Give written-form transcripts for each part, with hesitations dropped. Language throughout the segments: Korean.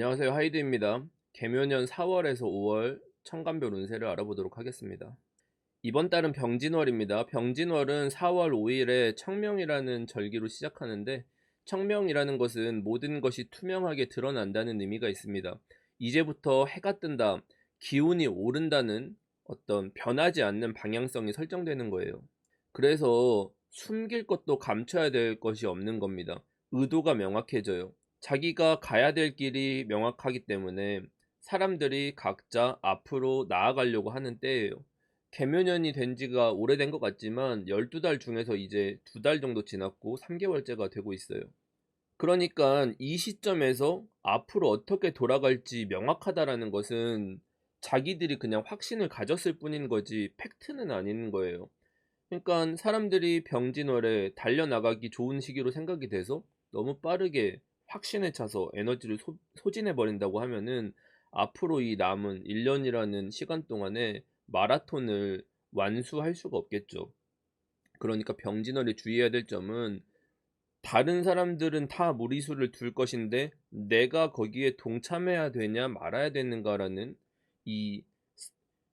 안녕하세요. 하이드입니다. 개묘년 4월에서 5월 천간별 운세를 알아보도록 하겠습니다. 이번 달은 병진월입니다. 병진월은 4월 5일에 청명이라는 절기로 시작하는데, 청명이라는 것은 모든 것이 투명하게 드러난다는 의미가 있습니다. 이제부터 해가 뜬다, 기운이 오른다는 어떤 변하지 않는 방향성이 설정되는 거예요. 그래서 숨길 것도 감춰야 될 것이 없는 겁니다. 의도가 명확해져요. 자기가 가야 될 길이 명확하기 때문에 사람들이 각자 앞으로 나아가려고 하는 때예요. 개묘년이 된 지가 오래된 것 같지만 12달 중에서 이제 2달 정도 지났고 3개월째가 되고 있어요. 그러니까 이 시점에서 앞으로 어떻게 돌아갈지 명확하다라는 것은 자기들이 그냥 확신을 가졌을 뿐인 거지 팩트는 아닌 거예요. 그러니까 사람들이 병진월에 달려나가기 좋은 시기로 생각이 돼서 너무 빠르게 확신에 차서 에너지를 소진해 버린다고 하면은 앞으로 이 남은 1년이라는 시간 동안에 마라톤을 완수할 수가 없겠죠. 그러니까 병진월에 주의해야 될 점은 다른 사람들은 다 무리수를 둘 것인데 내가 거기에 동참해야 되냐 말아야 되는가라는 이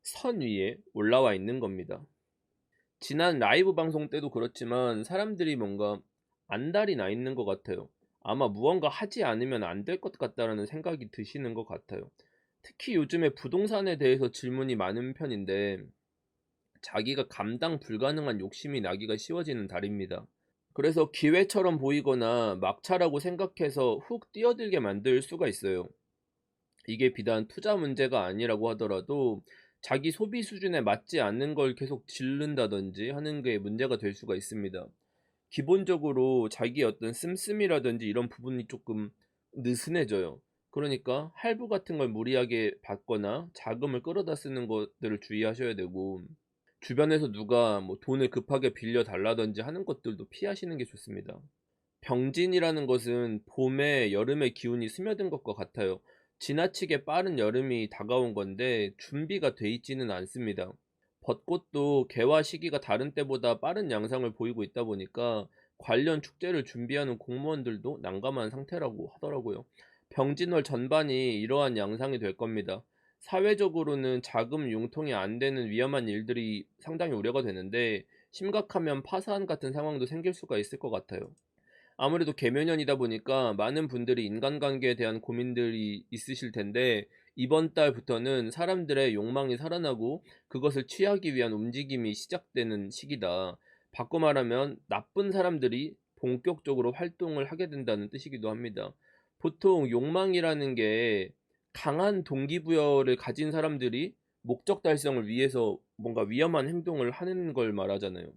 선 위에 올라와 있는 겁니다. 지난 라이브 방송 때도 그렇지만 사람들이 뭔가 안달이 나 있는 것 같아요. 아마 무언가 하지 않으면 안 될 것 같다라는 생각이 드시는 것 같아요. 특히 요즘에 부동산에 대해서 질문이 많은 편인데 자기가 감당 불가능한 욕심이 나기가 쉬워지는 달입니다. 그래서 기회처럼 보이거나 막차라고 생각해서 훅 뛰어들게 만들 수가 있어요. 이게 비단 투자 문제가 아니라고 하더라도 자기 소비 수준에 맞지 않는 걸 계속 지른다든지 하는 게 문제가 될 수가 있습니다. 기본적으로 자기의 어떤 씀씀이라든지 이런 부분이 조금 느슨해져요. 그러니까 할부 같은 걸 무리하게 받거나 자금을 끌어다 쓰는 것들을 주의하셔야 되고, 주변에서 누가 뭐 돈을 급하게 빌려 달라든지 하는 것들도 피하시는 게 좋습니다. 병진이라는 것은 봄에 여름의 기운이 스며든 것과 같아요. 지나치게 빠른 여름이 다가온 건데 준비가 돼 있지는 않습니다. 벚꽃도 개화 시기가 다른 때보다 빠른 양상을 보이고 있다 보니까 관련 축제를 준비하는 공무원들도 난감한 상태라고 하더라고요. 병진월 전반이 이러한 양상이 될 겁니다. 사회적으로는 자금 융통이 안 되는 위험한 일들이 상당히 우려가 되는데 심각하면 파산 같은 상황도 생길 수가 있을 것 같아요. 아무래도 개묘년이다 보니까 많은 분들이 인간관계에 대한 고민들이 있으실 텐데 이번 달부터는 사람들의 욕망이 살아나고 그것을 취하기 위한 움직임이 시작되는 시기다. 바꿔 말하면 나쁜 사람들이 본격적으로 활동을 하게 된다는 뜻이기도 합니다. 보통 욕망이라는 게 강한 동기부여를 가진 사람들이 목적 달성을 위해서 뭔가 위험한 행동을 하는 걸 말하잖아요.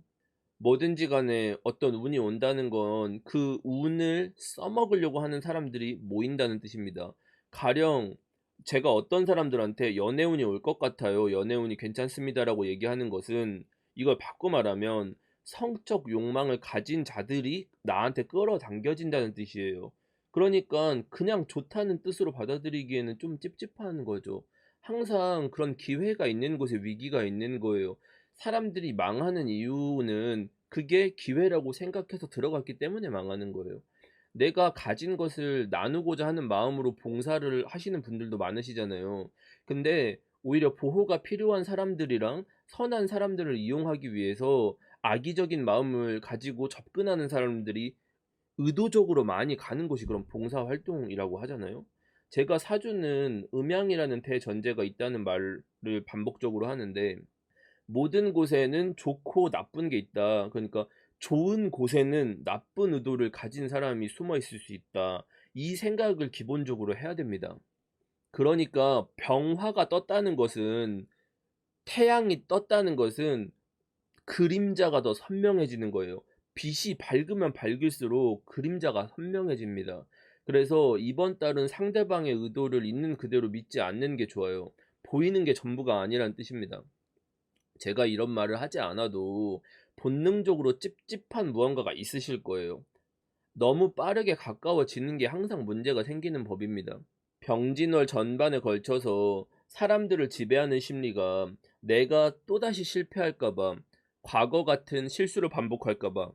뭐든지 간에 어떤 운이 온다는 건 그 운을 써먹으려고 하는 사람들이 모인다는 뜻입니다. 가령 제가 어떤 사람들한테 "연애운이 올 것 같아요. 연애운이 괜찮습니다."라고 얘기하는 것은 이걸 바꿔 말하면 성적 욕망을 가진 자들이 나한테 끌어당겨진다는 뜻이에요. 그러니깐 그냥 좋다는 뜻으로 받아들이기에는 좀 찝찝한 거죠. 항상 그런 기회가 있는 곳에 위기가 있는 거예요. 사람들이 망하는 이유는 그게 기회라고 생각해서 들어갔기 때문에 망하는 거예요. 내가 가진 것을 나누고자 하는 마음으로 봉사를 하시는 분들도 많으시잖아요. 근데 오히려 보호가 필요한 사람들이랑 선한 사람들을 이용하기 위해서 악의적인 마음을 가지고 접근하는 사람들이 의도적으로 많이 가는 곳이 그런 봉사 활동이라고 하잖아요. 제가 사주는 음양이라는 대전제가 있다는 말을 반복적으로 하는데 모든 곳에는 좋고 나쁜 게 있다. 그러니까 좋은 곳에는 나쁜 의도를 가진 사람이 숨어 있을 수 있다. 이 생각을 기본적으로 해야 됩니다. 그러니까 병화가 떴다는 것은 태양이 떴다는 것은 그림자가 더 선명해지는 거예요. 빛이 밝으면 밝을수록 그림자가 선명해집니다. 그래서 이번 달은 상대방의 의도를 있는 그대로 믿지 않는 게 좋아요. 보이는 게 전부가 아니란 뜻입니다. 제가 이런 말을 하지 않아도 본능적으로 찝찝한 무언가가 있으실 거예요. 너무 빠르게 가까워지는 게 항상 문제가 생기는 법입니다. 병진월 전반에 걸쳐서 사람들을 지배하는 심리가 내가 또다시 실패할까 봐, 과거 같은 실수를 반복할까 봐,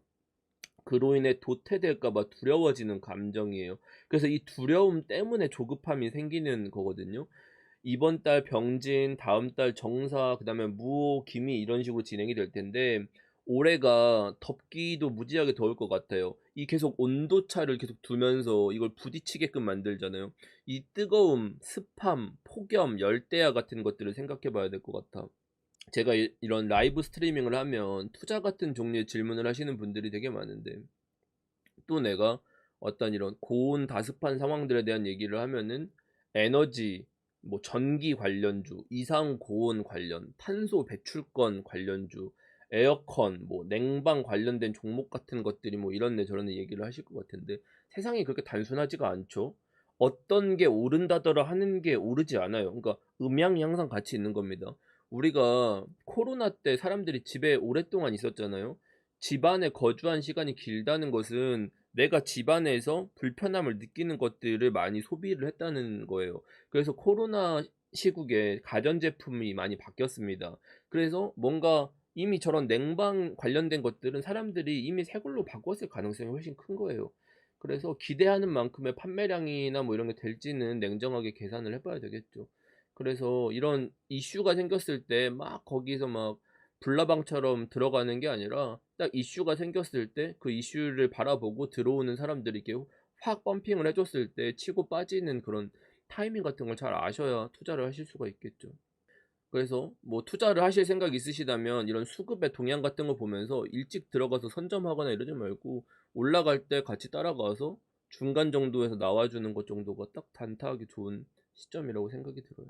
그로 인해 도태될까 봐 두려워지는 감정이에요. 그래서 이 두려움 때문에 조급함이 생기는 거거든요. 이번 달 병진, 다음 달 정사, 그다음에 무호, 기미 이런 식으로 진행이 될 텐데 올해가 덥기도 무지하게 더울 것 같아요. 이 계속 온도차를 계속 두면서 이걸 부딪히게끔 만들잖아요. 이 뜨거움, 습함, 폭염, 열대야 같은 것들을 생각해 봐야 될 것 같아. 제가 이런 라이브 스트리밍을 하면 투자 같은 종류의 질문을 하시는 분들이 되게 많은데 또 내가 어떤 이런 고온 다습한 상황들에 대한 얘기를 하면은 에너지, 뭐 전기 관련주, 이상 고온 관련, 탄소 배출권 관련주, 에어컨, 뭐 냉방 관련된 종목 같은 것들이 뭐 이런데 저런데 얘기를 하실 것 같은데 세상이 그렇게 단순하지가 않죠. 어떤 게 오른다더라 하는 게 오르지 않아요. 그러니까 음양이 항상 같이 있는 겁니다. 우리가 코로나 때 사람들이 집에 오랫동안 있었잖아요. 집 안에 거주한 시간이 길다는 것은 내가 집 안에서 불편함을 느끼는 것들을 많이 소비를 했다는 거예요. 그래서 코로나 시국에 가전제품이 많이 바뀌었습니다. 그래서 뭔가 이미 저런 냉방 관련된 것들은 사람들이 이미 새 걸로 바꿨을 가능성이 훨씬 큰 거예요. 그래서 기대하는 만큼의 판매량이나 뭐 이런 게 될지는 냉정하게 계산을 해봐야 되겠죠. 그래서 이런 이슈가 생겼을 때 막 거기서 막 불나방처럼 들어가는 게 아니라 딱 이슈가 생겼을 때 그 이슈를 바라보고 들어오는 사람들이 이렇게 확 펌핑을 해줬을 때 치고 빠지는 그런 타이밍 같은 걸 잘 아셔야 투자를 하실 수가 있겠죠. 그래서 뭐 투자를 하실 생각 있으시다면 이런 수급의 동향 같은 거 보면서 일찍 들어가서 선점하거나 이러지 말고 올라갈 때 같이 따라가서 중간 정도에서 나와주는 것 정도가 딱 단타하기 좋은 시점이라고 생각이 들어요.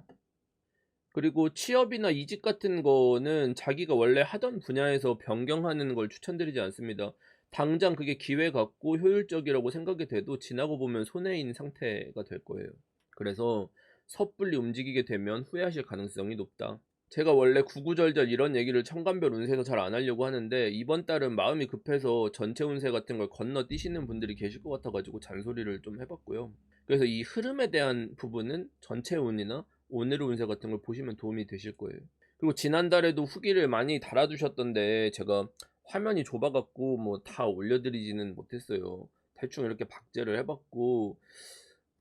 그리고 취업이나 이직 같은 거는 자기가 원래 하던 분야에서 변경하는 걸 추천드리지 않습니다. 당장 그게 기회 같고 효율적이라고 생각이 돼도 지나고 보면 손해인 상태가 될 거예요. 그래서 섣불리 움직이게 되면 후회하실 가능성이 높다. 제가 원래 구구절절 이런 얘기를 천간별 운세에서 잘 안 하려고 하는데 이번 달은 마음이 급해서 전체 운세 같은 걸 건너뛰시는 분들이 계실 것 같아가지고 잔소리를 좀 해봤고요. 그래서 이 흐름에 대한 부분은 전체 운이나 오늘의 운세 같은 걸 보시면 도움이 되실 거예요. 그리고 지난달에도 후기를 많이 달아주셨던데 제가 화면이 좁아갖고 뭐 다 올려드리지는 못했어요. 대충 이렇게 박제를 해봤고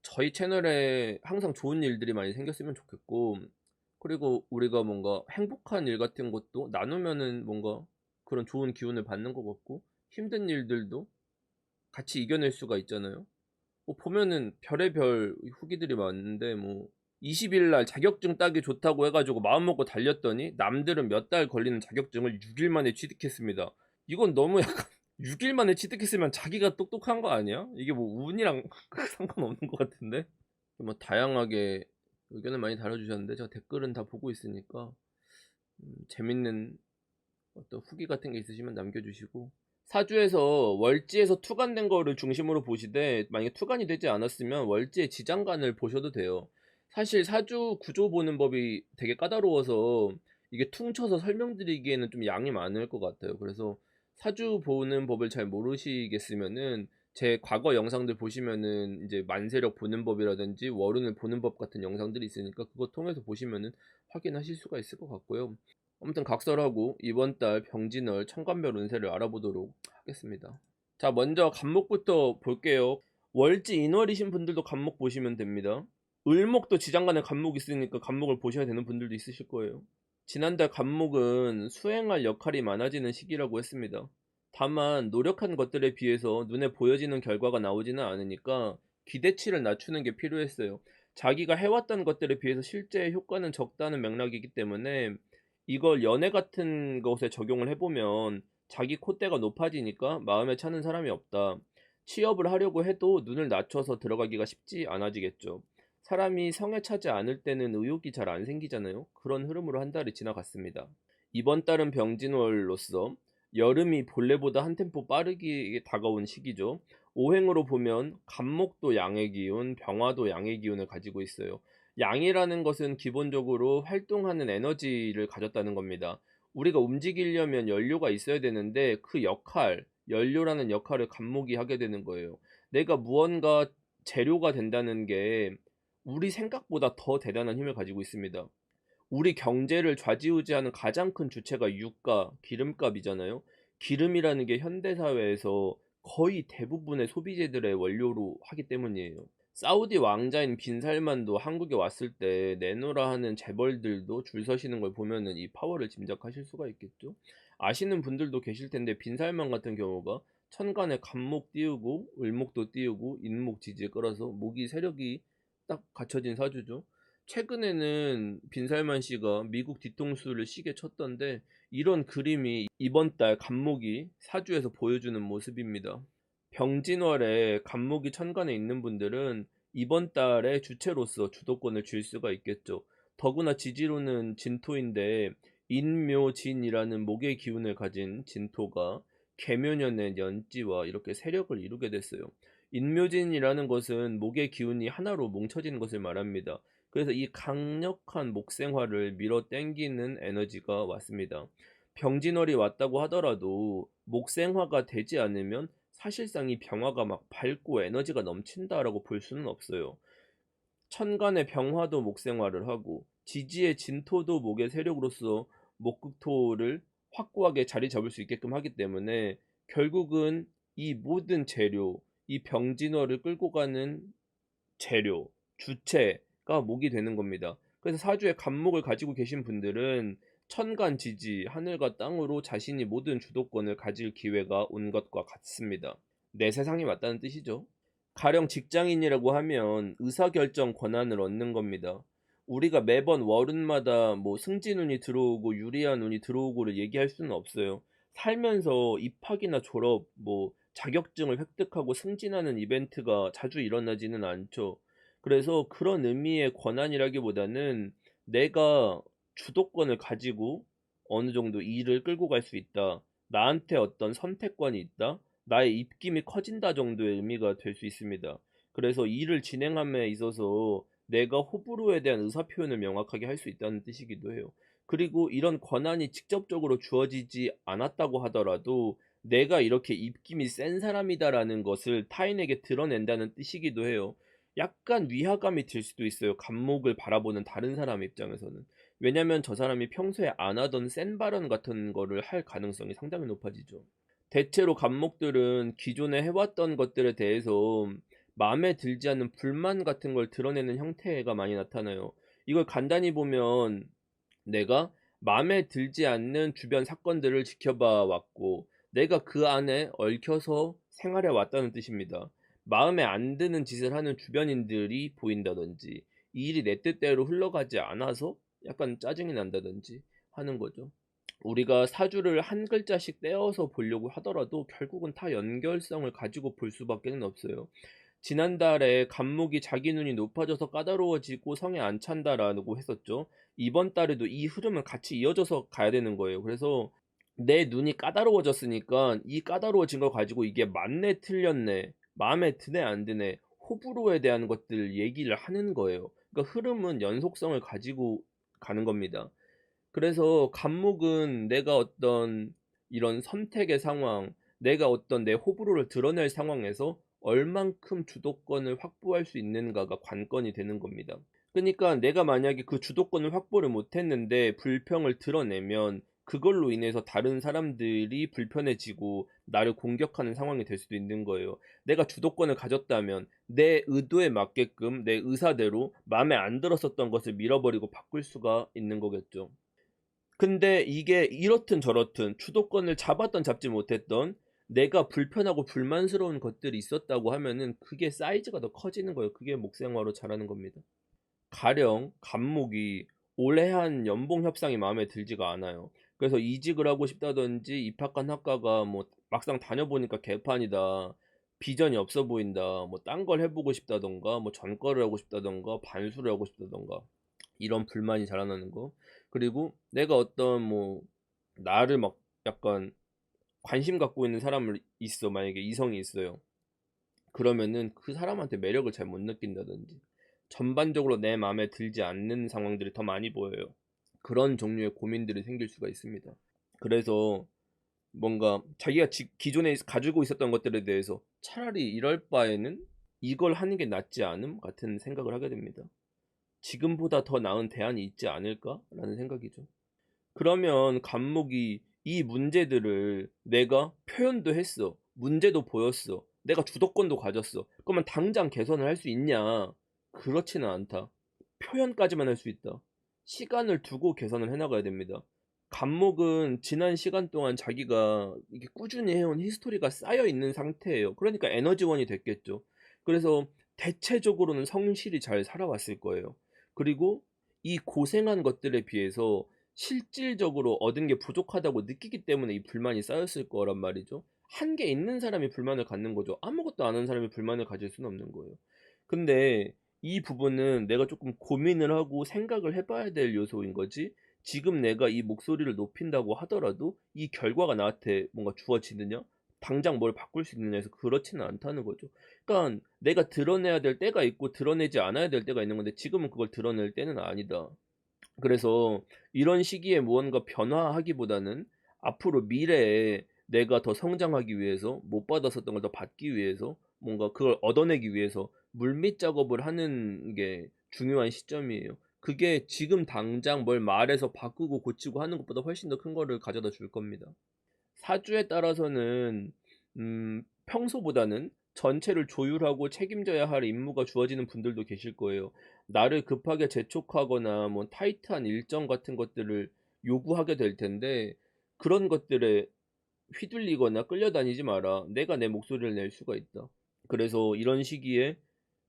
저희 채널에 항상 좋은 일들이 많이 생겼으면 좋겠고 그리고 우리가 뭔가 행복한 일 같은 것도 나누면은 뭔가 그런 좋은 기운을 받는 것 같고 힘든 일들도 같이 이겨낼 수가 있잖아요. 뭐 보면은 별의별 후기들이 많은데 뭐 20일 날 자격증 따기 좋다고 해가지고 마음먹고 달렸더니 남들은 몇 달 걸리는 자격증을 6일 만에 취득했습니다. 이건 너무 약간 6일 만에 취득했으면 자기가 똑똑한 거 아니야? 이게 뭐 운이랑 상관없는 것 같은데? 뭐 다양하게 의견을 많이 달아주셨는데 제가 댓글은 다 보고 있으니까 재밌는 어떤 후기 같은 게 있으시면 남겨주시고 사주에서 월지에서 투간된 거를 중심으로 보시되 만약에 투간이 되지 않았으면 월지의 지장간을 보셔도 돼요. 사실 사주 구조 보는 법이 되게 까다로워서 이게 퉁쳐서 설명드리기에는 좀 양이 많을 것 같아요. 그래서 사주 보는 법을 잘 모르시겠으면은 제 과거 영상들 보시면은 이제 만세력 보는 법이라든지 월운을 보는 법 같은 영상들이 있으니까 그거 통해서 보시면은 확인하실 수가 있을 것 같고요. 아무튼 각설하고 이번 달 병진월 천간별 운세를 알아보도록 하겠습니다. 자, 먼저 간목부터 볼게요. 월지 인월이신 분들도 간목 보시면 됩니다. 을목도 지장간에 간목 있으니까 간목을 보셔야 되는 분들도 있으실 거예요. 지난달 간목은 수행할 역할이 많아지는 시기라고 했습니다. 다만 노력한 것들에 비해서 눈에 보여지는 결과가 나오지는 않으니까 기대치를 낮추는 게 필요했어요. 자기가 해왔던 것들에 비해서 실제 효과는 적다는 맥락이기 때문에 이걸 연애 같은 것에 적용을 해보면 자기 콧대가 높아지니까 마음에 차는 사람이 없다. 취업을 하려고 해도 눈을 낮춰서 들어가기가 쉽지 않아지겠죠. 사람이 성에 차지 않을 때는 의욕이 잘 안 생기잖아요. 그런 흐름으로 한 달이 지나갔습니다. 이번 달은 병진월로서 여름이 본래보다 한 템포 빠르게 다가온 시기죠. 오행으로 보면 간목도 양의 기운, 병화도 양의 기운을 가지고 있어요. 양이라는 것은 기본적으로 활동하는 에너지를 가졌다는 겁니다. 우리가 움직이려면 연료가 있어야 되는데 그 역할, 연료라는 역할을 간목이 하게 되는 거예요. 내가 무언가 재료가 된다는 게 우리 생각보다 더 대단한 힘을 가지고 있습니다. 우리 경제를 좌지우지하는 가장 큰 주체가 유가, 기름값이잖아요. 기름이라는 게 현대사회에서 거의 대부분의 소비재들의 원료로 하기 때문이에요. 사우디 왕자인 빈살만도 한국에 왔을 때 내노라 하는 재벌들도 줄 서시는 걸 보면은 이 파워를 짐작하실 수가 있겠죠. 아시는 분들도 계실 텐데 빈살만 같은 경우가 천간에 간목 띄우고 을목도 띄우고 인목 지지에 끌어서 목이 세력이 딱 갖춰진 사주죠. 최근에는 빈살만 씨가 미국 뒤통수를 시게 쳤던데 이런 그림이 이번 달 간목이 사주에서 보여주는 모습입니다. 병진월에 간목이 천간에 있는 분들은 이번 달에 주체로서 주도권을 쥘 수가 있겠죠. 더구나 지지로는 진토인데 인묘진이라는 목의 기운을 가진 진토가 계묘년의 년지와 이렇게 세력을 이루게 됐어요. 인묘진이라는 것은 목의 기운이 하나로 뭉쳐진 것을 말합니다. 그래서 이 강력한 목생화를 밀어 당기는 에너지가 왔습니다. 병진월이 왔다고 하더라도 목생화가 되지 않으면 사실상 이 병화가 막 밝고 에너지가 넘친다라고 볼 수는 없어요. 천간의 병화도 목생화를 하고 지지의 진토도 목의 세력으로서 목극토를 확고하게 자리 잡을 수 있게끔 하기 때문에 결국은 이 모든 재료, 이 병진화를 끌고 가는 재료, 주체가 목이 되는 겁니다. 그래서 사주에 간목을 가지고 계신 분들은 천간 지지, 하늘과 땅으로 자신이 모든 주도권을 가질 기회가 온 것과 같습니다. 내 세상이 맞다는 뜻이죠. 가령 직장인이라고 하면 의사결정 권한을 얻는 겁니다. 우리가 매번 월운마다 뭐 승진운이 들어오고 유리한 운이 들어오고를 얘기할 수는 없어요. 살면서 입학이나 졸업, 뭐 자격증을 획득하고 승진하는 이벤트가 자주 일어나지는 않죠. 그래서 그런 의미의 권한이라기보다는 내가 주도권을 가지고 어느 정도 일을 끌고 갈 수 있다. 나한테 어떤 선택권이 있다. 나의 입김이 커진다 정도의 의미가 될 수 있습니다. 그래서 일을 진행함에 있어서 내가 호불호에 대한 의사표현을 명확하게 할 수 있다는 뜻이기도 해요. 그리고 이런 권한이 직접적으로 주어지지 않았다고 하더라도 내가 이렇게 입김이 센 사람이다라는 것을 타인에게 드러낸다는 뜻이기도 해요. 약간 위화감이 들 수도 있어요. 간목을 바라보는 다른 사람 입장에서는. 왜냐면 저 사람이 평소에 안 하던 센 발언 같은 거를 할 가능성이 상당히 높아지죠. 대체로 간목들은 기존에 해왔던 것들에 대해서 마음에 들지 않는 불만 같은 걸 드러내는 형태가 많이 나타나요. 이걸 간단히 보면 내가 마음에 들지 않는 주변 사건들을 지켜봐 왔고 내가 그 안에 얽혀서 생활해 왔다는 뜻입니다. 마음에 안 드는 짓을 하는 주변인들이 보인다든지 이 일이 내 뜻대로 흘러가지 않아서 약간 짜증이 난다든지 하는 거죠. 우리가 사주를 한 글자씩 떼어서 보려고 하더라도 결국은 다 연결성을 가지고 볼 수밖에는 없어요. 지난달에 간목이 자기 눈이 높아져서 까다로워지고 성에 안 찬다라고 했었죠. 이번 달에도 이 흐름은 같이 이어져서 가야 되는 거예요. 그래서 내 눈이 까다로워졌으니까 이 까다로워진 걸 가지고 이게 맞네 틀렸네 마음에 드네 안 드네 호불호에 대한 것들 얘기를 하는 거예요. 그러니까 흐름은 연속성을 가지고 가는 겁니다. 그래서 간목은 내가 어떤 이런 선택의 상황, 내가 어떤 내 호불호를 드러낼 상황에서 얼만큼 주도권을 확보할 수 있는가가 관건이 되는 겁니다. 그러니까 내가 만약에 그 주도권을 확보를 못했는데 불평을 드러내면 그걸로 인해서 다른 사람들이 불편해지고 나를 공격하는 상황이 될 수도 있는 거예요. 내가 주도권을 가졌다면 내 의도에 맞게끔 내 의사대로 마음에 안 들었었던 것을 밀어버리고 바꿀 수가 있는 거겠죠. 근데 이게 이렇든 저렇든 주도권을 잡았던 잡지 못했던 내가 불편하고 불만스러운 것들이 있었다고 하면은 그게 사이즈가 더 커지는 거예요. 그게 목생화로 자라는 겁니다. 가령 간목이 올해 한 연봉 협상이 마음에 들지가 않아요. 그래서 이직을 하고 싶다든지 입학한 학과가 뭐 막상 다녀보니까 개판이다. 비전이 없어 보인다. 뭐 딴 걸 해보고 싶다던가 뭐 전과를 하고 싶다던가 반수를 하고 싶다던가 이런 불만이 자라나는 거. 그리고 내가 어떤 뭐 나를 막 약간 관심 갖고 있는 사람을 있어. 만약에 이성이 있어요. 그러면은 그 사람한테 매력을 잘 못 느낀다든지 전반적으로 내 마음에 들지 않는 상황들이 더 많이 보여요. 그런 종류의 고민들이 생길 수가 있습니다. 그래서 뭔가 자기가 기존에 가지고 있었던 것들에 대해서 차라리 이럴 바에는 이걸 하는 게 낫지 않음 같은 생각을 하게 됩니다. 지금보다 더 나은 대안이 있지 않을까라는 생각이죠. 그러면 간목이 이 문제들을 내가 표현도 했어. 문제도 보였어. 내가 주도권도 가졌어. 그러면 당장 개선을 할 수 있냐? 그렇지는 않다. 표현까지만 할 수 있다. 시간을 두고 개선을 해 나가야 됩니다. 감목은 지난 시간 동안 자기가 이게 꾸준히 해온 히스토리가 쌓여 있는 상태예요. 그러니까 에너지원이 됐겠죠. 그래서 대체적으로는 성실히 잘 살아왔을 거예요. 그리고 이 고생한 것들에 비해서 실질적으로 얻은 게 부족하다고 느끼기 때문에 이 불만이 쌓였을 거란 말이죠. 한계 있는 사람이 불만을 갖는 거죠. 아무것도 안 한 사람이 불만을 가질 수는 없는 거예요. 근데 이 부분은 내가 조금 고민을 하고 생각을 해 봐야 될 요소인 거지, 지금 내가 이 목소리를 높인다고 하더라도 이 결과가 나한테 뭔가 주어지느냐? 당장 뭘 바꿀 수 있느냐 해서 그렇지는 않다는 거죠. 그러니까 내가 드러내야 될 때가 있고 드러내지 않아야 될 때가 있는 건데 지금은 그걸 드러낼 때는 아니다. 그래서 이런 시기에 무언가 변화하기보다는 앞으로 미래에 내가 더 성장하기 위해서, 못 받았었던 걸 더 받기 위해서, 뭔가 그걸 얻어내기 위해서 물밑 작업을 하는 게 중요한 시점이에요. 그게 지금 당장 뭘 말해서 바꾸고 고치고 하는 것보다 훨씬 더 큰 거를 가져다 줄 겁니다. 사주에 따라서는 평소보다는 전체를 조율하고 책임져야 할 임무가 주어지는 분들도 계실 거예요. 나를 급하게 재촉하거나 뭐 타이트한 일정 같은 것들을 요구하게 될 텐데, 그런 것들에 휘둘리거나 끌려다니지 마라. 내가 내 목소리를 낼 수가 있다. 그래서 이런 시기에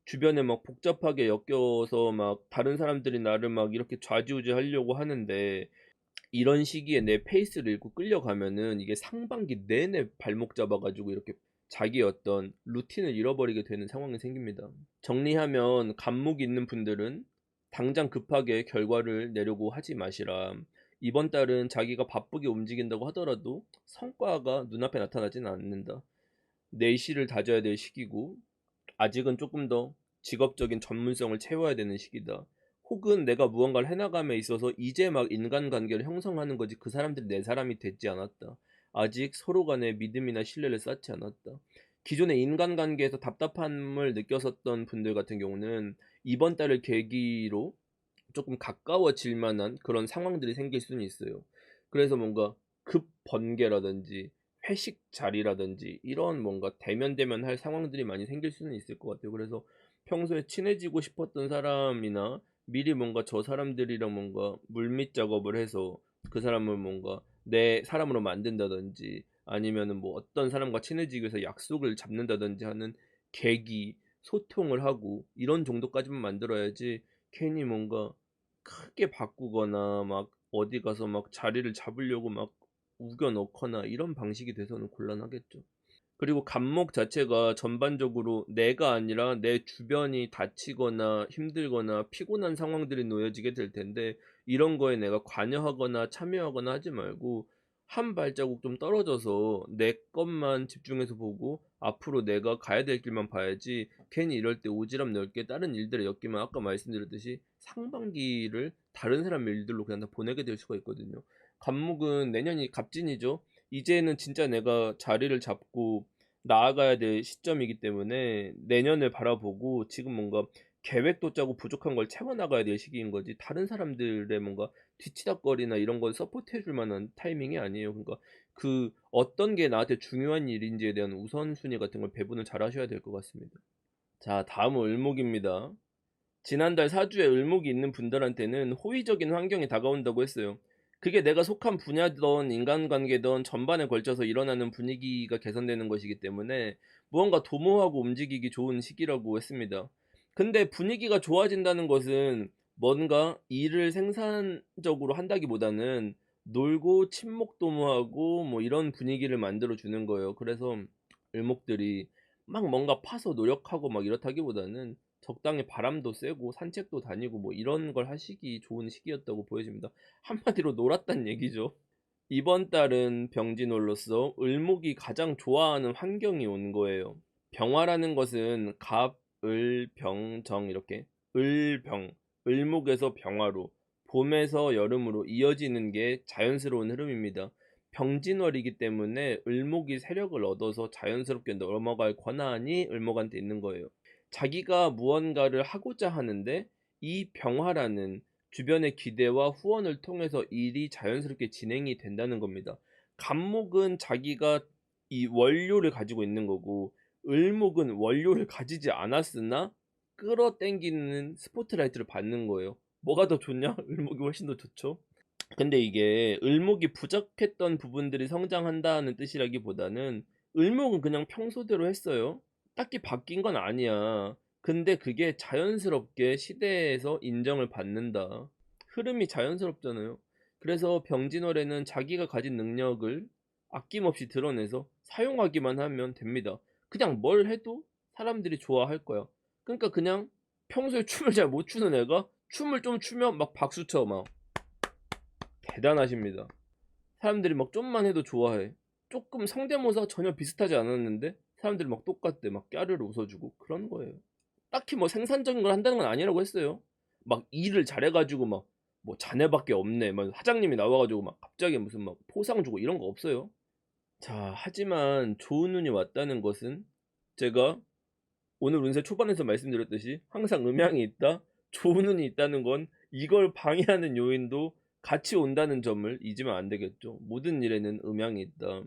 주변에 막 복잡하게 엮여서 막 다른 사람들이 나를 막 이렇게 좌지우지하려고 하는데, 이런 시기에 내 페이스를 잃고 끌려가면은 이게 상반기 내내 발목 잡아 가지고 이렇게 자기의 어떤 루틴을 잃어버리게 되는 상황이 생깁니다. 정리하면, 감목이 있는 분들은 당장 급하게 결과를 내려고 하지 마시라. 이번 달은 자기가 바쁘게 움직인다고 하더라도 성과가 눈앞에 나타나지는 않는다. 내실을 다져야 될 시기고, 아직은 조금 더 직업적인 전문성을 채워야 되는 시기다. 혹은 내가 무언가를 해나감에 있어서 이제 막 인간관계를 형성하는 거지 그 사람들이 내 사람이 되지 않았다. 아직 서로 간의 믿음이나 신뢰를 쌓지 않았다. 기존의 인간관계에서 답답함을 느꼈었던 분들 같은 경우는 이번 달을 계기로 조금 가까워질 만한 그런 상황들이 생길 수는 있어요. 그래서 뭔가 급 번개라든지 회식 자리라든지 이런 뭔가 대면 할 상황들이 많이 생길 수는 있을 것 같아요. 그래서 평소에 친해지고 싶었던 사람이나 미리 뭔가 저 사람들이랑 뭔가 물밑 작업을 해서 그 사람을 뭔가 내 사람으로 만든다든지, 아니면은 뭐 어떤 사람과 친해지기 위해서 약속을 잡는다든지 하는 계기, 소통을 하고 이런 정도까지만 만들어야지, 괜히 뭔가 크게 바꾸거나 막 어디 가서 막 자리를 잡으려고 막 우겨 넣거나 이런 방식이 돼서는 곤란하겠죠. 그리고 감목 자체가 전반적으로 내가 아니라 내 주변이 다치거나 힘들거나 피곤한 상황들이 놓여지게 될 텐데, 이런 거에 내가 관여하거나 참여하거나 하지 말고 한 발자국 좀 떨어져서 내 것만 집중해서 보고 앞으로 내가 가야 될 길만 봐야지, 괜히 이럴 때 오지랖 넓게 다른 일들에 엮이면 아까 말씀드렸듯이 상반기를 다른 사람 일들로 그냥 다 보내게 될 수가 있거든요. 갑목은 내년이 갑진이죠. 이제는 진짜 내가 자리를 잡고 나아가야 될 시점이기 때문에 내년을 바라보고 지금 뭔가 계획도 짜고 부족한 걸 채워 나가야 될 시기인 거지, 다른 사람들의 뭔가 뒤치다꺼리나 이런 걸 서포트해 줄 만한 타이밍이 아니에요. 그러니까 그 어떤 게 나한테 중요한 일인지에 대한 우선순위 같은 걸 배분을 잘 하셔야 될 것 같습니다. 자, 다음은 을목입니다. 지난달 사주에 을목이 있는 분들한테는 호의적인 환경이 다가온다고 했어요. 그게 내가 속한 분야든 인간관계든 전반에 걸쳐서 일어나는 분위기가 개선되는 것이기 때문에 무언가 도모하고 움직이기 좋은 시기라고 했습니다. 근데 분위기가 좋아진다는 것은 뭔가 일을 생산적으로 한다기보다는 놀고 친목 도모하고 뭐 이런 분위기를 만들어 주는 거예요. 그래서 을목들이 막 뭔가 파서 노력하고 막 이렇다기보다는 적당히 바람도 쐬고 산책도 다니고 뭐 이런 걸 하시기 좋은 시기였다고 보여집니다. 한마디로 놀았단 얘기죠. 이번 달은 병진월로서 을목이 가장 좋아하는 환경이 온 거예요. 병화라는 것은 갑, 을, 병, 정 이렇게 을, 병, 을목에서 병화로, 봄에서 여름으로 이어지는 게 자연스러운 흐름입니다. 병진월이기 때문에 을목이 세력을 얻어서 자연스럽게 넘어갈 권한이 을목한테 있는 거예요. 자기가 무언가를 하고자 하는데 이 병화라는 주변의 기대와 후원을 통해서 일이 자연스럽게 진행이 된다는 겁니다. 갑목은 자기가 이 원료를 가지고 있는 거고, 을목은 원료를 가지지 않았으나 끌어당기는 스포트라이트를 받는 거예요. 뭐가 더 좋냐? 을목이 훨씬 더 좋죠. 근데 이게 을목이 부족했던 부분들이 성장한다는 뜻이라기보다는 을목은 그냥 평소대로 했어요. 딱히 바뀐 건 아니야. 근데 그게 자연스럽게 시대에서 인정을 받는다. 흐름이 자연스럽잖아요. 그래서 병진월에는 자기가 가진 능력을 아낌없이 드러내서 사용하기만 하면 됩니다. 그냥 뭘 해도 사람들이 좋아할 거야. 그러니까 그냥 평소에 춤을 잘 못 추는 애가 춤을 좀 추면 막 박수 쳐 막. 대단하십니다. 사람들이 막 좀만 해도 좋아해. 조금 성대모사 전혀 비슷하지 않았는데 사람들이 막 똑같대. 막 까르르 웃어주고 그런 거예요. 딱히 뭐 생산적인 걸 한다는 건 아니라고 했어요. 막 일을 잘해가지고 막 뭐 자네밖에 없네. 막 사장님이 나와가지고 막 갑자기 무슨 막 포상 주고 이런 거 없어요. 자, 하지만 좋은 운이 왔다는 것은 제가 오늘 운세 초반에서 말씀드렸듯이 항상 음양이 있다, 좋은 운이 있다는 건 이걸 방해하는 요인도 같이 온다는 점을 잊으면 안 되겠죠. 모든 일에는 음양이 있다.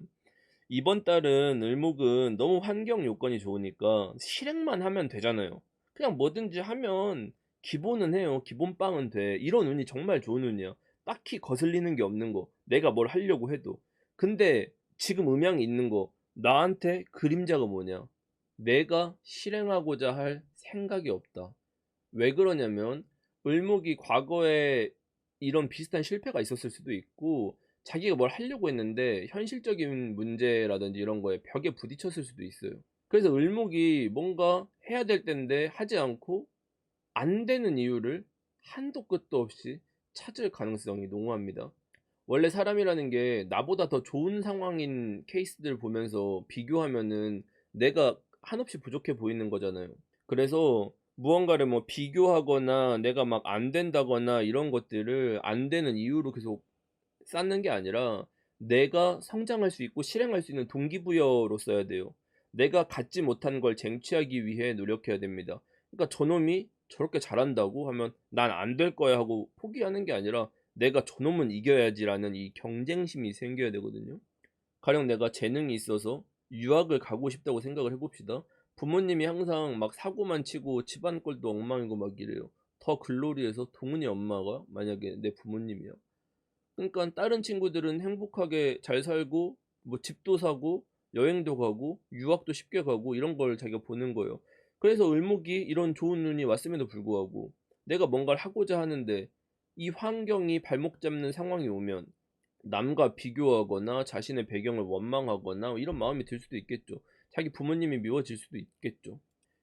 이번 달은 을목은 너무 환경 요건이 좋으니까 실행만 하면 되잖아요. 그냥 뭐든지 하면 기본은 해요. 기본빵은 돼. 이런 운이 정말 좋은 운이야. 딱히 거슬리는 게 없는 거. 내가 뭘 하려고 해도. 근데 지금 음양이 있는 거. 나한테 그림자가 뭐냐? 내가 실행하고자 할 생각이 없다. 왜 그러냐면 을목이 과거에 이런 비슷한 실패가 있었을 수도 있고 자기가 뭘 하려고 했는데 현실적인 문제라든지 이런 거에 벽에 부딪혔을 수도 있어요. 그래서 을목이 뭔가 해야 될 텐데 하지 않고 안 되는 이유를 한도 끝도 없이 찾을 가능성이 농후합니다. 원래 사람이라는 게 나보다 더 좋은 상황인 케이스들 보면서 비교하면은 내가 한없이 부족해 보이는 거잖아요. 그래서 무언가를 뭐 비교하거나 내가 막 안 된다거나 이런 것들을 안 되는 이유로 계속 쌓는 게 아니라 내가 성장할 수 있고 실행할 수 있는 동기부여로 써야 돼요. 내가 갖지 못한 걸 쟁취하기 위해 노력해야 됩니다. 그러니까 저놈이 저렇게 잘한다고 하면 난 안 될 거야 하고 포기하는 게 아니라 내가 저놈은 이겨야지라는 이 경쟁심이 생겨야 되거든요. 가령 내가 재능이 있어서 유학을 가고 싶다고 생각을 해봅시다. 부모님이 항상 막 사고만 치고 집안 꼴도 엉망이고 막 이래요. 더 글로리해서 동훈이 엄마가 만약에 내 부모님이야. 그러니까 다른 친구들은 행복하게 잘 살고 뭐 집도 사고 여행도 가고 유학도 쉽게 가고 이런 걸 자기가 보는 거예요. 그래서 을목이 이런 좋은 운이 왔음에도 불구하고 내가 뭔가를 하고자 하는데 이 환경이 발목 잡는 상황이 오면 남과 비교하거나 자신의 배경을 원망하거나 이런 마음이 들 수도 있겠죠. 자기 부모님이 미워질 수도 있겠죠.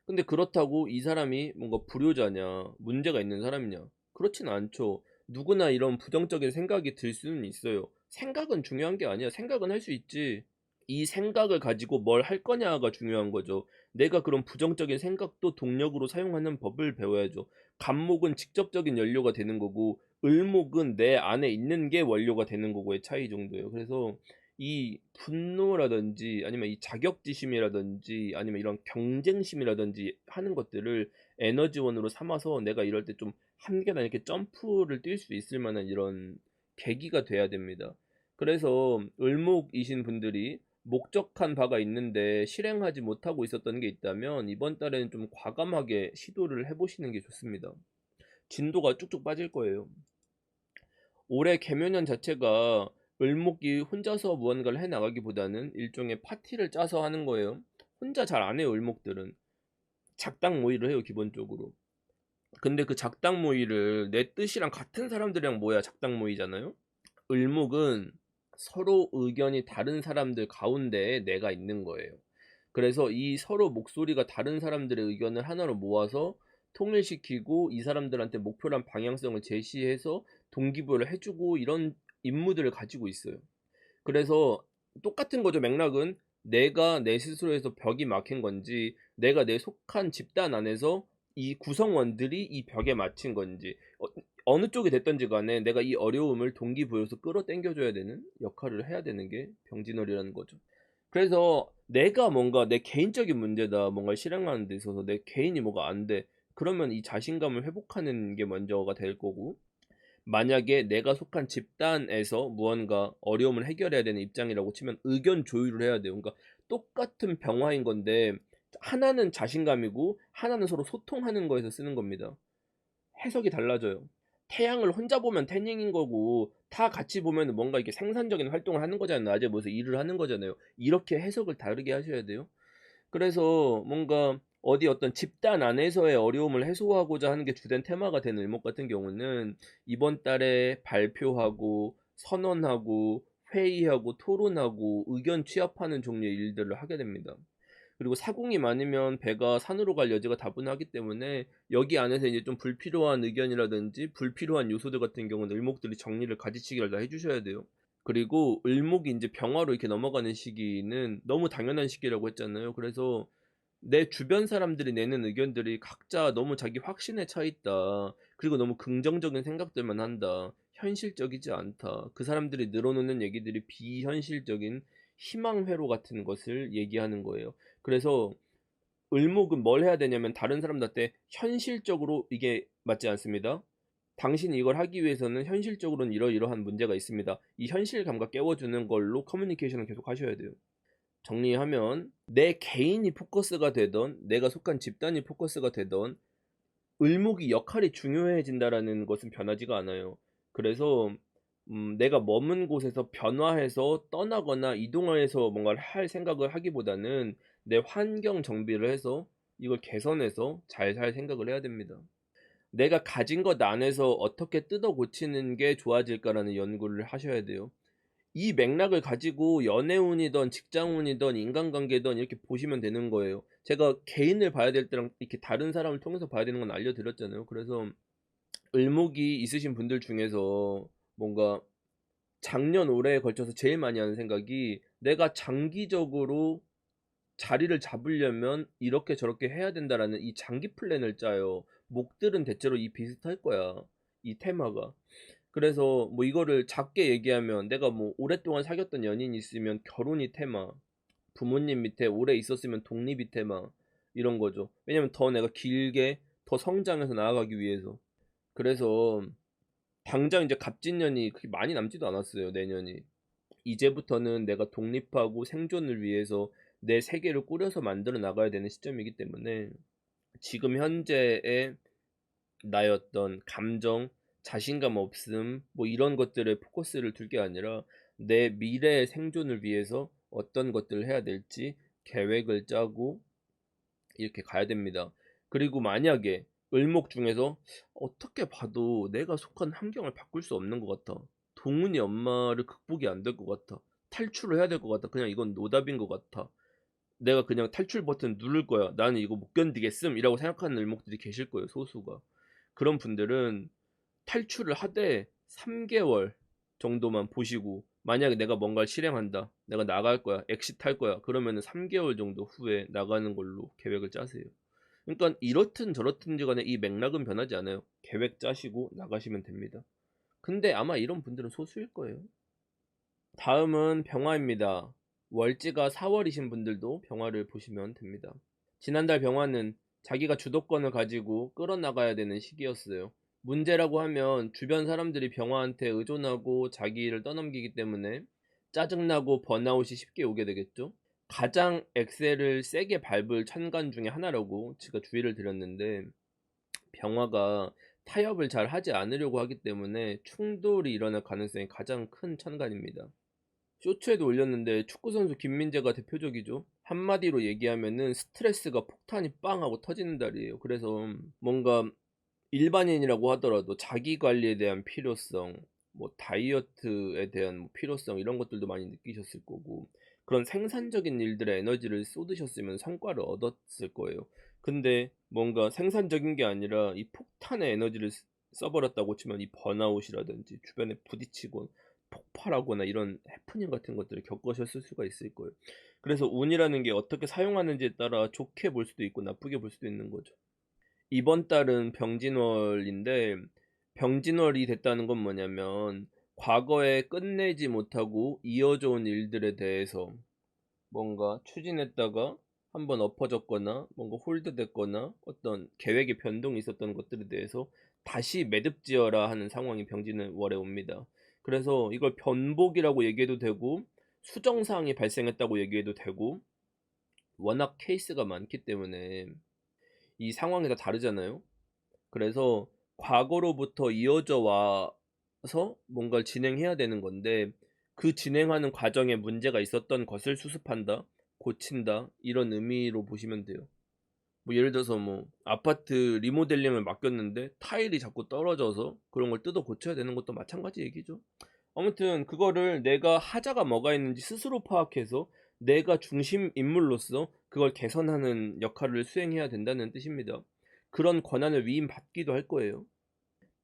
근데 그렇다고 이 사람이 뭔가 불효자냐, 문제가 있는 사람이냐? 그렇진 않죠. 누구나 이런 부정적인 생각이 들 수는 있어요. 생각은 중요한 게 아니야. 생각은 할 수 있지. 이 생각을 가지고 뭘 할 거냐가 중요한 거죠. 내가 그런 부정적인 생각도 동력으로 사용하는 법을 배워야죠. 간목은 직접적인 연료가 되는 거고, 을목은 내 안에 있는 게 원료가 되는 거고의 차이 정도예요. 그래서 이 분노라든지 아니면 이 자격지심이라든지 아니면 이런 경쟁심이라든지 하는 것들을 에너지원으로 삼아서 내가 이럴 때 좀 한 계단 이렇게 점프를 뛸 수 있을 만한 이런 계기가 돼야 됩니다. 그래서 을목이신 분들이 목적한 바가 있는데 실행하지 못하고 있었던 게 있다면 이번 달에는 좀 과감하게 시도를 해보시는 게 좋습니다. 진도가 쭉쭉 빠질 거예요. 올해 개묘년 자체가 을목이 혼자서 무언가를 해 나가기보다는 일종의 파티를 짜서 하는 거예요. 혼자 잘 안 해요, 을목들은. 작당 모의를 해요, 기본적으로. 근데 그 작당 모의를 내 뜻이랑 같은 사람들이랑 모여야 작당 모이잖아요. 을목은 서로 의견이 다른 사람들 가운데에 내가 있는 거예요. 그래서 이 서로 목소리가 다른 사람들의 의견을 하나로 모아서 통일시키고 이 사람들한테 목표란 방향성을 제시해서 동기부여를 해주고 이런 임무들을 가지고 있어요. 그래서 똑같은 거죠. 맥락은 내가 내 스스로에서 벽이 막힌 건지 내가 내 속한 집단 안에서 이 구성원들이 이 벽에 맞힌 건지 어느 쪽이 됐든지 간에 내가 이 어려움을 동기부여해서 끌어당겨줘야 되는 역할을 해야 되는 게 병진월이라는 거죠. 그래서 내가 뭔가 내 개인적인 문제다 뭔가를 실행하는 데 있어서 내 개인이 뭐가 안 돼. 그러면 이 자신감을 회복하는 게 먼저가 될 거고 만약에 내가 속한 집단에서 무언가 어려움을 해결해야 되는 입장이라고 치면 의견 조율을 해야 돼요. 그러니까 똑같은 병화인 건데 하나는 자신감이고 하나는 서로 소통하는 거에서 쓰는 겁니다. 해석이 달라져요. 태양을 혼자 보면 태닝인 거고 다 같이 보면은 뭔가 이렇게 생산적인 활동을 하는 거잖아요. 낮에 모여서 일을 하는 거잖아요. 이렇게 해석을 다르게 하셔야 돼요. 그래서 뭔가 어디 어떤 집단 안에서의 어려움을 해소하고자 하는 게 주된 테마가 된 을목 같은 경우는 이번 달에 발표하고 선언하고 회의하고 토론하고 의견 취합하는 종류의 일들을 하게 됩니다. 그리고 사공이 많으면 배가 산으로 갈 여지가 다분하기 때문에 여기 안에서 이제 좀 불필요한 의견이라든지 불필요한 요소들 같은 경우는 을목들이 정리를 가지치기를 다 해주셔야 돼요. 그리고 을목이 이제 병화로 이렇게 넘어가는 시기는 너무 당연한 시기라고 했잖아요. 그래서 내 주변 사람들이 내는 의견들이 각자 너무 자기 확신에 차 있다. 그리고 너무 긍정적인 생각들만 한다. 현실적이지 않다. 그 사람들이 늘어놓는 얘기들이 비현실적인 희망회로 같은 것을 얘기하는 거예요. 그래서 을목은 뭘 해야 되냐면 다른 사람들한테 현실적으로 이게 맞지 않습니다. 당신이 이걸 하기 위해서는 현실적으로는 이러이러한 문제가 있습니다. 이 현실 감각 깨워주는 걸로 커뮤니케이션을 계속 하셔야 돼요. 정리하면 내 개인이 포커스가 되던 내가 속한 집단이 포커스가 되던 을목이 역할이 중요해진다라는 것은 변하지가 않아요. 그래서 내가 머문 곳에서 변화해서 떠나거나 이동해서 뭔가를 할 생각을 하기보다는 내 환경 정비를 해서 이걸 개선해서 잘 살 생각을 해야 됩니다. 내가 가진 것 안에서 어떻게 뜯어 고치는 게 좋아질까라는 연구를 하셔야 돼요. 이 맥락을 가지고 연애운이든 직장운이든 인간관계든 이렇게 보시면 되는 거예요. 제가 개인을 봐야 될 때랑 이렇게 다른 사람을 통해서 봐야 되는 건 알려드렸잖아요. 그래서 을목이 있으신 분들 중에서 뭔가 작년 올해에 걸쳐서 제일 많이 하는 생각이 내가 장기적으로 자리를 잡으려면 이렇게 저렇게 해야 된다라는 이 장기 플랜을 짜요. 목들은 대체로 이 비슷할 거야. 이 테마가. 그래서 뭐 이거를 작게 얘기하면 내가 뭐 오랫동안 사귀었던 연인이 있으면 결혼이 테마, 부모님 밑에 오래 있었으면 독립이 테마 이런 거죠. 왜냐면 더 내가 길게 더 성장해서 나아가기 위해서. 그래서 당장 이제 갑진년이 그렇게 많이 남지도 않았어요. 내년이. 이제부터는 내가 독립하고 생존을 위해서 내 세계를 꾸려서 만들어 나가야 되는 시점이기 때문에 지금 현재의 나의 어떤 감정, 자신감 없음, 뭐 이런 것들에 포커스를 둘 게 아니라 내 미래의 생존을 위해서 어떤 것들을 해야 될지 계획을 짜고 이렇게 가야 됩니다. 그리고 만약에 을목 중에서 어떻게 봐도 내가 속한 환경을 바꿀 수 없는 것 같아. 동훈이 엄마를 극복이 안 될 것 같아. 탈출을 해야 될 것 같아. 그냥 이건 노답인 것 같아. 내가 그냥 탈출 버튼 누를 거야. 나는 이거 못 견디겠음. 이라고 생각하는 을목들이 계실 거예요. 소수가. 그런 분들은 탈출을 하되 3개월 정도만 보시고 만약에 내가 뭔가를 실행한다. 내가 나갈 거야. 엑시트 할 거야. 그러면은 3개월 정도 후에 나가는 걸로 계획을 짜세요. 그러니까 이렇든 저렇든지 간에 이 맥락은 변하지 않아요. 계획 짜시고 나가시면 됩니다. 근데 아마 이런 분들은 소수일 거예요. 다음은 병화입니다. 월지가 4월이신 분들도 병화를 보시면 됩니다. 지난달 병화는 자기가 주도권을 가지고 끌어나가야 되는 시기였어요. 문제라고 하면 주변 사람들이 병화한테 의존하고 자기 일을 떠넘기기 때문에 짜증나고 번아웃이 쉽게 오게 되겠죠. 가장 엑셀을 세게 밟을 천간 중에 하나라고 제가 주의를 드렸는데 병화가 타협을 잘 하지 않으려고 하기 때문에 충돌이 일어날 가능성이 가장 큰 천간입니다. 쇼츠에도 올렸는데 축구선수 김민재가 대표적이죠. 한마디로 얘기하면은 스트레스가 폭탄이 빵 하고 터지는 달이에요. 그래서 뭔가 일반인이라고 하더라도 자기 관리에 대한 필요성, 뭐 다이어트에 대한 뭐 필요성 이런 것들도 많이 느끼셨을 거고 그런 생산적인 일들에 에너지를 쏟으셨으면 성과를 얻었을 거예요. 근데 뭔가 생산적인 게 아니라 이 폭탄의 에너지를 써버렸다고 치면 이 번아웃이라든지 주변에 부딪히고 폭발하거나 이런 해프닝 같은 것들을 겪으셨을 수가 있을 거예요. 그래서 운이라는 게 어떻게 사용하는지에 따라 좋게 볼 수도 있고 나쁘게 볼 수도 있는 거죠. 이번 달은 병진월인데 병진월이 됐다는 건 뭐냐면 과거에 끝내지 못하고 이어져 온 일들에 대해서 뭔가 추진했다가 한번 엎어졌거나 뭔가 홀드됐거나 어떤 계획의 변동이 있었던 것들에 대해서 다시 매듭지어라 하는 상황이 병진월에 옵니다. 그래서 이걸 변복이라고 얘기해도 되고 수정사항이 발생했다고 얘기해도 되고 워낙 케이스가 많기 때문에 이 상황이 다 다르잖아요. 그래서 과거로부터 이어져 와서 뭔가를 진행해야 되는 건데 그 진행하는 과정에 문제가 있었던 것을 수습한다, 고친다 이런 의미로 보시면 돼요. 뭐 예를 들어서 뭐 아파트 리모델링을 맡겼는데 타일이 자꾸 떨어져서 그런 걸 뜯어 고쳐야 되는 것도 마찬가지 얘기죠. 아무튼 그거를 내가 하자가 뭐가 있는지 스스로 파악해서 내가 중심 인물로서 그걸 개선하는 역할을 수행해야 된다는 뜻입니다. 그런 권한을 위임받기도 할 거예요.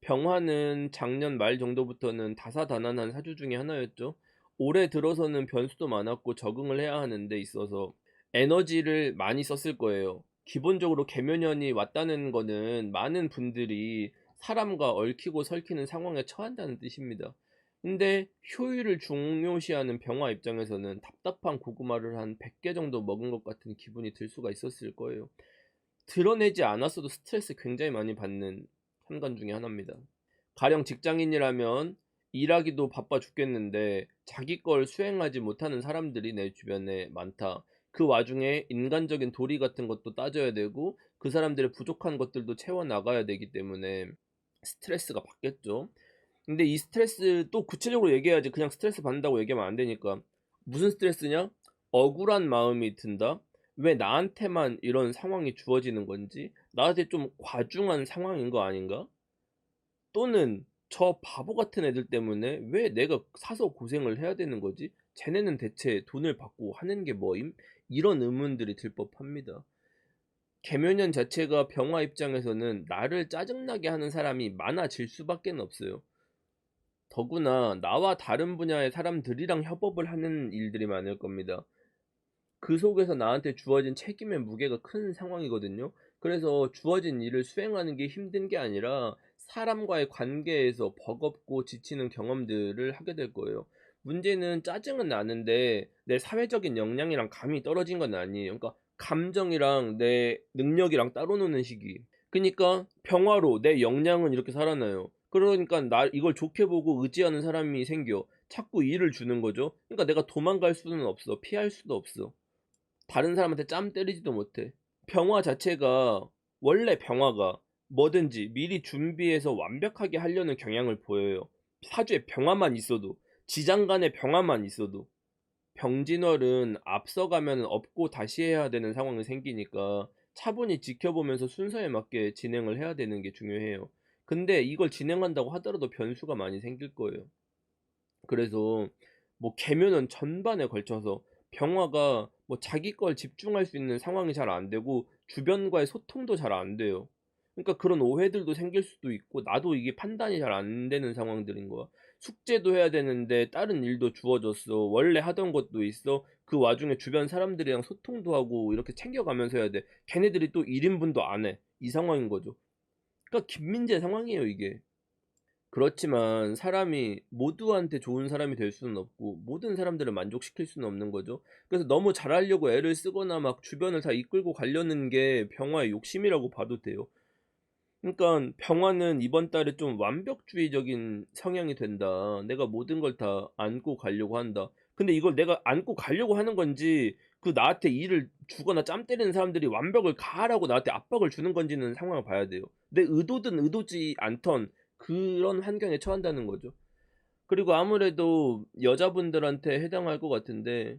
병화는 작년 말 정도부터는 다사다난한 사주 중에 하나였죠. 올해 들어서는 변수도 많았고 적응을 해야 하는 데 있어서 에너지를 많이 썼을 거예요. 기본적으로 계묘년이 왔다는 거는 많은 분들이 사람과 얽히고 설키는 상황에 처한다는 뜻입니다. 근데 효율을 중요시하는 병화 입장에서는 답답한 고구마를 한 100개 정도 먹은 것 같은 기분이 들 수가 있었을 거예요. 드러내지 않았어도 스트레스 굉장히 많이 받는 현관 중에 하나입니다. 가령 직장인이라면 일하기도 바빠 죽겠는데 자기 걸 수행하지 못하는 사람들이 내 주변에 많다. 그 와중에 인간적인 도리 같은 것도 따져야 되고 그 사람들의 부족한 것들도 채워나가야 되기 때문에 스트레스가 받겠죠. 근데 이 스트레스 또 구체적으로 얘기해야지 그냥 스트레스 받는다고 얘기하면 안 되니까 무슨 스트레스냐? 억울한 마음이 든다. 왜 나한테만 이런 상황이 주어지는 건지 나한테 좀 과중한 상황인 거 아닌가? 또는 저 바보 같은 애들 때문에 왜 내가 사서 고생을 해야 되는 거지? 쟤네는 대체 돈을 받고 하는 게 뭐임? 이런 의문들이 들 법합니다. 계묘년 자체가 병화 입장에서는 나를 짜증나게 하는 사람이 많아질 수밖에 없어요. 더구나 나와 다른 분야의 사람들이랑 협업을 하는 일들이 많을 겁니다. 그 속에서 나한테 주어진 책임의 무게가 큰 상황이거든요. 그래서 주어진 일을 수행하는 게 힘든 게 아니라 사람과의 관계에서 버겁고 지치는 경험들을 하게 될 거예요. 문제는 짜증은 나는데 내 사회적인 역량이랑 감이 떨어진 건 아니에요. 그러니까 감정이랑 내 능력이랑 따로 노는 시기. 그러니까 평화로 내 역량은 이렇게 살아나요. 그러니까 나 이걸 좋게 보고 의지하는 사람이 생겨. 자꾸 일을 주는 거죠. 그러니까 내가 도망갈 수는 없어. 피할 수도 없어. 다른 사람한테 짬 때리지도 못해. 병화 자체가 원래 병화가 뭐든지 미리 준비해서 완벽하게 하려는 경향을 보여요. 사주에 병화만 있어도 지장간에 병화만 있어도 병진월은 앞서가면 없고 다시 해야 되는 상황이 생기니까 차분히 지켜보면서 순서에 맞게 진행을 해야 되는 게 중요해요. 근데 이걸 진행한다고 하더라도 변수가 많이 생길 거예요. 그래서 뭐 계면은 전반에 걸쳐서 병화가 뭐 자기 걸 집중할 수 있는 상황이 잘 안 되고 주변과의 소통도 잘 안 돼요. 그러니까 그런 오해들도 생길 수도 있고 나도 이게 판단이 잘 안 되는 상황들인 거야. 숙제도 해야 되는데 다른 일도 주어졌어. 원래 하던 것도 있어. 그 와중에 주변 사람들이랑 소통도 하고 이렇게 챙겨가면서 해야 돼. 걔네들이 또 1인분도 안 해. 이 상황인 거죠. 그러니까 김민재 상황이에요, 이게. 그렇지만 사람이 모두한테 좋은 사람이 될 수는 없고 모든 사람들을 만족시킬 수는 없는 거죠. 그래서 너무 잘하려고 애를 쓰거나 막 주변을 다 이끌고 가려는 게 병화의 욕심이라고 봐도 돼요. 그러니까 병화는 이번 달에 좀 완벽주의적인 성향이 된다. 내가 모든 걸 다 안고 가려고 한다. 근데 이걸 내가 안고 가려고 하는 건지 그 나한테 일을 주거나 짬 때리는 사람들이 완벽을 가하라고 나한테 압박을 주는 건지는 상황을 봐야 돼요. 내 의도든 의도지 않던 그런 환경에 처한다는 거죠. 그리고 아무래도 여자분들한테 해당할 것 같은데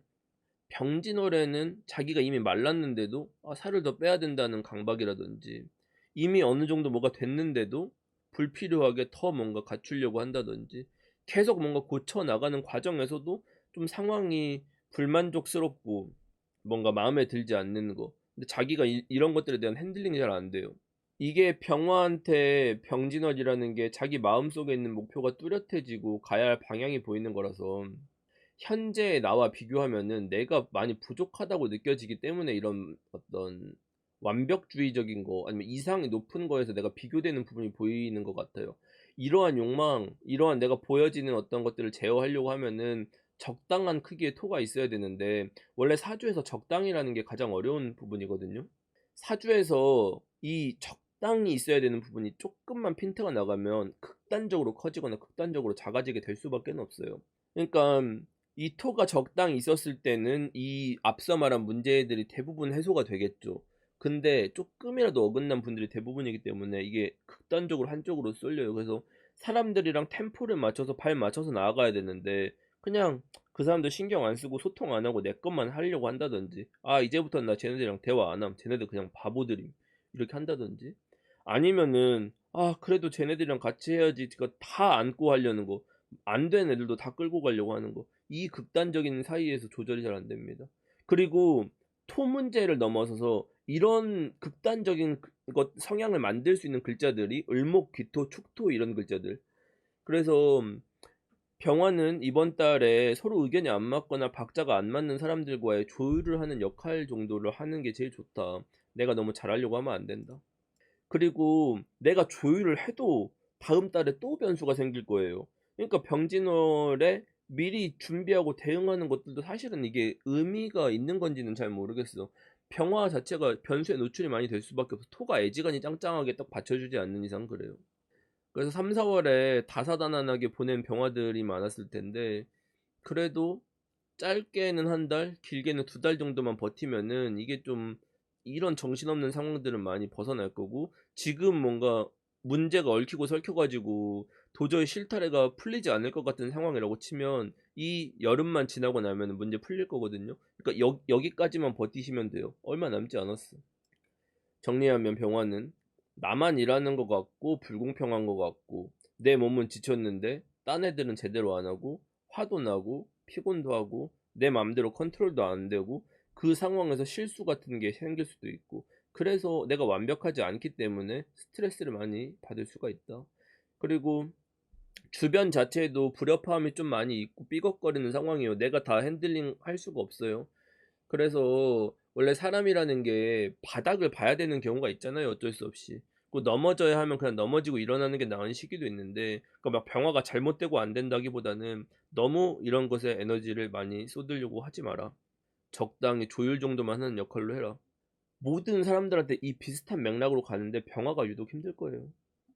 병진월에는 자기가 이미 말랐는데도 살을 더 빼야 된다는 강박이라든지 이미 어느 정도 뭐가 됐는데도 불필요하게 더 뭔가 갖추려고 한다든지 계속 뭔가 고쳐 나가는 과정에서도 좀 상황이 불만족스럽고 뭔가 마음에 들지 않는 거. 근데 자기가 이런 것들에 대한 핸들링이 잘 안 돼요. 이게 병화한테 병진월이라는 게 자기 마음속에 있는 목표가 뚜렷해지고 가야 할 방향이 보이는 거라서 현재의 나와 비교하면은 내가 많이 부족하다고 느껴지기 때문에 이런 어떤 완벽주의적인 거 아니면 이상이 높은 거에서 내가 비교되는 부분이 보이는 것 같아요. 이러한 욕망, 이러한 내가 보여지는 어떤 것들을 제어하려고 하면은 적당한 크기의 토가 있어야 되는데 원래 사주에서 적당이라는 게 가장 어려운 부분이거든요. 사주에서 이 적당히 있어야 되는 부분이 쪼끔만 핀트가 나가면 극단적으로 커지거나 극단적으로 작아지게 될 수밖에는 없어요. 그러니깐 이 토가 적당히 있었을 때는 이 앞서 말한 문제들이 대부분 해소가 되겠죠. 근데 쪼끔이라도 어긋난 분들이 대부분이기 때문에 이게 극단적으로 한쪽으로 쏠려요. 그래서 사람들이랑 템포를 맞춰서 발 맞춰서 나아가야 되는데 그냥 그 사람들 신경 안 쓰고 소통 안 하고 내 것만 하려고 한다든지, '아 이제부터는 나 쟤네들이랑 대화 안 함. 쟤네들 그냥 바보들임.' 이렇게 한다든지, 아니면은 '아 그래도 쟤네들이랑 같이 해야지.' 그러니까 다 안고 하려는 거, 안 된 애들도 다 끌고 가려고 하는 거, 이 극단적인 사이에서 조절이 잘 안 됩니다. 그리고 토 문제를 넘어서서 이런 극단적인 것 성향을 만들 수 있는 글자들이 을목, 기토, 축토 이런 글자들. 그래서 병화는 이번 달에 서로 의견이 안 맞거나 박자가 안 맞는 사람들과의 조율을 하는 역할 정도를 하는 게 제일 좋다. 내가 너무 잘하려고 하면 안 된다. 그리고 내가 조율을 해도 다음 달에 또 변수가 생길 거예요. 그러니까 병진월에 미리 준비하고 대응하는 것들도 사실은 이게 의미가 있는 건지는 잘 모르겠어. 병화 자체가 변수에 노출이 많이 될 수밖에 없어. 토가 애지간히 짱짱하게 딱 받쳐주지 않는 이상 그래요. 그래서 3, 4월에 다사다난하게 보낸 병화들이 많았을 텐데, 그래도 짧게는 한 달, 길게는 2달 정도만 버티면은 이게 좀 이런 정신없는 상황들은 많이 벗어날 거고, 지금 뭔가 문제가 얽히고 설켜 가지고 도저히 실타래가 풀리지 않을 것 같은 상황이라고 치면 이 여름만 지나고 나면은 문제 풀릴 거거든요. 그러니까 여기까지만 버티시면 돼요. 얼마 남지 않았어. 정리하면 병화는 나만 일하는 것 같고 불공평한 것 같고 내 몸은 지쳤는데 딴 애들은 제대로 안 하고 화도 나고 피곤도 하고 내 맘대로 컨트롤도 안 되고 그 상황에서 실수 같은 게 생길 수도 있고, 그래서 내가 완벽하지 않기 때문에 스트레스를 많이 받을 수가 있다. 그리고 주변 자체에도 불협화음이 좀 많이 있고 삐걱거리는 상황이에요. 내가 다 핸들링 할 수가 없어요. 그래서 원래 사람이라는 게 바닥을 봐야 되는 경우가 있잖아요, 어쩔 수 없이. 그 넘어져야 하면 그냥 넘어지고 일어나는 게 나은 시기도 있는데, 그러니까 막 병화가 잘못되고 안 된다기보다는 너무 이런 것에 에너지를 많이 쏟으려고 하지 마라. 적당히 조율 정도만 하는 역할로 해라. 모든 사람들한테 이 비슷한 맥락으로 가는데 병화가 유독 힘들 거예요.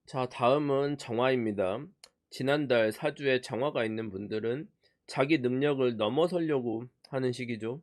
자, 다음은 정화입니다. 지난달 사주에 정화가 있는 분들은 자기 능력을 넘어서려고 하는 시기죠.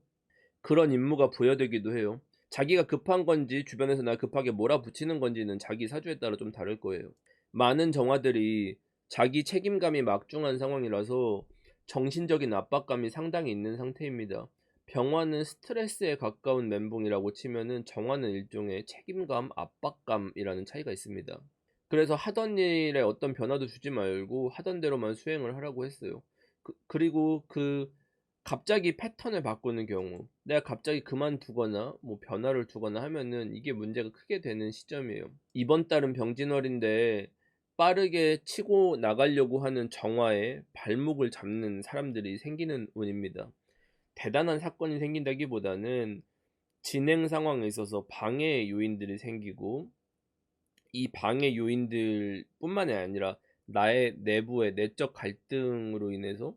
그런 임무가 부여되기도 해요. 자기가 급한 건지 주변에서 날 급하게 몰아붙이는 건지는 자기 사주에 따라 좀 다를 거예요. 많은 정화들이 자기 책임감이 막중한 상황이라서 정신적인 압박감이 상당히 있는 상태입니다. 병화는 스트레스에 가까운 멘붕이라고 치면은 정화는 일종의 책임감, 압박감이라는 차이가 있습니다. 그래서 하던 일에 어떤 변화도 주지 말고 하던 대로만 수행을 하라고 했어요. 그리고 갑자기 패턴을 바꾸는 경우, 내가 갑자기 그만두거나 뭐 변화를 주거나 하면은 이게 문제가 크게 되는 시점이에요. 이번 달은 병진월인데 빠르게 치고 나가려고 하는 정화에 발목을 잡는 사람들이 생기는 운입니다. 대단한 사건이 생긴다기보다는 진행 상황에 있어서 방해 요인들이 생기고, 이 방해 요인들뿐만이 아니라 나의 내부의 내적 갈등으로 인해서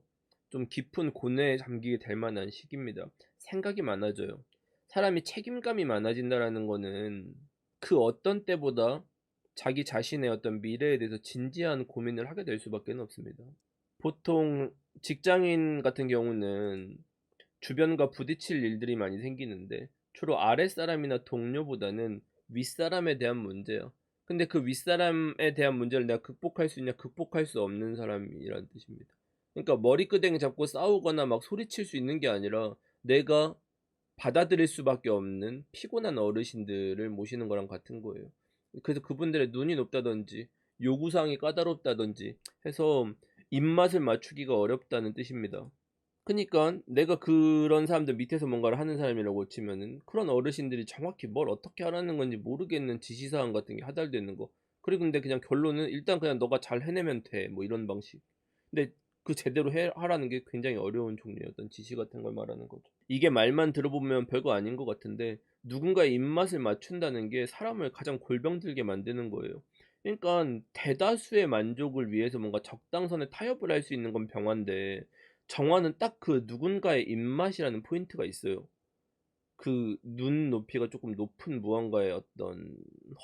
좀 깊은 고뇌에 잠기게 될 만한 시기입니다. 생각이 많아져요. 사람이 책임감이 많아진다라는 거는 그 어떤 때보다 자기 자신의 어떤 미래에 대해서 진지한 고민을 하게 될 수밖에 없습니다. 보통 직장인 같은 경우는 주변과 부딪힐 일들이 많이 생기는데 주로 아랫사람이나 동료보다는 윗사람에 대한 문제야. 근데 그 윗사람에 대한 문제를 내가 극복할 수 있냐, 극복할 수 없는 사람이라는 뜻입니다. 그러니까 머리끄댕이 잡고 싸우거나 막 소리칠 수 있는 게 아니라 내가 받아들일 수밖에 없는 피곤한 어르신들을 모시는 거랑 같은 거예요. 그래서 그분들의 눈이 높다든지 요구사항이 까다롭다든지 해서 입맛을 맞추기가 어렵다는 뜻입니다. 그니깐 내가 그런 사람들 밑에서 뭔가를 하는 사람이라고 치면은 그런 어르신들이 정확히 뭘 어떻게 하라는 건지 모르겠는 지시사항 같은 게 하달되는 거. 그리고 근데 그냥 결론은 일단 그냥 "너가 잘 해내면 돼." 뭐 이런 방식. 근데 그 제대로 하라는 게 굉장히 어려운 종류의 어떤 지시 같은 걸 말하는 거죠. 이게 말만 들어보면 별거 아닌 것 같은데 누군가의 입맛을 맞춘다는 게 사람을 가장 골병들게 만드는 거예요. 그러니깐 대다수의 만족을 위해서 뭔가 적당선에 타협을 할 수 있는 건 병화인데, 정화는 딱 그 누군가의 입맛이라는 포인트가 있어요. 그 눈 높이가 조금 높은 무언가의 어떤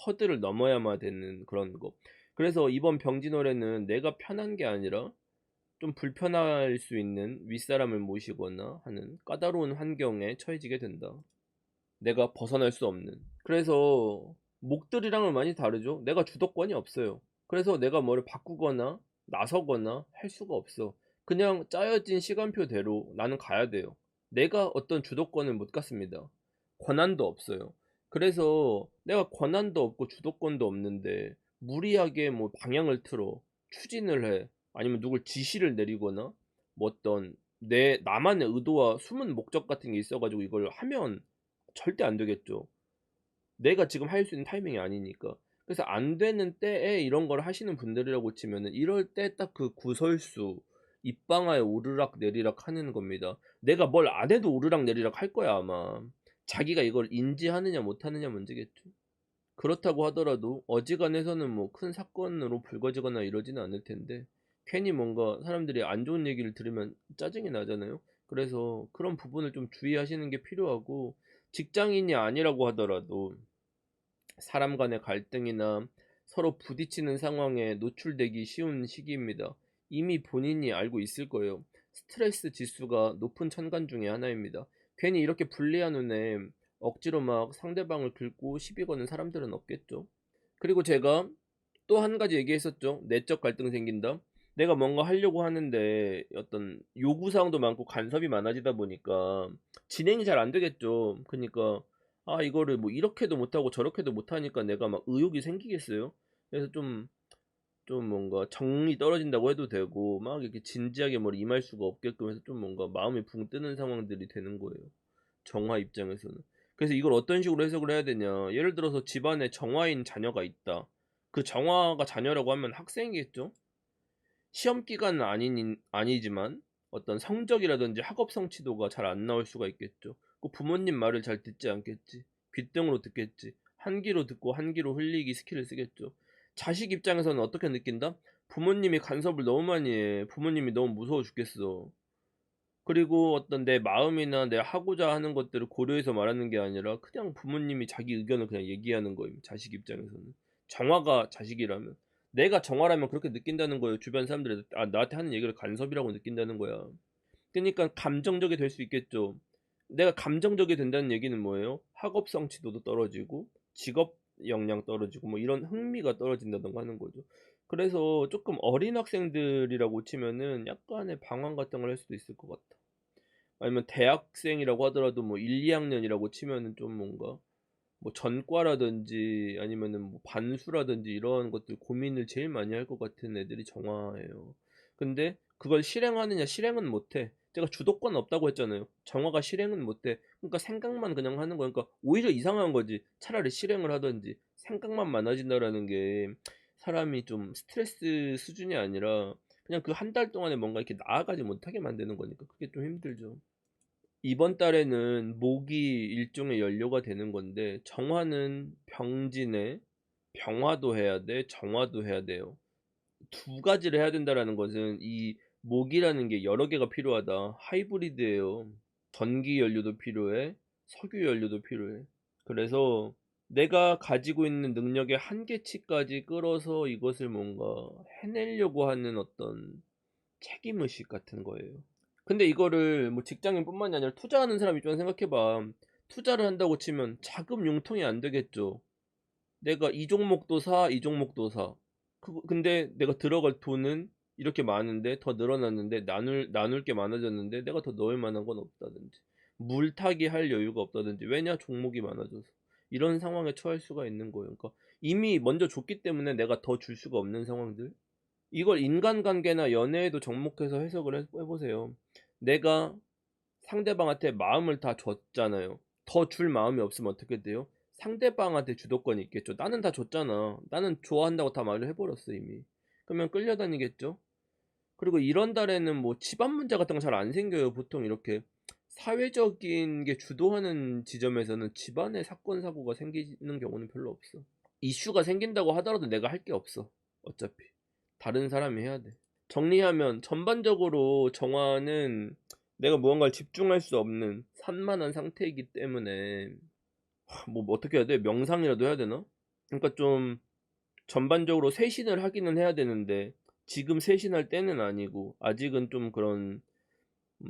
허들을 넘어야만 되는 그런 거. 그래서 이번 병진월에는 내가 편한 게 아니라 좀 불편할 수 있는 윗사람을 모시거나 하는 까다로운 환경에 처해지게 된다. 내가 벗어날 수 없는. 그래서 목들이랑은 많이 다르죠. 내가 주도권이 없어요. 그래서 내가 뭐를 바꾸거나 나서거나 할 수가 없어. 그냥 짜여진 시간표대로 나는 가야 돼요. 내가 어떤 주도권을 못 갖습니다. 권한도 없어요. 그래서 내가 권한도 없고 주도권도 없는데 무리하게 뭐 방향을 틀어 추진을 해. 아니면 누굴 지시를 내리거나 뭐 어떤 내 나만의 의도와 숨은 목적 같은 게 있어가지고 이걸 하면 절대 안 되겠죠. 내가 지금 할 수 있는 타이밍이 아니니까. 그래서 안 되는 때에 이런 걸 하시는 분들이라고 치면은 이럴 때 딱 그 구설수, 입방아에 오르락 내리락 하는 겁니다. 내가 뭘 안 해도 오르락 내리락 할 거야, 아마. 자기가 이걸 인지하느냐 못하느냐 문제겠죠. 그렇다고 하더라도 어지간해서는 뭐 큰 사건으로 불거지거나 이러지는 않을 텐데 괜히 뭔가 사람들이 안 좋은 얘기를 들으면 짜증이 나잖아요. 그래서 그런 부분을 좀 주의하시는 게 필요하고 직장인이 아니라고 하더라도 사람 간의 갈등이나 서로 부딪히는 상황에 노출되기 쉬운 시기입니다. 이미 본인이 알고 있을 거예요. 스트레스 지수가 높은 천간 중에 하나입니다. 괜히 이렇게 불리한 눈에 억지로 막 상대방을 긁고 시비 거는 사람들은 없겠죠. 그리고 제가 또 한 가지 얘기했었죠. 내적 갈등 생긴다. 내가 뭔가 하려고 하는데 어떤 요구사항도 많고 간섭이 많아지다 보니까 진행이 잘 안 되겠죠. 그러니까 아 이거를 뭐 이렇게도 못하고 저렇게도 못하니까 내가 막 의욕이 생기겠어요. 그래서 좀 뭔가 정이 떨어진다고 해도 되고 막 이렇게 진지하게 뭘 임할 수가 없게끔 해서 좀 뭔가 마음이 붕 뜨는 상황들이 되는 거예요. 정화 입장에서는. 그래서 이걸 어떤 식으로 해석을 해야 되냐. 예를 들어서 집안에 정화인 자녀가 있다. 그 정화가 자녀라고 하면 학생이겠죠? 시험 기간은 아니지만 어떤 성적이라든지 학업 성취도가 잘 안 나올 수가 있겠죠. 그 부모님 말을 잘 듣지 않겠지. 귓등으로 듣겠지. 한 귀로 듣고 한 귀로 흘리기 스킬을 쓰겠죠. 자식 입장에서는 어떻게 느낀다? 부모님이 간섭을 너무 많이 해. 부모님이 너무 무서워 죽겠어. 그리고 어떤 내 마음이나 내 하고자 하는 것들을 고려해서 말하는 게 아니라 그냥 부모님이 자기 의견을 그냥 얘기하는 거예요. 자식 입장에서는. 정화가 자식이라면. 내가 정화라면 그렇게 느낀다는 거예요. 주변 사람들이 아, 나한테 하는 얘기를 간섭이라고 느낀다는 거야. 그러니까 감정적이 될 수 있겠죠. 내가 감정적이 된다는 얘기는 뭐예요? 학업 성취도도 떨어지고 직업 역량 떨어지고 뭐 이런 흥미가 떨어진다던가 하는 거죠. 그래서 조금 어린 학생들이라고 치면은 약간의 방황 같은 걸 할 수도 있을 것 같아. 아니면 대학생이라고 하더라도 뭐 1, 2학년이라고 치면은 좀 뭔가 뭐 전과라든지 아니면은 뭐 반수라든지 이런 것들 고민을 제일 많이 할 것 같은 애들이 정화예요. 근데 그걸 실행하느냐? 실행은 못해. 제가 주도권 없다고 했잖아요. 정화가 실행은 못해. 그러니까 생각만 그냥 하는 거야. 그러니까 오히려 이상한 거지. 차라리 실행을 하든지 생각만 많아진다라는 게 사람이 좀 스트레스 수준이 아니라 그냥 그 한 달 동안에 뭔가 이렇게 나아가지 못하게 만드는 거니까 그게 좀 힘들죠. 이번 달에는 목이 일종의 연료가 되는 건데 정화는 병진에 병화도 해야 돼, 정화도 해야 돼요. 두 가지를 해야 된다라는 것은 이 목이라는 게 여러 개가 필요하다. 하이브리드예요. 전기 연료도 필요해, 석유 연료도 필요해. 그래서 내가 가지고 있는 능력의 한계치까지 끌어서 이것을 뭔가 해내려고 하는 어떤 책임의식 같은 거예요. 근데 이거를 뭐 직장인뿐만이 아니라 투자하는 사람 입장에서 생각해봐. 투자를 한다고 치면 자금 융통이 안 되겠죠. 내가 이 종목도 사, 이 종목도 사. 근데 내가 들어갈 돈은 이렇게 많은데 더 늘어났는데 나눌 게 많아졌는데 내가 더 넣을 만한 건 없다든지 물타기 할 여유가 없다든지 왜냐 종목이 많아져서 이런 상황에 처할 수가 있는 거예요. 그러니까 이미 먼저 줬기 때문에 내가 더 줄 수가 없는 상황들. 이걸 인간관계나 연애에도 접목해서 해석을 해보세요. 내가 상대방한테 마음을 다 줬잖아요. 더 줄 마음이 없으면 어떻게 돼요? 상대방한테 주도권이 있겠죠. 나는 다 줬잖아. 나는 좋아한다고 다 말을 해버렸어 이미. 그러면 끌려다니겠죠. 그리고 이런 달에는 뭐 집안 문제 같은 거 잘 안 생겨요. 보통 이렇게 사회적인 게 주도하는 지점에서는 집안에 사건 사고가 생기는 경우는 별로 없어. 이슈가 생긴다고 하더라도 내가 할 게 없어. 어차피 다른 사람이 해야 돼. 정리하면 전반적으로 정화는 내가 무언가를 집중할 수 없는 산만한 상태이기 때문에 뭐 어떻게 해야 돼? 명상이라도 해야 되나? 그러니까 좀 전반적으로 쇄신을 하기는 해야 되는데 지금 쇄신할 때는 아니고 아직은 좀 그런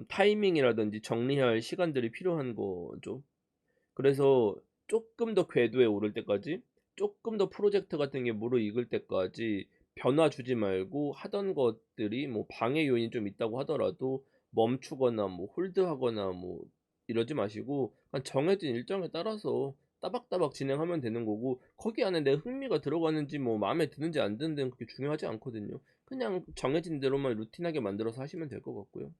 타이밍이라든지 정리할 시간들이 필요한 거죠. 그래서 조금 더 궤도에 오를 때까지, 조금 더 프로젝트 같은 게 무르익을 때까지 변화 주지 말고 하던 것들이 뭐 방해 요인이 좀 있다고 하더라도 멈추거나 뭐 홀드하거나 뭐 이러지 마시고 그냥 정해진 일정에 따라서 따박따박 진행하면 되는 거고, 거기 안에 내 흥미가 들어가는지 뭐 마음에 드는지 안 드는지는 그렇게 중요하지 않거든요. 그냥 정해진 대로만 루틴하게 만들어서 하시면 될 것 같고요.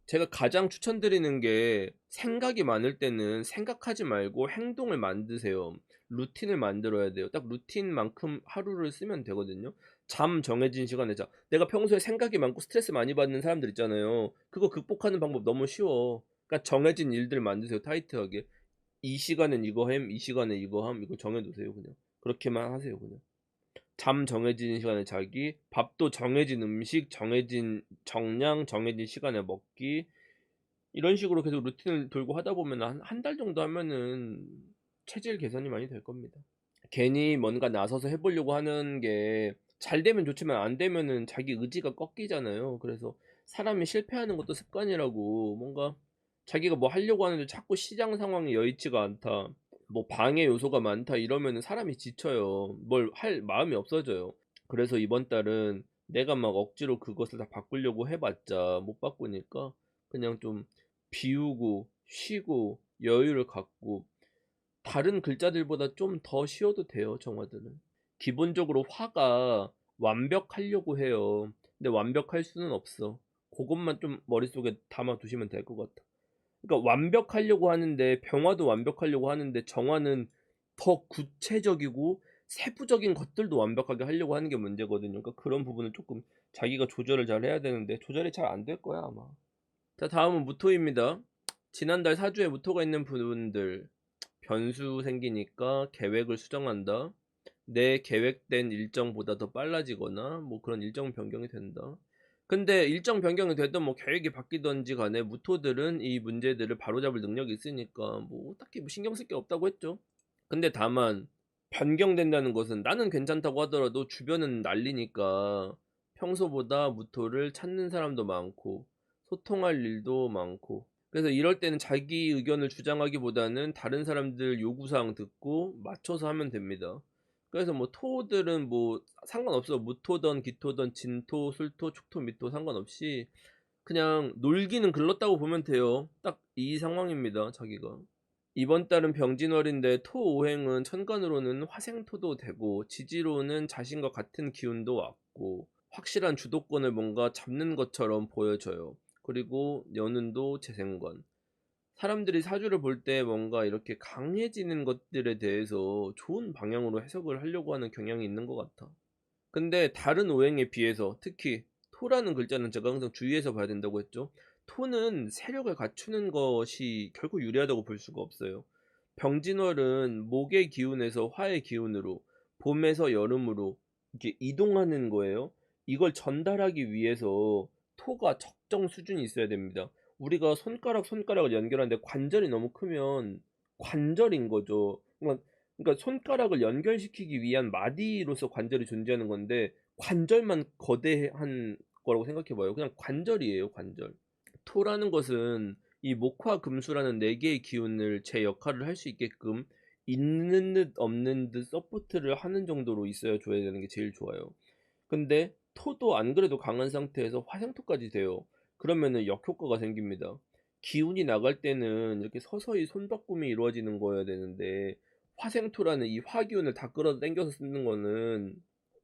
제가 가장 추천드리는 게, 생각이 많을 때는 생각하지 말고 행동을 만드세요. 루틴을 만들어야 돼요. 딱 루틴만큼 하루를 쓰면 되거든요. 잠 정해진 시간에 자. 내가 평소에 생각이 많고 스트레스 많이 받는 사람들 있잖아요. 그거 극복하는 방법 너무 쉬워. 그러니까 정해진 일들 만드세요. 타이트하게. 이 시간엔 이거 함, 이 시간에 이거 함, 이거 정해두세요. 그냥 그렇게만 하세요. 그냥 잠 정해진 시간에 자기, 밥도 정해진 음식, 정해진 정량, 정해진 시간에 먹기, 이런 식으로 계속 루틴을 돌고 하다 보면 한 달 정도 하면은 체질 개선이 많이 될 겁니다. 괜히 뭔가 나서서 해보려고 하는 게 잘 되면 좋지만 안 되면은 자기 의지가 꺾이잖아요. 그래서 사람이 실패하는 것도 습관이라고, 뭔가 자기가 뭐 하려고 하는데 자꾸 시장 상황이 여의치가 않다, 뭐 방해 요소가 많다 이러면은 사람이 지쳐요. 뭘 할 마음이 없어져요. 그래서 이번 달은 내가 막 억지로 그것을 다 바꾸려고 해봤자 못 바꾸니까 그냥 좀 비우고 쉬고 여유를 갖고, 다른 글자들보다 좀 더 쉬어도 돼요, 정화들은. 기본적으로 화가 완벽하려고 해요. 근데 완벽할 수는 없어. 그것만 좀 머릿속에 담아 두시면 될 것 같아. 그러니까 완벽하려고 하는데, 병화도 완벽하려고 하는데 정화는 더 구체적이고 세부적인 것들도 완벽하게 하려고 하는 게 문제거든요. 그러니까 그런 부분을 조금 자기가 조절을 잘 해야 되는데 조절이 잘 안 될 거야, 아마. 자, 다음은 무토입니다. 지난달 사주에 무토가 있는 분들, 변수 생기니까 계획을 수정한다. 내 계획된 일정보다 더 빨라지거나 뭐 그런 일정 변경이 된다. 근데 일정 변경이 되든 뭐 계획이 바뀌던지 간에 무토들은 이 문제들을 바로잡을 능력이 있으니까 뭐 딱히 뭐 신경 쓸 게 없다고 했죠. 근데 다만 변경된다는 것은 나는 괜찮다고 하더라도 주변은 난리니까 평소보다 무토를 찾는 사람도 많고 소통할 일도 많고, 그래서 이럴 때는 자기 의견을 주장하기보다는 다른 사람들 요구사항 듣고 맞춰서 하면 됩니다. 그래서 뭐 토들은 뭐 상관없어. 무토든 기토든 진토, 술토, 축토, 미토 상관없이 그냥 놀기는 글렀다고 보면 돼요. 딱 이 상황입니다, 자기가. 이번 달은 병진월인데 토오행은 천간으로는 화생토도 되고 지지로는 자신과 같은 기운도 왔고 확실한 주도권을 뭔가 잡는 것처럼 보여져요. 그리고 연운도 재생관. 사람들이 사주를 볼 때 뭔가 이렇게 강해지는 것들에 대해서 좋은 방향으로 해석을 하려고 하는 경향이 있는 것 같아. 근데 다른 오행에 비해서 특히 토라는 글자는 제가 항상 주의해서 봐야 된다고 했죠. 토는 세력을 갖추는 것이 결국 유리하다고 볼 수가 없어요. 병진월은 목의 기운에서 화의 기운으로, 봄에서 여름으로 이렇게 이동하는 거예요. 이걸 전달하기 위해서 토가 적정 수준이 있어야 됩니다. 우리가 손가락을 연결하는데 관절이 너무 크면 관절인 거죠. 그러니까 손가락을 연결시키기 위한 마디로서 관절이 존재하는 건데 관절만 거대한 거라고 생각해 봐요. 그냥 관절이에요, 관절. 토라는 것은 이 목화 금수라는 네 개의 기운을 제 역할을 할 수 있게끔 있는 듯 없는 듯 서포트를 하는 정도로 있어야 줘야 되는 게 제일 좋아요. 근데 토도 안 그래도 강한 상태에서 화생토까지 돼요. 그러면은 역효과가 생깁니다. 기운이 나갈 때는 이렇게 서서히 손바꿈이 이루어지는 거여야 되는데, 화생토라는 이 화기운을 다 끌어당겨서 쓰는 거는,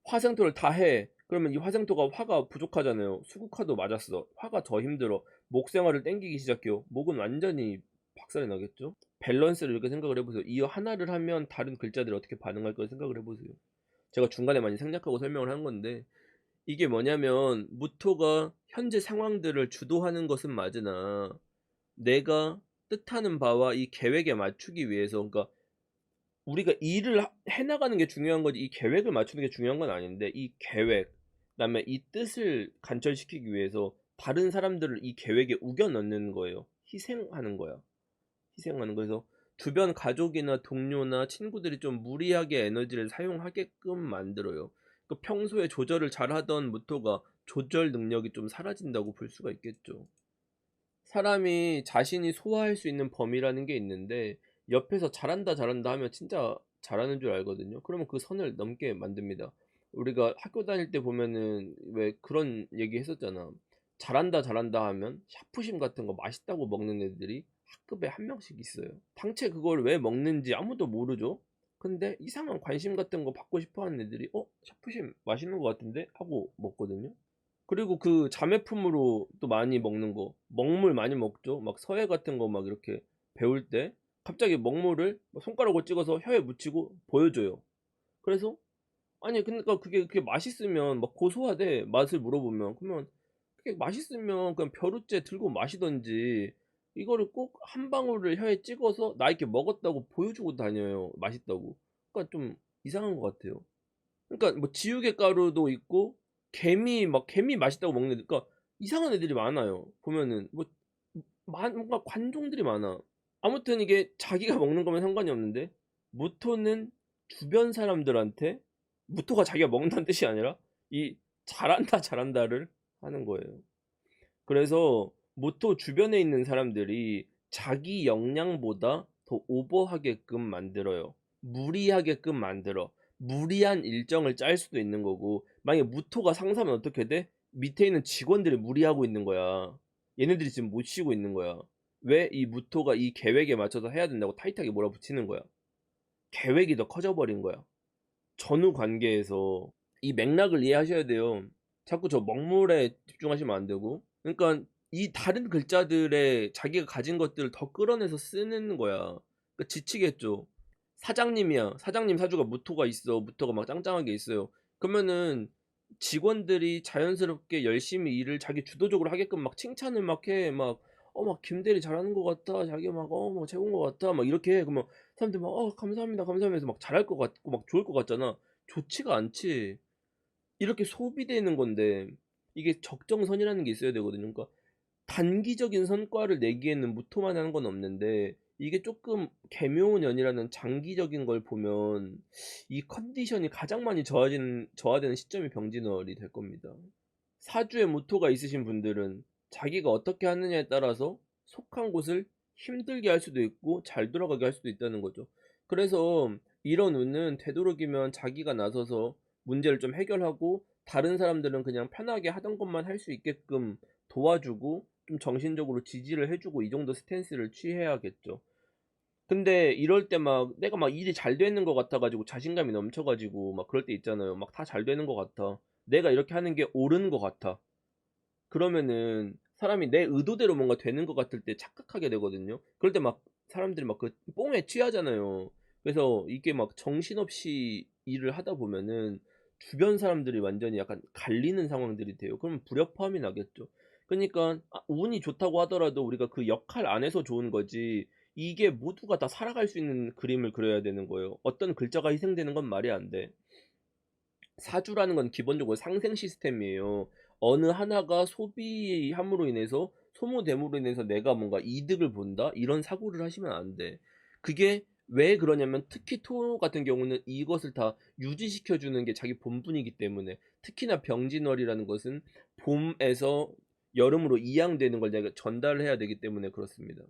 화생토를 다 해. 그러면 이 화생토가 화가 부족하잖아요. 수국화도 맞았어. 화가 더 힘들어. 목생화를 땡기기 시작해요. 목은 완전히 박살이 나겠죠? 밸런스를 이렇게 생각을 해보세요. 이 하나를 하면 다른 글자들이 어떻게 반응할 까 생각을 해보세요. 제가 중간에 많이 생략하고 설명을 한 건데, 이게 뭐냐면 무토가 현재 상황들을 주도하는 것은 맞으나 내가 뜻하는 바와 이 계획에 맞추기 위해서, 그러니까 우리가 일을 해나가는 게 중요한 거지 이 계획을 맞추는 게 중요한 건 아닌데, 이 계획 그다음에 이 뜻을 관철시키기 위해서 다른 사람들을 이 계획에 우겨 넣는 거예요. 희생하는 거야. 희생하는 거에서 주변 가족이나 동료나 친구들이 좀 무리하게 에너지를 사용하게끔 만들어요. 그 평소에 조절을 잘하던 무토가 조절 능력이 좀 사라진다고 볼 수가 있겠죠. 사람이 자신이 소화할 수 있는 범위라는 게 있는데 옆에서 잘한다 잘한다 하면 진짜 잘하는 줄 알거든요. 그러면 그 선을 넘게 만듭니다. 우리가 학교 다닐 때 보면은 왜 그런 얘기 했었잖아. 잘한다 잘한다 하면 샤프심 같은 거 맛있다고 먹는 애들이 학급에 한 명씩 있어요. 당최 그걸 왜 먹는지 아무도 모르죠. 근데 이상한 관심 같은 거 받고 싶어 하는 애들이 샤프심 맛있는 것 같은데 하고 먹거든요. 그리고 그 자매품으로 또 많이 먹는 거 먹물 많이 먹죠. 막 서예 같은 거 막 이렇게 배울 때 갑자기 먹물을 막 손가락으로 찍어서 혀에 묻히고 보여줘요. 그래서 아니 그러니까 그게 맛있으면 막 고소하대 맛을 물어보면. 그러면 그게 맛있으면 그냥 벼루째 들고 마시던지 이거를 꼭 한 방울을 혀에 찍어서 나 이렇게 먹었다고 보여주고 다녀요. 맛있다고. 그러니까 좀 이상한 것 같아요. 그러니까 뭐 지우개 가루도 있고 개미 맛있다고 먹는 애들, 그러니까 이상한 애들이 많아요. 보면은 뭐 뭔가 관종들이 많아. 아무튼 이게 자기가 먹는 거면 상관이 없는데 무토는 주변 사람들한테, 무토가 자기가 먹는다는 뜻이 아니라 이 잘한다 잘한다를 하는 거예요. 그래서 무토 주변에 있는 사람들이 자기 역량보다 더 오버하게끔 만들어요. 무리하게끔 만들어. 무리한 일정을 짤 수도 있는 거고, 만약에 무토가 상사면 어떻게 돼? 밑에 있는 직원들이 무리하고 있는 거야. 얘네들이 지금 못 쉬고 있는 거야. 왜? 이 무토가 이 계획에 맞춰서 해야 된다고 타이트하게 몰아붙이는 거야. 계획이 더 커져버린 거야. 전후 관계에서 이 맥락을 이해하셔야 돼요. 자꾸 저 먹물에 집중하시면 안 되고. 그러니까 이 다른 글자들에 자기가 가진 것들을 더 끌어내서 쓰는 거야. 그러니까 지치겠죠. 사장님이야. 사장님 사주가 무토가 있어. 무토가 막 짱짱하게 있어요. 그러면은 직원들이 자연스럽게 열심히 일을 자기 주도적으로 하게끔 막 칭찬을 막 해. 막 김대리 잘하는 것 같다. 자기 막 최고인 것 같다. 막 이렇게 해. 그러면 사람들이 막 감사합니다. 감사합니다. 막 잘할 것 같고 막 좋을 것 같잖아. 좋지가 않지. 이렇게 소비되는 건데 이게 적정선이라는 게 있어야 되거든요. 그러니까 단기적인 성과를 내기에는 무토만 하는 건 없는데 이게 조금 개묘년이라는 장기적인 걸 보면 이 컨디션이 가장 많이 저하되는 시점이 병진월이 될 겁니다. 사주에 무토가 있으신 분들은 자기가 어떻게 하느냐에 따라서 속한 곳을 힘들게 할 수도 있고 잘 돌아가게 할 수도 있다는 거죠. 그래서 이런 운은 되도록이면 자기가 나서서 문제를 좀 해결하고 다른 사람들은 그냥 편하게 하던 것만 할 수 있게끔 도와주고 좀 정신적으로 지지를 해주고 이 정도 스탠스를 취해야겠죠. 근데 이럴 때 막 내가 막 일이 잘 되는 것 같아가지고 자신감이 넘쳐가지고 막 그럴 때 있잖아요. 막 다 잘 되는 것 같아. 내가 이렇게 하는 게 옳은 것 같아. 그러면은 사람이 내 의도대로 뭔가 되는 것 같을 때 착각하게 되거든요. 그럴 때 막 사람들이 막 그 뽕에 취하잖아요. 그래서 이게 막 정신없이 일을 하다 보면은 주변 사람들이 완전히 약간 갈리는 상황들이 돼요. 그러면 불협화음이 나겠죠. 그러니까 운이 좋다고 하더라도 우리가 그 역할 안에서 좋은 거지, 이게 모두가 다 살아갈 수 있는 그림을 그려야 되는 거예요. 어떤 글자가 희생되는 건 말이 안 돼. 사주라는 건 기본적으로 상생 시스템이에요. 어느 하나가 소비함으로 인해서 소모됨으로 인해서 내가 뭔가 이득을 본다? 이런 사고를 하시면 안 돼. 그게 왜 그러냐면 특히 토 같은 경우는 이것을 다 유지시켜 주는 게 자기 본분이기 때문에, 특히나 병진월이라는 것은 봄에서 여름으로 이양되는 걸 내가 전달을 해야 되기 때문에 그렇습니다.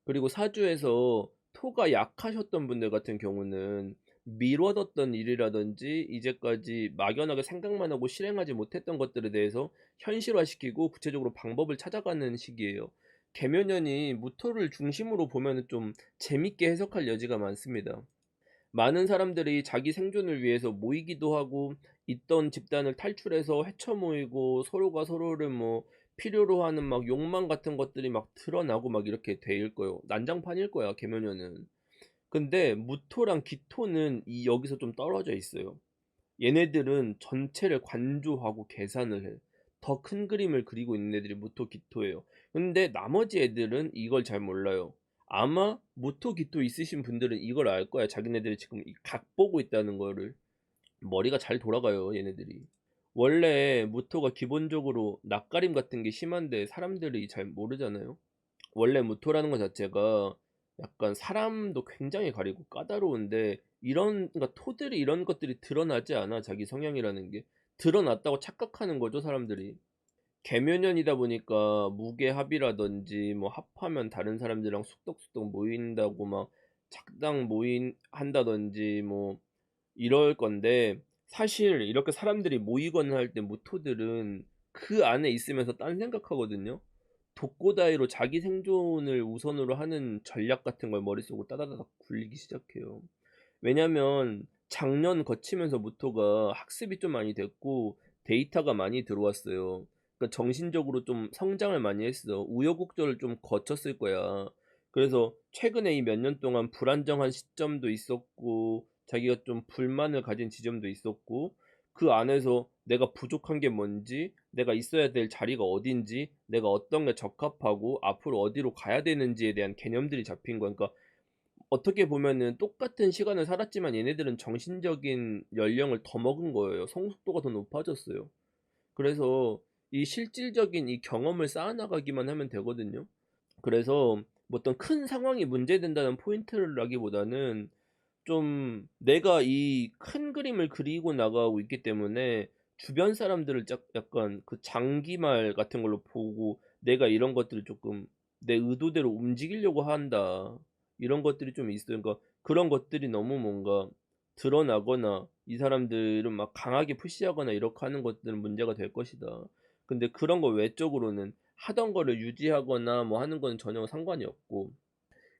그리고 사주에서 토가 약하셨던 분들 같은 경우는 미뤄뒀던 일이라든지 이제까지 막연하게 생각만 하고 실행하지 못했던 것들에 대해서 현실화시키고 구체적으로 방법을 찾아가는 시기예요. 개묘년이 무토를 중심으로 보면 좀 재밌게 해석할 여지가 많습니다. 많은 사람들이 자기 생존을 위해서 모이기도 하고 있던 집단을 탈출해서 헤쳐 모이고 서로가 서로를 뭐 필요로 하는 막 욕망 같은 것들이 막 드러나고 막 이렇게 될 거예요. 난장판일 거야, 개면연은. 근데 무토랑 기토는 이 여기서 좀 떨어져 있어요. 얘네들은 전체를 관조하고 계산을 해. 더 큰 그림을 그리고 있는 애들이 무토 기토예요. 근데 나머지 애들은 이걸 잘 몰라요. 아마 무토 기토 있으신 분들은 이걸 알 거야. 자기네들이 지금 각 보고 있다는 거를. 머리가 잘 돌아가요, 얘네들이. 원래 무토가 기본적으로 낯가림 같은 게 심한데 사람들이 잘 모르잖아요. 원래 무토라는 것 자체가 약간 사람도 굉장히 가리고 까다로운데, 이런 그러니까 토들이 이런 것들이 드러나지 않아. 자기 성향이라는 게 드러났다고 착각하는 거죠, 사람들이. 계묘년이다 보니까 무계합이라든지 뭐 합하면 다른 사람들이랑 쑥덕쑥덕 모인다고 막 착당 모인 한다든지 뭐 이럴 건데, 사실 이렇게 사람들이 모이거나 할 때 무토들은 그 안에 있으면서 딴 생각하거든요. 독고다이로 자기 생존을 우선으로 하는 전략 같은 걸 머릿속으로 따다다닥 굴리기 시작해요. 왜냐면 작년 거치면서 무토가 학습이 좀 많이 됐고 데이터가 많이 들어왔어요. 그러니까 정신적으로 좀 성장을 많이 했어. 우여곡절을 좀 거쳤을 거야. 그래서 최근에 이 몇 년 동안 불안정한 시점도 있었고 자기가 좀 불만을 가진 지점도 있었고, 그 안에서 내가 부족한 게 뭔지, 내가 있어야 될 자리가 어딘지, 내가 어떤 게 적합하고 앞으로 어디로 가야 되는지에 대한 개념들이 잡힌 거야. 그러니까 어떻게 보면은 똑같은 시간을 살았지만 얘네들은 정신적인 연령을 더 먹은 거예요. 성숙도가 더 높아졌어요. 그래서 이 실질적인 이 경험을 쌓아나가기만 하면 되거든요. 그래서 뭐 어떤 큰 상황이 문제된다는 포인트라기보다는 좀 내가 이 큰 그림을 그리고 나가고 있기 때문에 주변 사람들을 약간 그 장기말 같은 걸로 보고 내가 이런 것들을 조금 내 의도대로 움직이려고 한다. 이런 것들이 좀 있어요. 그러니까 그런 것들이 너무 뭔가 드러나거나 이 사람들은 막 강하게 푸시하거나 이렇게 하는 것들은 문제가 될 것이다. 근데 그런 거 외적으로는 하던 거를 유지하거나 뭐 하는 건 전혀 상관이 없고,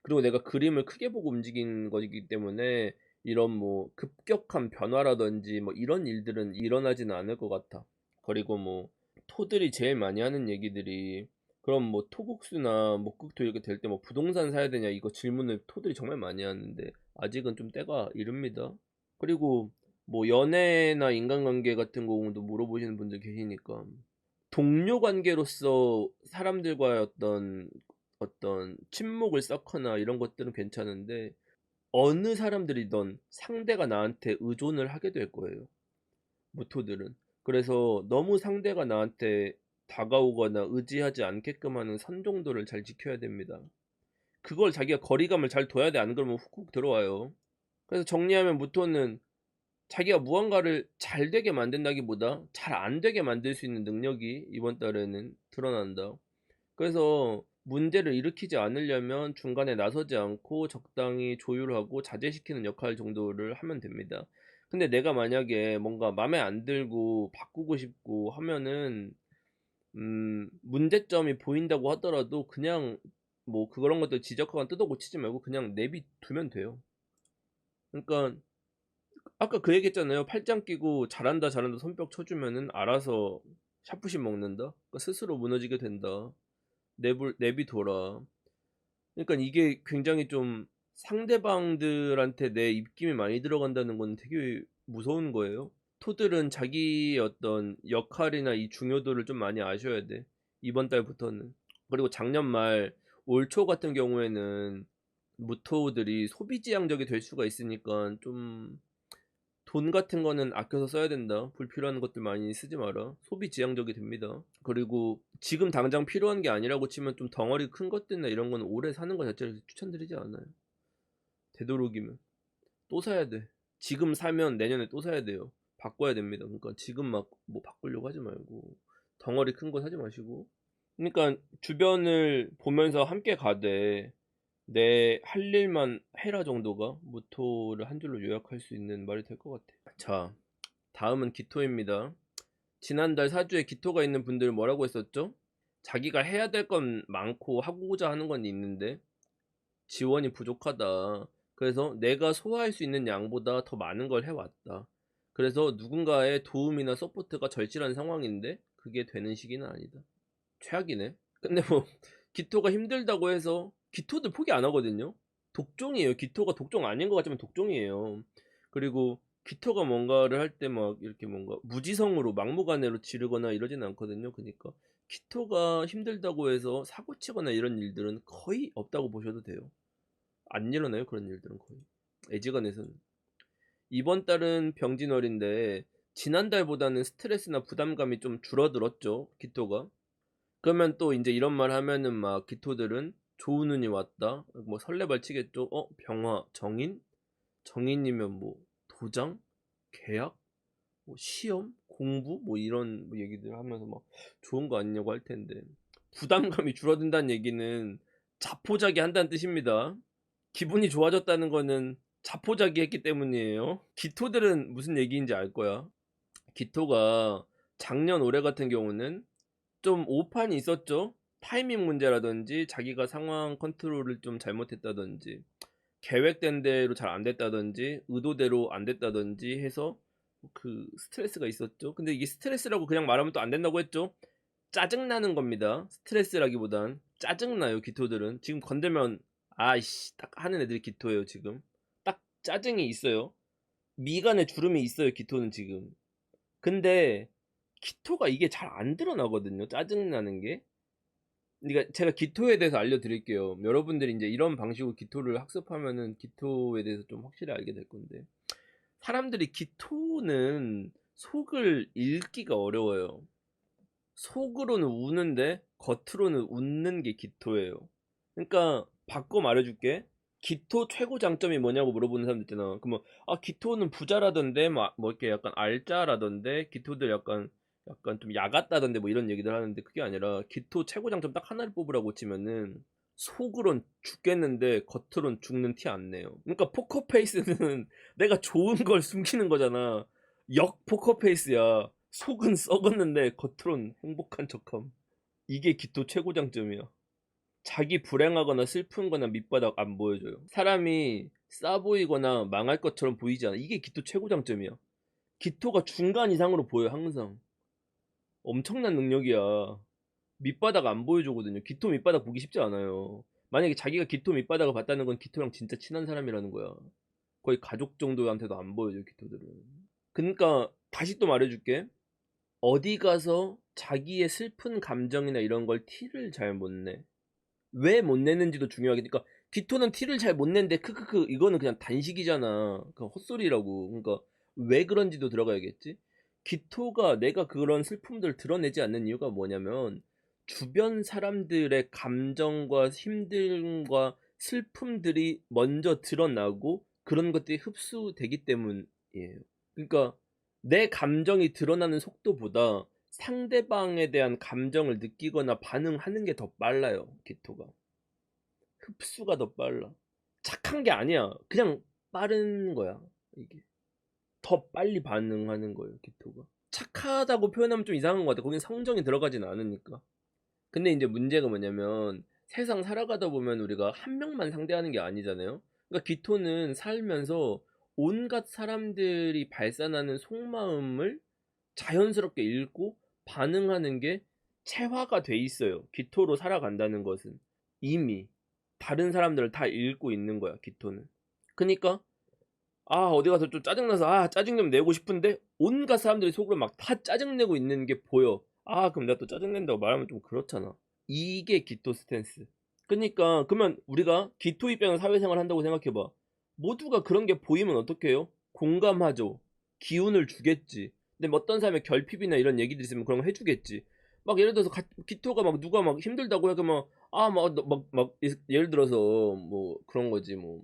그리고 내가 그림을 크게 보고 움직이는 것이기 때문에 이런 뭐 급격한 변화라든지 뭐 이런 일들은 일어나지는 않을 것 같아. 그리고 뭐 토들이 제일 많이 하는 얘기들이, 그럼 뭐 토국수나 목극토 이렇게 될 때 뭐 부동산 사야 되냐 이거 질문을 토들이 정말 많이 하는데 아직은 좀 때가 이릅니다. 그리고 뭐 연애나 인간관계 같은 경우도 물어보시는 분들 계시니까, 동료 관계로서 사람들과의 어떤 침묵을 쌓거나 이런 것들은 괜찮은데, 어느 사람들이든 상대가 나한테 의존을 하게 될 거예요, 무토들은. 그래서 너무 상대가 나한테 다가오거나 의지하지 않게끔 하는 선 정도를 잘 지켜야 됩니다. 그걸 자기가 거리감을 잘 둬야 돼. 안 그러면 훅훅 들어와요. 그래서 정리하면 무토는 자기가 무언가를 잘 되게 만든다기보다 잘 안 되게 만들 수 있는 능력이 이번 달에는 드러난다. 그래서 문제를 일으키지 않으려면 중간에 나서지 않고 적당히 조율하고 자제시키는 역할 정도를 하면 됩니다. 근데 내가 만약에 뭔가 맘에 안 들고 바꾸고 싶고 하면은 문제점이 보인다고 하더라도 그냥 뭐 그런 것들 지적하거나 뜯어 고치지 말고 그냥 내비 두면 돼요. 그러니까 아까 그 얘기했잖아요. 팔짱 끼고 잘한다 잘한다 손뼉 쳐주면은 알아서 샤프심 먹는다. 그러니까 스스로 무너지게 된다. 내비둬라. 그러니까 이게 굉장히 좀 상대방들한테 내 입김이 많이 들어간다는 건 되게 무서운 거예요. 토들은 자기 어떤 역할이나 이 중요도를 좀 많이 아셔야 돼. 이번 달부터는. 그리고 작년 말 올 초 같은 경우에는 무토들이 소비지향적이 될 수가 있으니까 좀 돈 같은 거는 아껴서 써야 된다. 불필요한 것들 많이 쓰지 마라. 소비 지향적이 됩니다. 그리고 지금 당장 필요한 게 아니라고 치면 좀 덩어리 큰 것들이나 이런 건 오래 사는 것 자체를 추천드리지 않아요. 되도록이면 또 사야 돼. 지금 사면 내년에 또 사야 돼요. 바꿔야 됩니다. 그러니까 지금 막 뭐 바꾸려고 하지 말고 덩어리 큰 거 사지 마시고. 그러니까 주변을 보면서 함께 가되 내 할 일만 해라 정도가 모토를 한 줄로 요약할 수 있는 말이 될 것 같아. 자, 다음은 기토입니다. 지난달 사주에 기토가 있는 분들 뭐라고 했었죠? 자기가 해야 될 건 많고 하고자 하는 건 있는데 지원이 부족하다. 그래서 내가 소화할 수 있는 양보다 더 많은 걸 해왔다. 그래서 누군가의 도움이나 서포트가 절실한 상황인데 그게 되는 시기는 아니다. 최악이네. 근데 뭐 기토가 힘들다고 해서 기토들 포기 안 하거든요. 독종이에요. 기토가 독종 아닌 것 같지만 독종이에요. 그리고 기토가 뭔가를 할 때 막 이렇게 뭔가 무지성으로 막무가내로 지르거나 이러진 않거든요. 그러니까 기토가 힘들다고 해서 사고 치거나 이런 일들은 거의 없다고 보셔도 돼요. 안 일어나요. 그런 일들은 거의. 애지간해서는. 이번 달은 병진월인데 지난달보다는 스트레스나 부담감이 좀 줄어들었죠, 기토가. 그러면 또 인제 이런 말 하면은 막 기토들은 "좋은 운이 왔다." 뭐 설레발치겠죠. 병화, 정인? 정인이면 뭐 도장? 계약? 뭐 시험? 공부? 뭐 이런 뭐 얘기들 하면서 막 좋은 거 아니냐고 할 텐데, 부담감이 줄어든다는 얘기는 자포자기한다는 뜻입니다. 기분이 좋아졌다는 거는 자포자기했기 때문이에요. 기토들은 무슨 얘기인지 알 거야. 기토가 작년 올해 같은 경우는 좀 오판이 있었죠. 타이밍 문제라든지 자기가 상황 컨트롤을 좀 잘못했다든지 계획된 대로 잘 안 됐다든지 의도대로 안 됐다든지 해서 그 스트레스가 있었죠. 근데 이게 스트레스라고 그냥 말하면 또 안 된다고 했죠. 짜증나는 겁니다. 스트레스라기보단 짜증나요, 기토들은. 지금 건들면 아이씨 딱 하는 애들이 기토예요, 지금. 딱 짜증이 있어요. 미간에 주름이 있어요, 기토는 지금. 근데 기토가 이게 잘 안 드러나거든요, 짜증나는 게. 그러니까 제가 기토에 대해서 알려드릴게요. 여러분들이 이제 이런 방식으로 기토를 학습하면은 기토에 대해서 좀 확실히 알게 될 건데, 사람들이 기토는 속을 읽기가 어려워요. 속으로는 우는데 겉으로는 웃는 게 기토예요. 그러니까 바꿔 말해줄게. 기토 최고 장점이 뭐냐고 물어보는 사람들 있잖아. 그러면 기토는 부자라던데 뭐 이렇게 약간 알짜라던데 기토들 약간 좀 야같다던데 뭐 이런 얘기들 하는데, 그게 아니라 기토 최고 장점 딱 하나를 뽑으라고 치면은 속으론 죽겠는데 겉으론 죽는 티 안 내요. 그러니까 포커페이스는 내가 좋은 걸 숨기는 거잖아. 역 포커페이스야. 속은 썩었는데 겉으론 행복한 척함. 이게 기토 최고 장점이야. 자기 불행하거나 슬픈 거나 밑바닥 안 보여줘요. 사람이 싸 보이거나 망할 것처럼 보이지 않아. 이게 기토 최고 장점이야. 기토가 중간 이상으로 보여, 항상. 엄청난 능력이야. 밑바닥 안 보여주거든요. 기토 밑바닥 보기 쉽지 않아요. 만약에 자기가 기토 밑바닥을 봤다는 건 기토랑 진짜 친한 사람이라는 거야. 거의 가족 정도한테도 안 보여줘, 기토들은. 그러니까 다시 또 말해줄게. 어디 가서 자기의 슬픈 감정이나 이런 걸 티를 잘 못 내. 왜 못 내는지도 중요하게. 그러니까 기토는 티를 잘 못 내는데 크크크 이거는 그냥 단식이잖아. 그 헛소리라고. 그러니까 왜 그런지도 들어가야겠지. 기토가 내가 그런 슬픔들을 드러내지 않는 이유가 뭐냐면, 주변 사람들의 감정과 힘듦과 슬픔들이 먼저 드러나고 그런 것들이 흡수되기 때문이에요. 그러니까 내 감정이 드러나는 속도보다 상대방에 대한 감정을 느끼거나 반응하는 게 더 빨라요, 기토가. 흡수가 더 빨라. 착한 게 아니야. 그냥 빠른 거야, 이게. 더 빨리 반응하는 거예요, 기토가. 착하다고 표현하면 좀 이상한 것 같아. 거긴 성정이 들어가진 않으니까. 근데 이제 문제가 뭐냐면, 세상 살아가다 보면 우리가 한 명만 상대하는 게 아니잖아요. 그러니까 기토는 살면서 온갖 사람들이 발산하는 속마음을 자연스럽게 읽고 반응하는 게 체화가 돼 있어요. 기토로 살아간다는 것은 이미 다른 사람들을 다 읽고 있는 거야, 기토는. 그니까 어디 가서 좀 짜증나서 짜증 좀 내고 싶은데 온갖 사람들이 속으로 막 다 짜증내고 있는 게 보여. 그럼 내가 또 짜증낸다고 말하면 좀 그렇잖아. 이게 기토 스탠스. 그니까 그러면 우리가 기토 입장에서 사회생활 한다고 생각해봐. 모두가 그런 게 보이면 어떡해요? 공감하죠. 기운을 주겠지. 근데 뭐 어떤 사람의 결핍이나 이런 얘기들 있으면 그런 거 해주겠지. 막 예를 들어서 기토가 막 누가 막 힘들다고 해. 그러면 예를 들어서 뭐 그런 거지 뭐.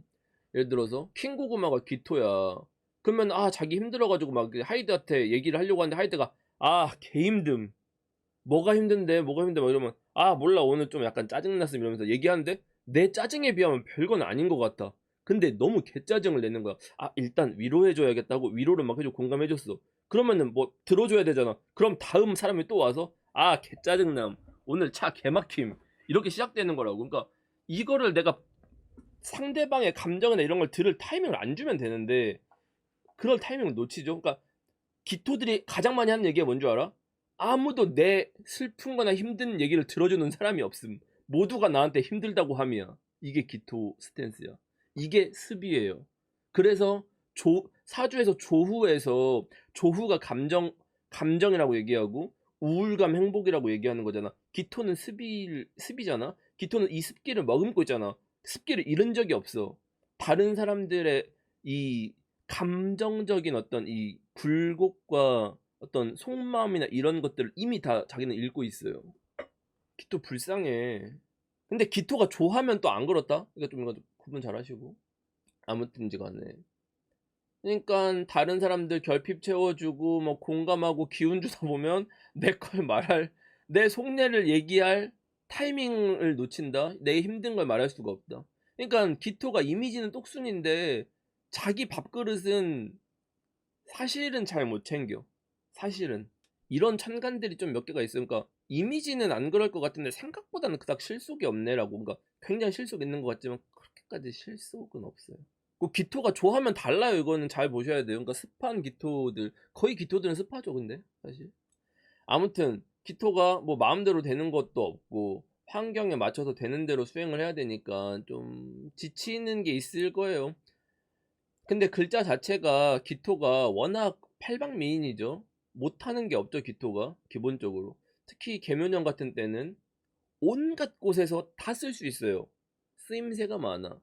예를 들어서 킹고구마가 기토야. 그러면 자기 힘들어가지고 막 하이드한테 얘기를 하려고 하는데 하이드가 개 힘듦. 뭐가 힘든데 뭐가 힘든데 막 이러면 몰라 오늘 좀 약간 짜증났음 이러면서 얘기하는데 내 짜증에 비하면 별건 아닌 것 같아. 근데 너무 개짜증을 내는 거야. 일단 위로해줘야겠다고 위로를 막 해줘, 공감해줬어. 그러면은 뭐 들어줘야 되잖아. 그럼 다음 사람이 또 와서 개짜증남 오늘 차 개막힘 이렇게 시작되는 거라고. 그러니까 이거를 내가 상대방의 감정이나 이런 걸 들을 타이밍을 안 주면 되는데 그럴 타이밍을 놓치죠. 그러니까 기토들이 가장 많이 하는 얘기가 뭔 줄 알아? 아무도 내 슬픈거나 힘든 얘기를 들어주는 사람이 없음. 모두가 나한테 힘들다고 함이야. 이게 기토 스탠스야. 이게 습이에요. 그래서 사주에서 조후가 감정이라고 얘기하고 우울감, 행복이라고 얘기하는 거잖아. 기토는 습이잖아. 기토는 이 습기를 머금고 있잖아. 습기를 잃은 적이 없어. 다른 사람들의 이 감정적인 어떤 이 굴곡과 어떤 속마음이나 이런 것들을 이미 다 자기는 읽고 있어요. 기토 불쌍해. 근데 기토가 좋아하면 또 안 그렇다? 이거 좀 이거 구분 잘하시고. 아무튼지 간에. 그러니깐 다른 사람들 결핍 채워주고 뭐 공감하고 기운 주다 보면 내 걸 말할, 내 속내를 얘기할 타이밍을 놓친다. 내 힘든 걸 말할 수가 없다. 그러니깐 기토가 이미지는 똑순인데 자기 밥그릇은 사실은 잘 못 챙겨. 사실은. 이런 천간들이 좀 몇 개가 있어요. 그러니까 이미지는 안 그럴 것 같은데 생각보다는 그닥 실속이 없네라고. 그러니까 굉장히 실속 있는 것 같지만 그렇게까지 실속은 없어요. 그 기토가 좋아하면 달라요. 이거는 잘 보셔야 돼요. 그러니까 습한 기토들, 거의 기토들은 습하죠, 근데 사실. 아무튼 기토가 뭐 마음대로 되는 것도 없고 환경에 맞춰서 되는 대로 수행을 해야 되니까 좀 지치는 게 있을 거예요. 근데 글자 자체가 기토가 워낙 팔방미인이죠. 못하는 게 없죠, 기토가 기본적으로. 특히 계묘년 같은 때는 온갖 곳에서 다 쓸 수 있어요. 쓰임새가 많아.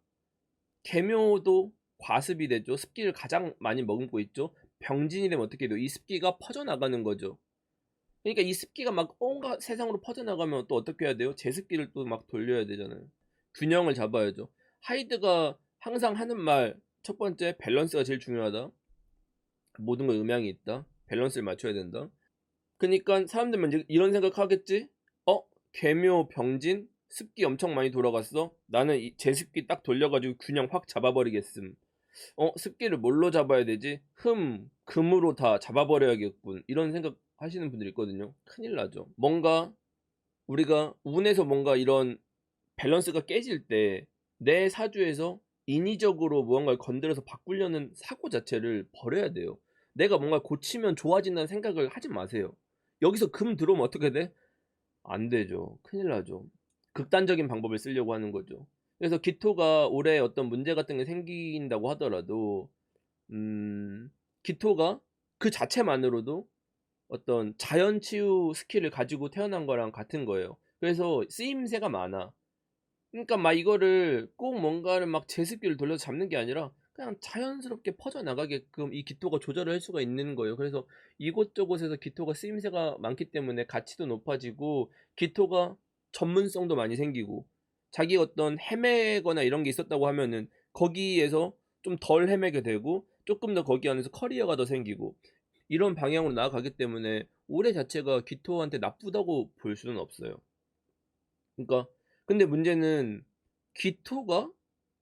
계묘도 과습이 되죠. 습기를 가장 많이 머금고 있죠. 병진이 되면 어떻게 돼요? 이 습기가 퍼져나가는 거죠. 그러니까 이 습기가 막 온갖 세상으로 퍼져나가면 또 어떻게 해야 돼요? 제습기를 또 막 돌려야 되잖아요. 균형을 잡아야죠. 하이드가 항상 하는 말, 첫 번째, 밸런스가 제일 중요하다. 모든 건 음양이 있다. 밸런스를 맞춰야 된다. 그니까 사람들은 이제 이런 생각하겠지? 계묘 병진 습기 엄청 많이 돌아갔어. 나는 이 제습기 딱 돌려가지고 균형 확 잡아버리겠음. 습기를 뭘로 잡아야 되지? 금으로 다 잡아버려야겠군. 이런 생각 하시는 분들이 있거든요. 큰일 나죠. 뭔가 우리가 운에서 뭔가 이런 밸런스가 깨질 때 내 사주에서 인위적으로 무언가를 건드려서 바꾸려는 사고 자체를 버려야 돼요. 내가 뭔가 고치면 좋아진다는 생각을 하지 마세요. 여기서 금 들어오면 어떻게 돼? 안 되죠. 큰일 나죠. 극단적인 방법을 쓰려고 하는 거죠. 그래서 기토가 올해 어떤 문제 같은 게 생긴다고 하더라도 기토가 그 자체만으로도 어떤 자연 치유 스킬을 가지고 태어난 거랑 같은 거예요. 그래서 쓰임새가 많아. 그러니까 막 이거를 꼭 뭔가를 막 제습기를 돌려서 잡는 게 아니라 그냥 자연스럽게 퍼져나가게끔 이 기토가 조절을 할 수가 있는 거예요. 그래서 이곳저곳에서 기토가 쓰임새가 많기 때문에 가치도 높아지고 기토가 전문성도 많이 생기고 자기 어떤 헤매거나 이런 게 있었다고 하면은 거기에서 좀 덜 헤매게 되고 조금 더 거기 안에서 커리어가 더 생기고 이런 방향으로 나아가기 때문에 올해 자체가 기토한테 나쁘다고 볼 수는 없어요. 그러니까 근데 문제는 기토가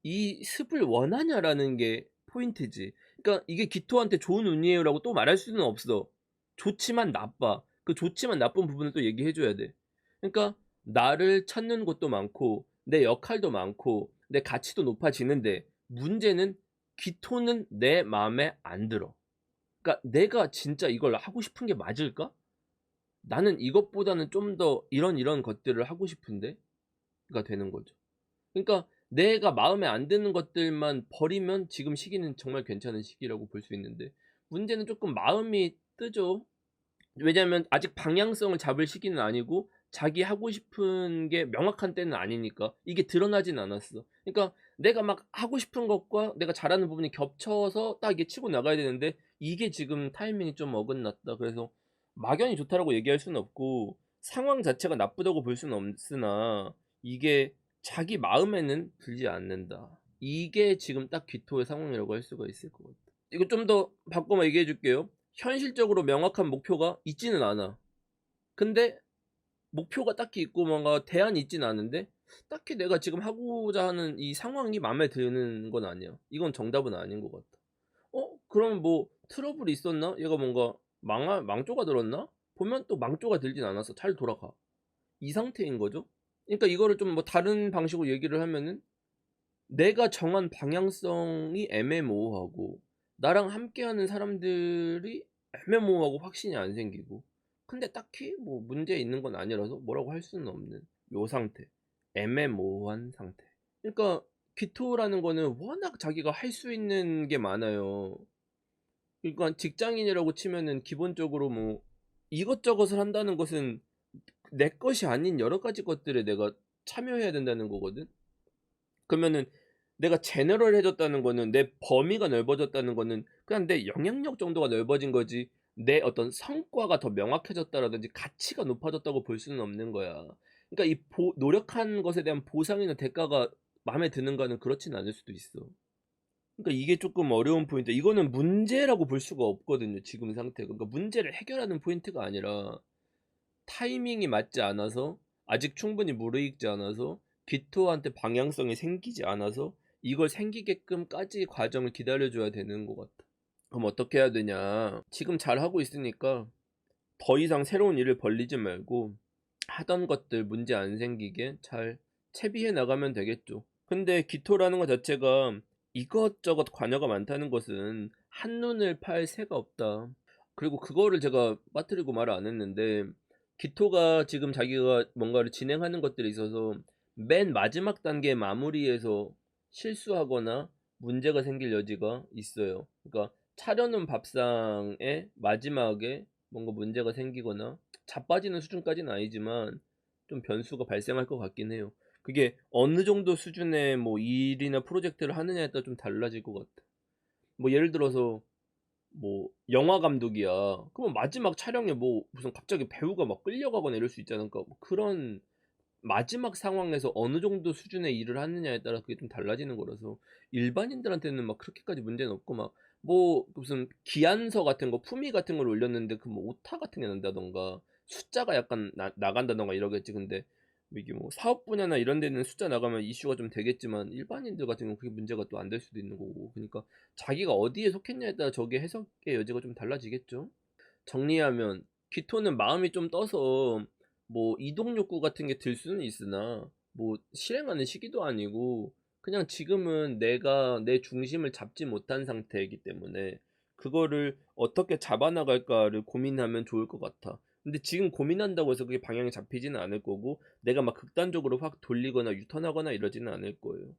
이 습을 원하냐라는 게 포인트지. 그러니까 이게 기토한테 좋은 운이에요라고 또 말할 수는 없어. 좋지만 나빠. 그 좋지만 나쁜 부분을 또 얘기해 줘야 돼. 그러니까 나를 찾는 곳도 많고 내 역할도 많고 내 가치도 높아지는데 문제는 기토는 내 마음에 안 들어. 그러니까 내가 진짜 이걸 하고 싶은 게 맞을까? 나는 이것보다는 좀 더 이런 것들을 하고 싶은데 가 되는 거죠. 그러니까 내가 마음에 안 드는 것들만 버리면 지금 시기는 정말 괜찮은 시기라고 볼 수 있는데 문제는 조금 마음이 뜨죠. 왜냐하면 아직 방향성을 잡을 시기는 아니고 자기 하고 싶은 게 명확한 때는 아니니까 이게 드러나진 않았어. 그러니까 내가 막 하고 싶은 것과 내가 잘하는 부분이 겹쳐서 딱 이게 치고 나가야 되는데 이게 지금 타이밍이 좀 어긋났다. 그래서 막연히 좋다라고 얘기할 수는 없고 상황 자체가 나쁘다고 볼 수는 없으나 이게 자기 마음에는 들지 않는다. 이게 지금 딱 기토의 상황이라고 할 수가 있을 것 같아. 이거 좀 더 바꿔서 얘기해 줄게요. 현실적으로 명확한 목표가 있지는 않아. 근데 목표가 딱히 있고 뭔가 대안이 있진 않은데 딱히 내가 지금 하고자 하는 이 상황이 마음에 드는 건 아니야. 이건 정답은 아닌 것 같아. 그럼 뭐 트러블이 있었나? 얘가 뭔가 망조가 들었나? 보면 또 망조가 들진 않았어. 잘 돌아가. 이 상태인 거죠. 그러니까 이거를 좀 뭐 다른 방식으로 얘기를 하면은 내가 정한 방향성이 애매모호하고 나랑 함께하는 사람들이 애매모호하고 확신이 안 생기고 근데 딱히 뭐 문제 있는 건 아니라서 뭐라고 할 수는 없는 요 상태. 애매모호한 상태. 그러니까 기토라는 거는 워낙 자기가 할 수 있는 게 많아요. 그러니까 직장인이라고 치면은 기본적으로 뭐 이것저것을 한다는 것은 내 것이 아닌 여러 가지 것들에 내가 참여해야 된다는 거거든. 그러면은 내가 제너럴해졌다는 거는 내 범위가 넓어졌다는 거는 그냥 내 영향력 정도가 넓어진 거지 내 어떤 성과가 더 명확해졌다라든지 가치가 높아졌다고 볼 수는 없는 거야. 그러니까 이 노력한 것에 대한 보상이나 대가가 마음에 드는가는 그렇진 않을 수도 있어. 그러니까 이게 조금 어려운 포인트. 이거는 문제라고 볼 수가 없거든요, 지금 상태가. 그러니까 문제를 해결하는 포인트가 아니라 타이밍이 맞지 않아서 아직 충분히 무르익지 않아서 기토한테 방향성이 생기지 않아서 이걸 생기게끔까지 과정을 기다려줘야 되는 것 같아. 그럼 어떻게 해야 되냐? 지금 잘하고 있으니까 더 이상 새로운 일을 벌리지 말고 하던 것들 문제 안 생기게 잘 채비해 나가면 되겠죠. 근데 기토라는 것 자체가 이것저것 관여가 많다는 것은 한눈을 팔 새가 없다. 그리고 그거를 제가 빠뜨리고 말을 안 했는데 기토가 지금 자기가 뭔가를 진행하는 것들에 있어서 맨 마지막 단계 마무리에서 실수하거나 문제가 생길 여지가 있어요. 그러니까 차려놓은 밥상의 마지막에 뭔가 문제가 생기거나 자빠지는 수준까지는 아니지만 좀 변수가 발생할 것 같긴 해요. 그게 어느 정도 수준의 뭐 일이나 프로젝트를 하느냐에 따라 좀 달라질 것 같아. 뭐 예를 들어서 뭐 영화 감독이야. 그러면 마지막 촬영에 뭐 무슨 갑자기 배우가 막 끌려가거나 이럴 수 있잖아. 그러니까 뭐 그런 마지막 상황에서 어느 정도 수준의 일을 하느냐에 따라 그게 좀 달라지는 거라서 일반인들한테는 막 그렇게까지 문제는 없고 막 뭐 무슨 기안서 같은 거 품위 같은 걸 올렸는데 그 뭐 오타 같은 게 난다던가 숫자가 약간 나간다던가 이러겠지. 근데 뭐 이게 뭐 사업 분야나 이런 데는 숫자 나가면 이슈가 좀 되겠지만 일반인들 같은 경우는 그게 문제가 또 안 될 수도 있는 거고. 그러니까 자기가 어디에 속했냐에 따라 저게 해석의 여지가 좀 달라지겠죠. 정리하면 귀토는 마음이 좀 떠서 뭐 이동 욕구 같은 게 들 수는 있으나 뭐 실행하는 시기도 아니고 그냥 지금은 내가 내 중심을 잡지 못한 상태이기 때문에 그거를 어떻게 잡아나갈까를 고민하면 좋을 것 같아. 근데 지금 고민한다고 해서 그게 방향이 잡히지는 않을 거고 내가 막 극단적으로 확 돌리거나 유턴하거나 이러지는 않을 거예요.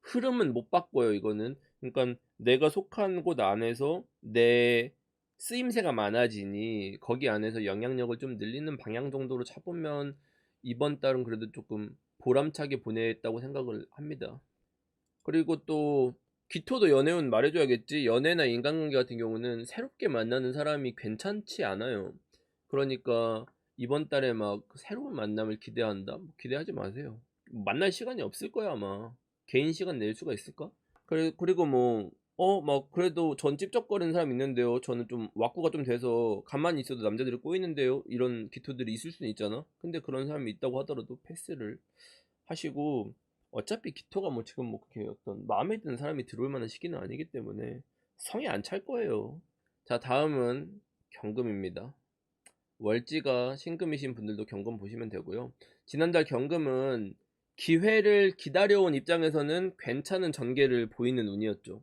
흐름은 못 바꿔요, 이거는. 그러니까 내가 속한 곳 안에서 내 쓰임새가 많아지니 거기 안에서 영향력을 좀 늘리는 방향 정도로 잡으면 이번 달은 그래도 조금 보람차게 보냈다고 생각을 합니다. 그리고 또 귀토도 연애운 말해줘야겠지. 연애나 인간관계 같은 경우는 새롭게 만나는 사람이 괜찮지 않아요. 그러니까 이번 달에 막 새로운 만남을 기대한다? 뭐 기대하지 마세요. 만날 시간이 없을 거야 아마. 개인 시간 낼 수가 있을까? 그리고 뭐 막 그래도 전 찝쩍거리는 사람 있는데요. 저는 좀 왁구가 좀 돼서 가만히 있어도 남자들이 꼬이는데요. 이런 기토들이 있을 수는 있잖아. 근데 그런 사람이 있다고 하더라도 패스를 하시고 어차피 기토가 뭐 지금 뭐 그렇게 어떤 마음에 드는 사람이 들어올 만한 시기는 아니기 때문에 성에 안 찰 거예요. 자, 다음은 경금입니다. 월지가 신금이신 분들도 경금 보시면 되고요. 지난달 경금은 기회를 기다려온 입장에서는 괜찮은 전개를 보이는 운이었죠.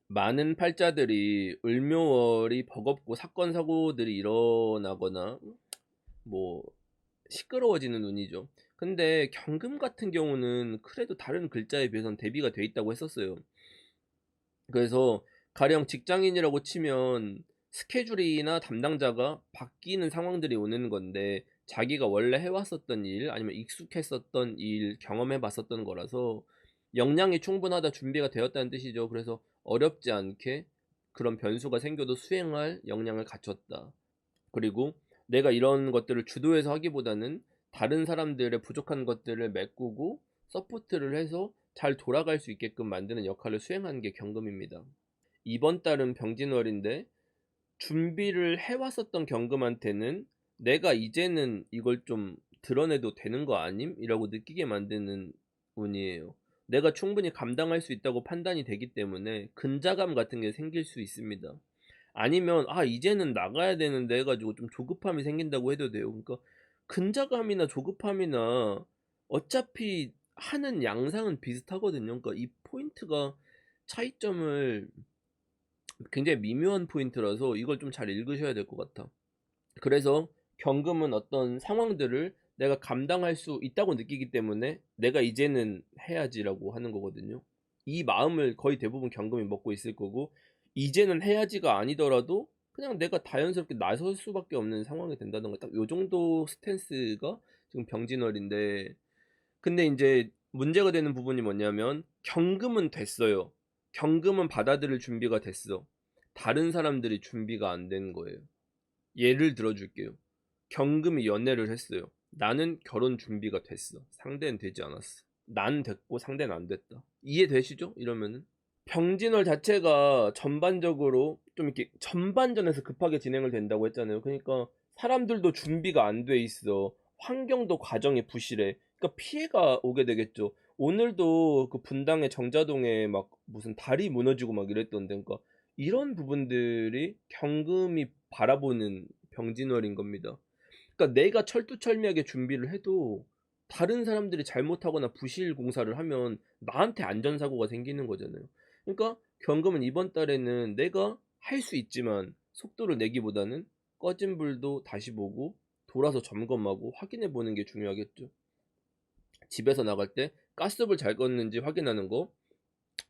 많은 팔자들이 을묘월이 버겁고 사건 사고들이 일어나거나 뭐 시끄러워지는 운이죠. 근데 경금 같은 경우는 그래도 다른 글자에 비해서는 대비가 돼 있다고 했었어요. 그래서 가령 직장인이라고 치면 스케줄이나 담당자가 바뀌는 상황들이 오는 건데 자기가 원래 해왔었던 일 아니면 익숙했었던 일 경험해봤었던 거라서 역량이 충분하다 준비가 되었다는 뜻이죠. 그래서 어렵지 않게 그런 변수가 생겨도 수행할 역량을 갖췄다. 그리고 내가 이런 것들을 주도해서 하기보다는 다른 사람들의 부족한 것들을 메꾸고 서포트를 해서 잘 돌아갈 수 있게끔 만드는 역할을 수행하는 게 경금입니다. 이번 달은 병진월인데 준비를 해왔었던 경금한테는 내가 이제는 이걸 좀 드러내도 되는 거 아님? 이라고 느끼게 만드는 운이에요. 내가 충분히 감당할 수 있다고 판단이 되기 때문에 근자감 같은 게 생길 수 있습니다. 아니면 이제는 나가야 되는데 해가지고 좀 조급함이 생긴다고 해도 돼요. 그러니까 근자감이나 조급함이나 어차피 하는 양상은 비슷하거든요. 그러니까 이 포인트가 차이점을 굉장히 미묘한 포인트라서 이걸 좀 잘 읽으셔야 될 것 같아. 그래서 경금은 어떤 상황들을 내가 감당할 수 있다고 느끼기 때문에 내가 이제는 해야지라고 하는 거거든요. 이 마음을 거의 대부분 경금이 먹고 있을 거고 이제는 해야지가 아니더라도 그냥 내가 자연스럽게 나설 수밖에 없는 상황이 된다는 거 딱 요 정도 스탠스가 지금 병진월인데 근데 이제 문제가 되는 부분이 뭐냐면 경금은 됐어요. 경금은 받아들일 준비가 됐어. 다른 사람들이 준비가 안 된 거예요. 예를 들어 줄게요. 경금이 연애를 했어요. 나는 결혼 준비가 됐어. 상대는 되지 않았어. 난 됐고 상대는 안 됐다. 이해되시죠? 이러면은 병진월 자체가 전반적으로 좀 이렇게 전반전에서 급하게 진행을 된다고 했잖아요. 그러니까 사람들도 준비가 안 돼 있어. 환경도 과정이 부실해. 그러니까 피해가 오게 되겠죠. 오늘도 그 분당의 정자동에 막 무슨 다리 무너지고 막 이랬던데, 그러니까 이런 부분들이 경금이 바라보는 병진월인 겁니다. 그러니까 내가 철두철미하게 준비를 해도 다른 사람들이 잘못하거나 부실 공사를 하면 나한테 안전사고가 생기는 거잖아요. 그러니까 경금은 이번 달에는 내가 할 수 있지만 속도를 내기보다는 꺼진 불도 다시 보고 돌아서 점검하고 확인해 보는 게 중요하겠죠. 집에서 나갈 때 가스불 잘 껐는지 확인하는 거,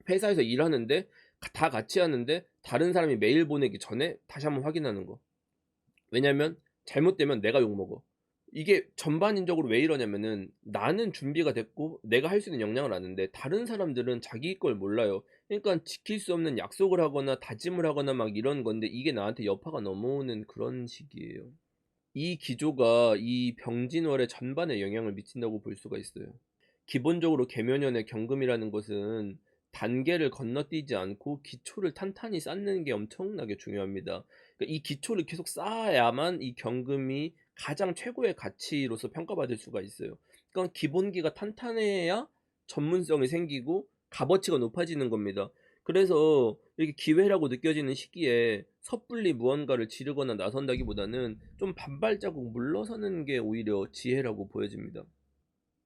회사에서 일하는데 다 같이 하는데 다른 사람이 메일 보내기 전에 다시 한번 확인하는 거. 왜냐면 잘못되면 내가 욕먹어. 이게 전반인적으로 왜 이러냐면은 나는 준비가 됐고 내가 할 수 있는 역량을 아는데 다른 사람들은 자기 걸 몰라요. 그러니까 지킬 수 없는 약속을 하거나 다짐을 하거나 막 이런 건데 이게 나한테 여파가 넘어오는 그런 식이에요. 이 기조가 이 병진월의 전반에 영향을 미친다고 볼 수가 있어요. 기본적으로 계묘년의 경금이라는 것은 단계를 건너뛰지 않고 기초를 탄탄히 쌓는 게 엄청나게 중요합니다. 그러니까 이 기초를 계속 쌓아야만 이 경금이 가장 최고의 가치로서 평가받을 수가 있어요. 그러니까 기본기가 탄탄해야 전문성이 생기고 값어치가 높아지는 겁니다. 그래서 이렇게 기회라고 느껴지는 시기에 섣불리 무언가를 지르거나 나선다기보다는 좀 반발자국 물러서는 게 오히려 지혜라고 보여집니다.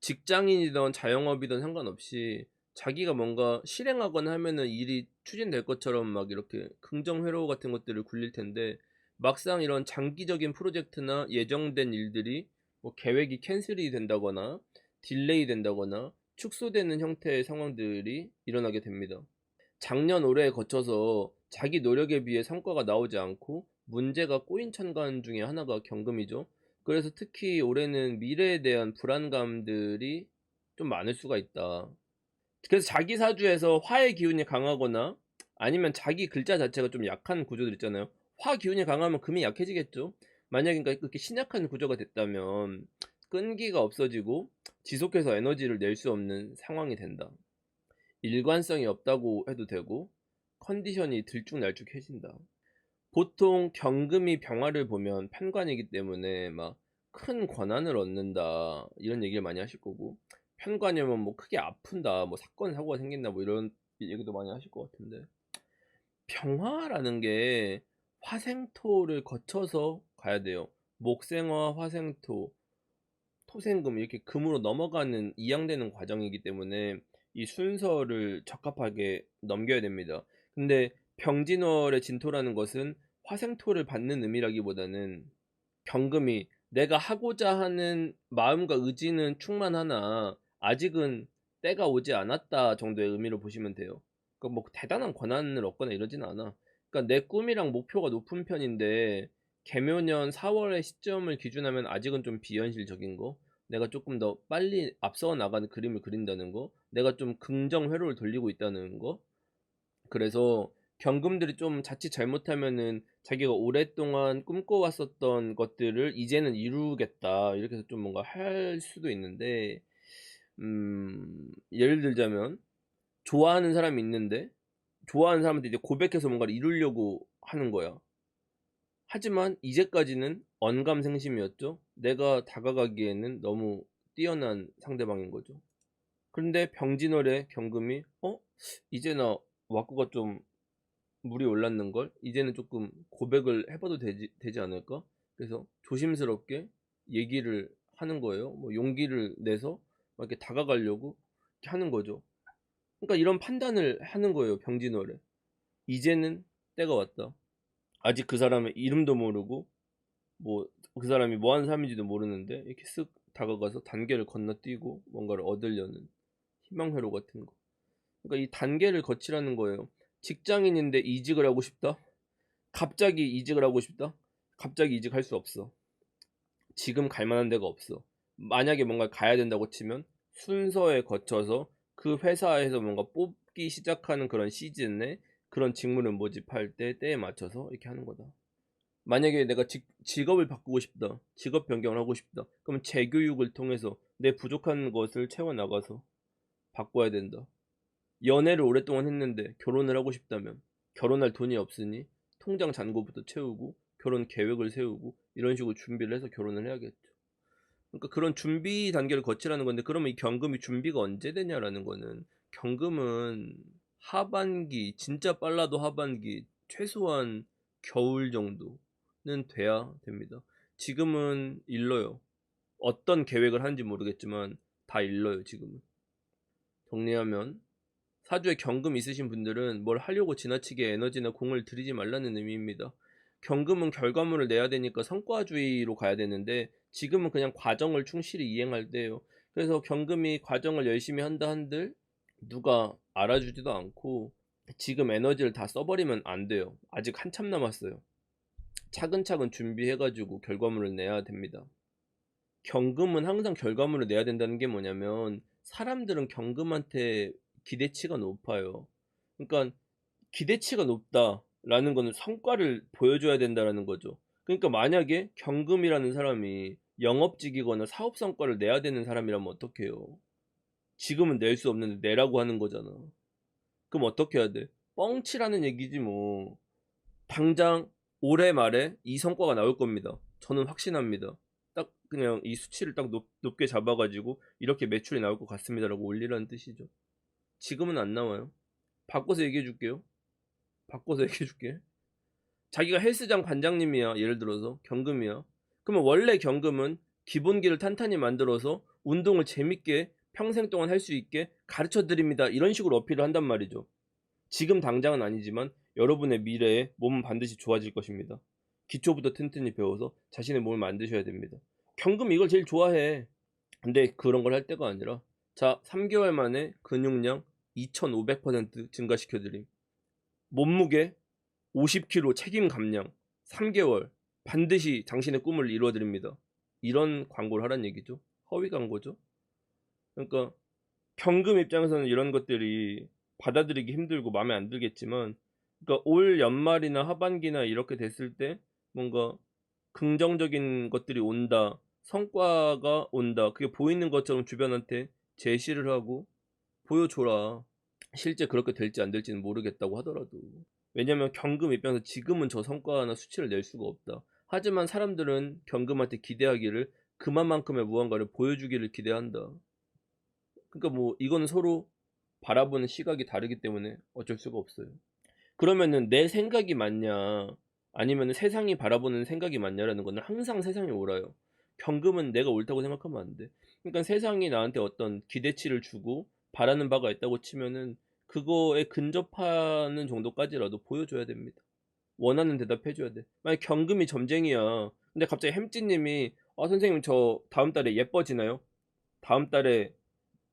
직장인이든 자영업이든 상관없이 자기가 뭔가 실행하거나 하면은 일이 추진될 것처럼 막 이렇게 긍정 회로 같은 것들을 굴릴 텐데, 막상 이런 장기적인 프로젝트나 예정된 일들이 뭐 계획이 캔슬이 된다거나 딜레이 된다거나 축소되는 형태의 상황들이 일어나게 됩니다. 작년 올해에 거쳐서 자기 노력에 비해 성과가 나오지 않고 문제가 꼬인 천간 중에 하나가 경금이죠. 그래서 특히 올해는 미래에 대한 불안감들이 좀 많을 수가 있다. 그래서 자기 사주에서 화의 기운이 강하거나 아니면 자기 글자 자체가 좀 약한 구조들 있잖아요. 화 기운이 강하면 금이 약해지겠죠. 만약에 그러니까 그렇게 신약한 구조가 됐다면 끈기가 없어지고 지속해서 에너지를 낼 수 없는 상황이 된다. 일관성이 없다고 해도 되고 컨디션이 들쭉날쭉해진다. 보통 경금이 병화를 보면 편관이기 때문에 막 큰 권한을 얻는다 이런 얘기를 많이 하실 거고, 편관이면 뭐 크게 아픈다, 뭐 사건 사고가 생긴다, 뭐 이런 얘기도 많이 하실 것 같은데, 병화라는 게 화생토를 거쳐서 가야 돼요. 목생화, 화생토, 토생금 이렇게 금으로 넘어가는 이양되는 과정이기 때문에 이 순서를 적합하게 넘겨야 됩니다. 근데 병진월의 진토라는 것은 화생토를 받는 의미라기보다는 경금이 내가 하고자 하는 마음과 의지는 충만하나 아직은 때가 오지 않았다 정도의 의미로 보시면 돼요. 그러니까 뭐 대단한 권한을 얻거나 이러진 않아. 그러니까 내 꿈이랑 목표가 높은 편인데 개묘년 4월의 시점을 기준하면 아직은 좀 비현실적인 거, 내가 조금 더 빨리 앞서 나가는 그림을 그린다는 거, 내가 좀 긍정 회로를 돌리고 있다는 거. 그래서 경금들이 좀 자칫 잘못하면은 자기가 오랫동안 꿈꿔왔었던 것들을 이제는 이루겠다 이렇게 해서 좀 뭔가 할 수도 있는데, 예를 들자면 좋아하는 사람이 있는데 좋아하는 사람한테 이제 고백해서 뭔가를 이루려고 하는 거야. 하지만 이제까지는 언감생심이었죠. 내가 다가가기에는 너무 뛰어난 상대방인 거죠. 그런데 병진월의 경금이 이제 나 와꾸가 좀 물이 올랐는걸? 이제는 조금 고백을 해봐도 되지 않을까? 그래서 조심스럽게 얘기를 하는 거예요. 뭐 용기를 내서 막 이렇게 다가가려고 이렇게 하는 거죠. 그러니까 이런 판단을 하는 거예요, 병진월에. 이제는 때가 왔다. 아직 그 사람의 이름도 모르고 뭐 그 사람이 뭐 하는 사람인지도 모르는데 이렇게 쓱 다가가서 단계를 건너뛰고 뭔가를 얻으려는 희망회로 같은 거. 그러니까 이 단계를 거치라는 거예요. 직장인인데 이직을 하고 싶다? 갑자기 이직을 하고 싶다? 갑자기 이직할 수 없어. 지금 갈 만한 데가 없어. 만약에 뭔가 가야 된다고 치면 순서에 거쳐서 그 회사에서 뭔가 뽑기 시작하는 그런 시즌에 그런 직무를 모집할 때에 맞춰서 이렇게 하는 거다. 만약에 내가 직업을 바꾸고 싶다. 직업 변경을 하고 싶다. 그럼 재교육을 통해서 내 부족한 것을 채워나가서 바꿔야 된다. 연애를 오랫동안 했는데 결혼을 하고 싶다면 결혼할 돈이 없으니 통장 잔고부터 채우고 결혼 계획을 세우고 이런 식으로 준비를 해서 결혼을 해야겠죠. 그러니까 그런 준비 단계를 거치라는 건데, 그러면 이 경금이 준비가 언제 되냐라는 거는, 경금은 하반기, 진짜 빨라도 하반기, 최소한 겨울 정도는 돼야 됩니다. 지금은 일러요. 어떤 계획을 하는지 모르겠지만 다 일러요 지금은. 정리하면, 사주에 경금 있으신 분들은 뭘 하려고 지나치게 에너지나 공을 들이지 말라는 의미입니다. 경금은 결과물을 내야 되니까 성과주의로 가야 되는데, 지금은 그냥 과정을 충실히 이행할 때예요. 그래서 경금이 과정을 열심히 한다 한들 누가 알아주지도 않고 지금 에너지를 다 써버리면 안 돼요. 아직 한참 남았어요. 차근차근 준비해가지고 결과물을 내야 됩니다. 경금은 항상 결과물을 내야 된다는 게 뭐냐면, 사람들은 경금한테 기대치가 높아요. 그러니까 기대치가 높다라는 거는 성과를 보여줘야 된다라는 거죠. 그러니까 만약에 경금이라는 사람이 영업직이거나 사업 성과를 내야 되는 사람이라면 어떡해요? 지금은 낼 수 없는데 내라고 하는 거잖아. 그럼 어떻게 해야 돼? 뻥치라는 얘기지 뭐. 당장 올해 말에 이 성과가 나올 겁니다. 저는 확신합니다. 딱 그냥 이 수치를 딱 높게 잡아가지고 이렇게 매출이 나올 것 같습니다라고 올리라는 뜻이죠. 지금은 안 나와요. 바꿔서 얘기해 줄게요. 바꿔서 얘기해 줄게. 자기가 헬스장 관장님이야. 예를 들어서 경금이야. 그러면 원래 경금은 기본기를 탄탄히 만들어서 운동을 재밌게 평생 동안 할 수 있게 가르쳐 드립니다. 이런 식으로 어필을 한단 말이죠. 지금 당장은 아니지만 여러분의 미래에 몸은 반드시 좋아질 것입니다. 기초부터 튼튼히 배워서 자신의 몸을 만드셔야 됩니다. 경금 이걸 제일 좋아해. 근데 그런 걸 할 때가 아니라, 자, 3개월 만에 근육량 2500% 증가시켜드림. 몸무게 50kg 책임 감량 3개월 반드시 당신의 꿈을 이루어드립니다. 이런 광고를 하란 얘기죠. 허위 광고죠. 그러니까 경금 입장에서는 이런 것들이 받아들이기 힘들고 마음에 안 들겠지만, 그러니까 올 연말이나 하반기나 이렇게 됐을 때 뭔가 긍정적인 것들이 온다, 성과가 온다, 그게 보이는 것처럼 주변한테 제시를 하고 보여줘라. 실제 그렇게 될지 안 될지는 모르겠다고 하더라도. 왜냐면 경금 입장에서 지금은 저 성과나 수치를 낼 수가 없다. 하지만 사람들은 경금한테 기대하기를 그만큼의 무언가를 보여주기를 기대한다. 그러니까 뭐 이건 서로 바라보는 시각이 다르기 때문에 어쩔 수가 없어요. 그러면은 내 생각이 맞냐, 아니면 세상이 바라보는 생각이 맞냐라는 거는 항상 세상이 옳아요. 경금은 내가 옳다고 생각하면 안 돼. 그러니까 세상이 나한테 어떤 기대치를 주고 바라는 바가 있다고 치면은 그거에 근접하는 정도까지라도 보여줘야 됩니다. 원하는 대답 해줘야 돼. 만약 경금이 점쟁이야. 근데 갑자기 햄찌님이 선생님 저 다음 달에 예뻐지나요? 다음 달에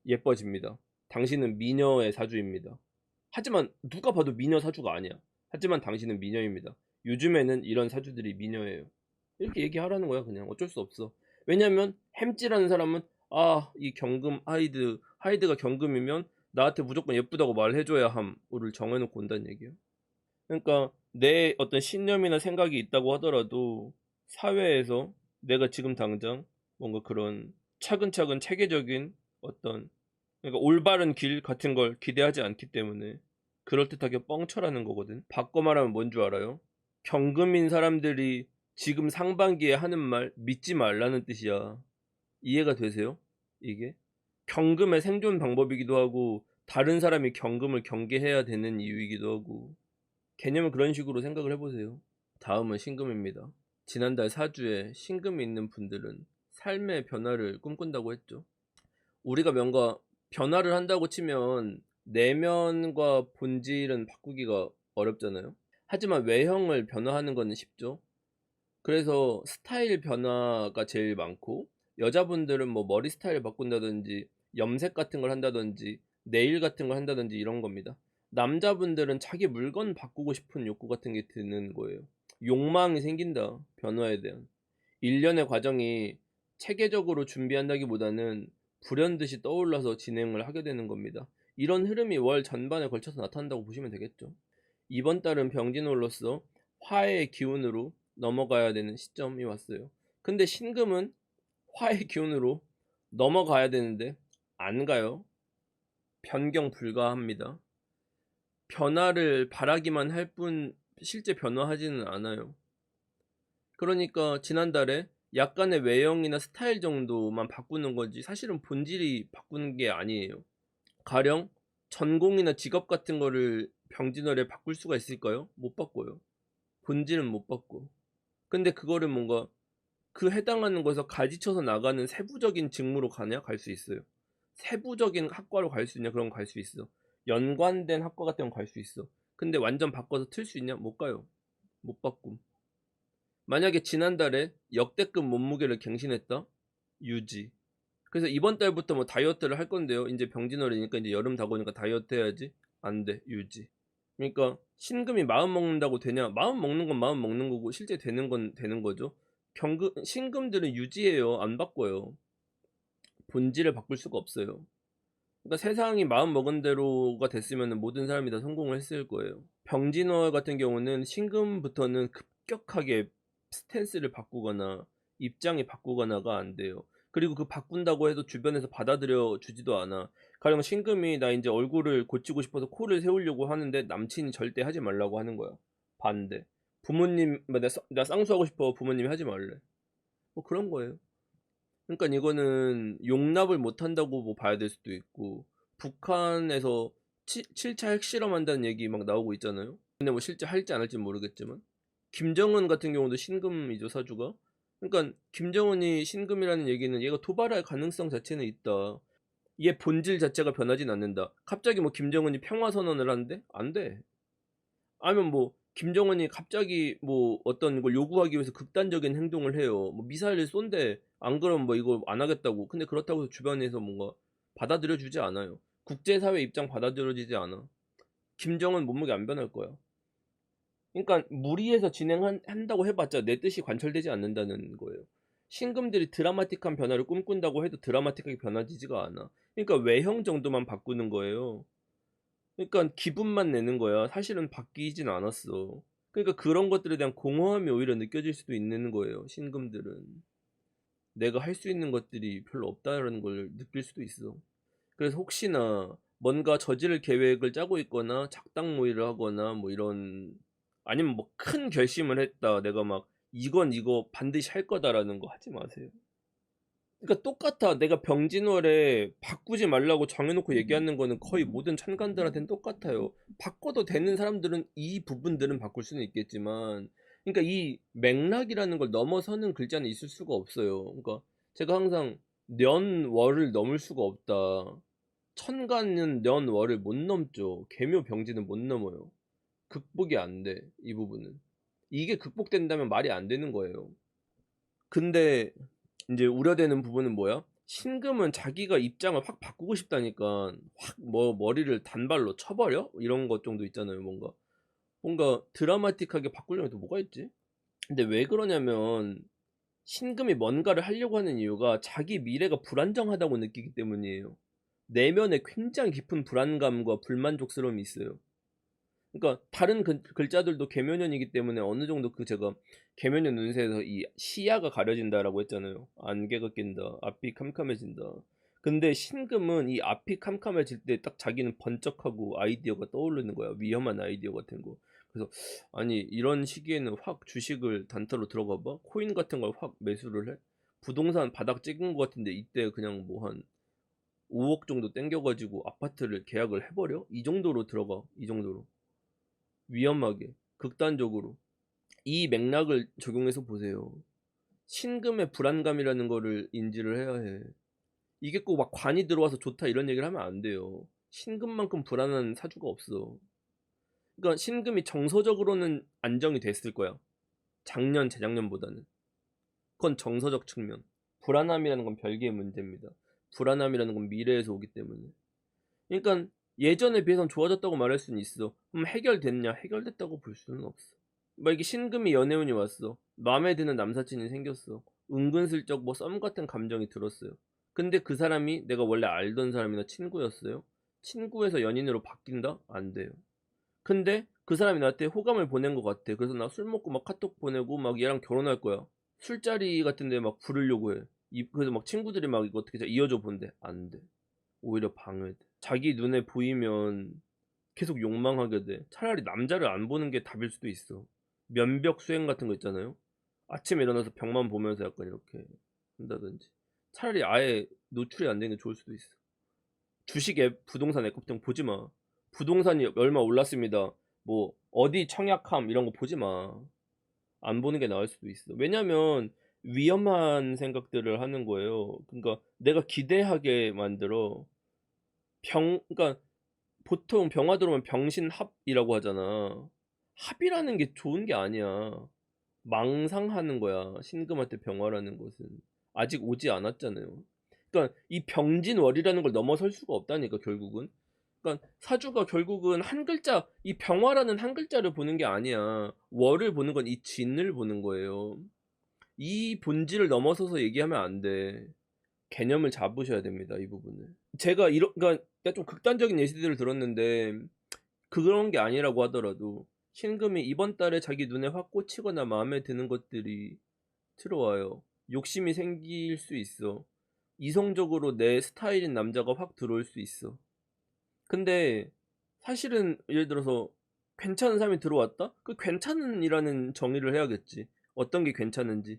예뻐집니다. 당신은 미녀의 사주입니다. 하지만 누가 봐도 미녀 사주가 아니야. 하지만 당신은 미녀입니다. 요즘에는 이런 사주들이 미녀예요. 이렇게 얘기하라는 거야. 그냥 어쩔 수 없어. 왜냐면 햄찌라는 사람은, 이 경금 하이드가 경금이면 나한테 무조건 예쁘다고 말해줘야 함을 정해놓고 온다는 얘기야. 그러니까 내 어떤 신념이나 생각이 있다고 하더라도 사회에서 내가 지금 당장 뭔가 그런 차근차근 체계적인 어떤, 그러니까 올바른 길 같은 걸 기대하지 않기 때문에 그럴듯하게 뻥쳐라는 거거든. 바꿔 말하면 뭔 줄 알아요? 경금인 사람들이 지금 상반기에 하는 말 믿지 말라는 뜻이야. 이해가 되세요? 이게 경금의 생존 방법이기도 하고 다른 사람이 경금을 경계해야 되는 이유이기도 하고, 개념을 그런 식으로 생각을 해보세요. 다음은 신금입니다. 지난달 사주에 신금이 있는 분들은 삶의 변화를 꿈꾼다고 했죠. 우리가 뭔가 변화를 한다고 치면 내면과 본질은 바꾸기가 어렵잖아요. 하지만 외형을 변화하는 건 쉽죠. 그래서 스타일 변화가 제일 많고, 여자분들은 뭐 머리 스타일 바꾼다든지 염색 같은 걸 한다든지 네일 같은 걸 한다든지 이런 겁니다. 남자분들은 자기 물건 바꾸고 싶은 욕구 같은 게 드는 거예요. 욕망이 생긴다, 변화에 대한. 일련의 과정이 체계적으로 준비한다기보다는 불현듯이 떠올라서 진행을 하게 되는 겁니다. 이런 흐름이 월 전반에 걸쳐서 나타난다고 보시면 되겠죠. 이번 달은 병진월로서 화의 기운으로 넘어가야 되는 시점이 왔어요. 근데 신금은 화의 기운으로 넘어가야 되는데 안 가요. 변경 불가합니다. 변화를 바라기만 할 뿐 실제 변화하지는 않아요. 그러니까 지난달에 약간의 외형이나 스타일 정도만 바꾸는 거지 사실은 본질이 바꾸는 게 아니에요. 가령 전공이나 직업 같은 거를 병진월에 바꿀 수가 있을까요? 못 바꿔요. 본질은 못 바꿔. 근데 그거를 뭔가 그 해당하는 거에서 가지쳐서 나가는 세부적인 직무로 가냐? 갈 수 있어요. 세부적인 학과로 갈 수 있냐? 그럼 갈 수 있어. 연관된 학과 같은 건 갈 수 있어. 근데 완전 바꿔서 틀 수 있냐? 못 가요. 못 바꿈. 만약에 지난달에 역대급 몸무게를 갱신했다? 유지. 그래서 이번 달부터 뭐 다이어트를 할 건데요. 이제 병진월이니까 이제 여름 다가오니까 다이어트 해야지. 안 돼. 유지. 그러니까 신금이 마음 먹는다고 되냐? 마음 먹는 건 마음 먹는 거고 실제 되는 건 되는 거죠. 신금들은 유지해요. 안 바꿔요. 본질을 바꿀 수가 없어요. 그러니까 세상이 마음 먹은 대로가 됐으면 모든 사람이 다 성공을 했을 거예요. 병진월 같은 경우는 신금부터는 급격하게 스탠스를 바꾸거나 입장이 바꾸거나가 안 돼요. 그리고 그 바꾼다고 해도 주변에서 받아들여 주지도 않아. 가령 신금이 나 이제 얼굴을 고치고 싶어서 코를 세우려고 하는데 남친이 절대 하지 말라고 하는 거야. 반대. 부모님, 나 쌍수하고 싶어. 부모님이 하지 말래. 뭐 그런 거예요. 그러니까 이거는 용납을 못 한다고 뭐 봐야 될 수도 있고, 북한에서 7차 핵실험한다는 얘기 막 나오고 있잖아요. 근데 뭐 실제 할지 안 할지 모르겠지만 김정은 같은 경우도 신금이죠, 사주가. 그러니까 김정은이 신금이라는 얘기는 얘가 도발할 가능성 자체는 있다. 얘 본질 자체가 변하진 않는다. 갑자기 뭐 김정은이 평화 선언을 하는데 안 돼. 아니면 뭐 김정은이 갑자기 뭐 어떤 걸 요구하기 위해서 극단적인 행동을 해요. 뭐 미사일을 쏜대. 안 그러면 뭐 이거 안 하겠다고. 근데 그렇다고 해서 주변에서 뭔가 받아들여 주지 않아요. 국제사회 입장 받아들여지지 않아. 김정은 몸무게 안 변할 거야. 그러니까 무리해서 진행한다고 해봤자 내 뜻이 관철되지 않는다는 거예요. 신금들이 드라마틱한 변화를 꿈꾼다고 해도 드라마틱하게 변화지지가 않아. 그러니까 외형 정도만 바꾸는 거예요. 그러니까 기분만 내는 거야. 사실은 바뀌진 않았어. 그러니까 그런 것들에 대한 공허함이 오히려 느껴질 수도 있는 거예요. 신금들은. 내가 할 수 있는 것들이 별로 없다라는 걸 느낄 수도 있어. 그래서 혹시나 뭔가 저지를 계획을 짜고 있거나 작당 모의를 하거나 뭐 이런 아니면 뭐 큰 결심을 했다. 내가 막 이건 이거 반드시 할 거다라는 거 하지 마세요. 그러니까 똑같아. 내가 병진월에 바꾸지 말라고 정해놓고 얘기하는 거는 거의 모든 천간들한테는 똑같아요. 바꿔도 되는 사람들은 이 부분들은 바꿀 수는 있겠지만, 그러니까 이 맥락이라는 걸 넘어서는 글자는 있을 수가 없어요. 그러니까 제가 항상 년월을 넘을 수가 없다. 천간은 년월을 못 넘죠. 계묘 병진은 못 넘어요. 극복이 안 돼. 이 부분은. 이게 극복된다면 말이 안 되는 거예요. 근데 이제 우려되는 부분은 뭐야? 신금은 자기가 입장을 확 바꾸고 싶다니까 확 뭐 머리를 단발로 쳐버려? 이런 것 정도 있잖아요. 뭔가 드라마틱하게 바꾸려면 또 뭐가 있지? 근데 왜 그러냐면 신금이 뭔가를 하려고 하는 이유가 자기 미래가 불안정하다고 느끼기 때문이에요. 내면에 굉장히 깊은 불안감과 불만족스러움이 있어요. 그러니까 다른 글자들도 계묘년이기 때문에 어느 정도 그 제가 계묘년 운세에서 이 시야가 가려진다라고 했잖아요. 안개가 낀다. 앞이 캄캄해진다. 근데 신금은 이 앞이 캄캄해질 때 딱 자기는 번쩍하고 아이디어가 떠오르는 거야. 위험한 아이디어 같은 거. 그래서 아니 이런 시기에는 확 주식을 단타로 들어가 봐. 코인 같은 걸 확 매수를 해. 부동산 바닥 찍은 것 같은데 이때 그냥 뭐 한 5억 정도 땡겨가지고 아파트를 계약을 해버려? 이 정도로 들어가. 이 정도로. 위험하게, 극단적으로. 이 맥락을 적용해서 보세요. 신금의 불안감이라는 거를 인지를 해야 해. 이게 꼭 막 관이 들어와서 좋다 이런 얘기를 하면 안 돼요. 신금만큼 불안한 사주가 없어. 그러니까 신금이 정서적으로는 안정이 됐을 거야. 작년, 재작년보다는. 그건 정서적 측면. 불안함이라는 건 별개의 문제입니다. 불안함이라는 건 미래에서 오기 때문에. 그러니까 예전에 비해서는 좋아졌다고 말할 수는 있어. 그럼 해결됐냐? 해결됐다고 볼 수는 없어. 막 이게 신금이 연애운이 왔어. 마음에 드는 남사친이 생겼어. 은근슬쩍 뭐 썸 같은 감정이 들었어요. 근데 그 사람이 내가 원래 알던 사람이나 친구였어요. 친구에서 연인으로 바뀐다? 안 돼요. 근데 그 사람이 나한테 호감을 보낸 것 같아. 그래서 나 술 먹고 막 카톡 보내고 막 얘랑 결혼할 거야. 술자리 같은 데 막 부르려고 해. 그래서 막 친구들이 막 이거 어떻게 이어줘 본대. 안 돼. 오히려 방해돼. 자기 눈에 보이면 계속 욕망하게 돼. 차라리 남자를 안 보는 게 답일 수도 있어. 면벽 수행 같은 거 있잖아요. 아침에 일어나서 벽만 보면서 약간 이렇게 한다든지. 차라리 아예 노출이 안 되는 게 좋을 수도 있어. 주식 앱, 부동산 앱 같은 거 보지 마. 부동산이 얼마 올랐습니다. 뭐 어디 청약함 이런 거 보지 마. 안 보는 게 나을 수도 있어. 왜냐면 위험한 생각들을 하는 거예요. 그러니까 내가 기대하게 만들어. 그러니까 보통 병화 들어오면 병신합이라고 하잖아. 합이라는 게 좋은 게 아니야. 망상하는 거야. 신금한테 병화라는 것은. 아직 오지 않았잖아요. 그러니까 이 병진월이라는 걸 넘어설 수가 없다니까 결국은. 그러니까 사주가 결국은 한 글자, 이 병화라는 한 글자를 보는 게 아니야. 월을 보는 건 이 진을 보는 거예요. 이 본질을 넘어서서 얘기하면 안 돼. 개념을 잡으셔야 됩니다, 이 부분을. 제가 그러니까 내가 좀 극단적인 예시들을 들었는데 그런 게 아니라고 하더라도 신금이 이번 달에 자기 눈에 확 꽂히거나 마음에 드는 것들이 들어와요. 욕심이 생길 수 있어. 이성적으로 내 스타일인 남자가 확 들어올 수 있어. 근데 사실은 예를 들어서 괜찮은 사람이 들어왔다? 그 괜찮은이라는 정의를 해야겠지. 어떤 게 괜찮은지.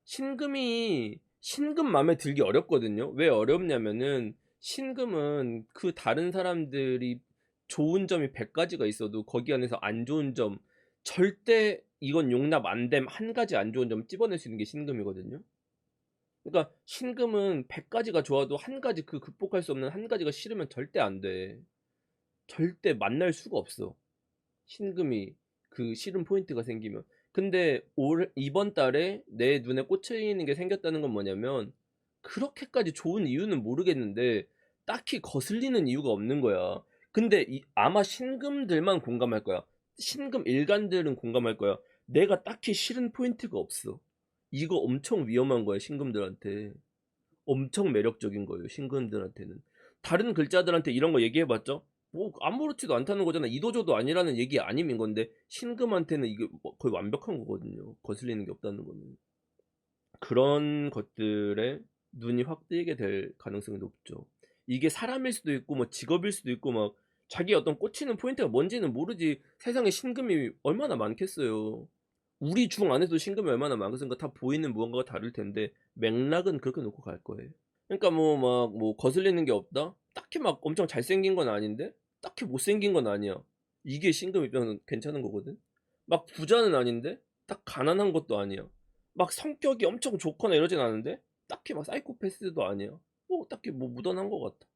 신금 맘에 들기 어렵거든요. 왜 어렵냐면은 신금은 그 다른 사람들이 좋은 점이 100가지가 있어도 거기 안에서 안 좋은 점, 절대 이건 용납 안 됨 한 가지 안 좋은 점 찝어낼 수 있는 게 신금이거든요. 그러니까 신금은 100가지가 좋아도 한 가지 그 극복할 수 없는 한 가지가 싫으면 절대 안 돼. 절대 만날 수가 없어. 신금이 그 싫은 포인트가 생기면. 근데 이번 달에 내 눈에 꽂혀있는 게 생겼다는 건 뭐냐면 그렇게까지 좋은 이유는 모르겠는데 딱히 거슬리는 이유가 없는 거야. 근데 아마 신금들만 공감할 거야. 신금 일간들은 공감할 거야. 내가 딱히 싫은 포인트가 없어. 이거 엄청 위험한 거야, 신금들한테. 엄청 매력적인 거예요, 신금들한테는. 다른 글자들한테 이런 거 얘기해봤죠? 뭐 아무렇지도 않다는 거잖아. 이도저도 아니라는 얘기 아님인 건데 신금한테는 이게 뭐 거의 완벽한 거거든요. 거슬리는 게 없다는 거는. 그런 것들에 눈이 확 뜨이게 될 가능성이 높죠. 이게 사람일 수도 있고 뭐 직업일 수도 있고 막 자기 어떤 꽂히는 포인트가 뭔지는 모르지. 세상에 신금이 얼마나 많겠어요. 우리 중 안에도 신금이 얼마나 많겠습니까? 다 보이는 무언가가 다를 텐데 맥락은 그렇게 놓고 갈 거예요. 그러니까 뭐 막 뭐 거슬리는 게 없다? 딱히 막 엄청 잘생긴 건 아닌데 딱히 못생긴 건 아니야. 이게 신금 입장은 괜찮은 거거든. 막 부자는 아닌데 딱 가난한 것도 아니야. 막 성격이 엄청 좋거나 이러진 않은데 딱히 막 사이코패스도 아니야. 뭐 딱히 뭐 무던한 것 같아.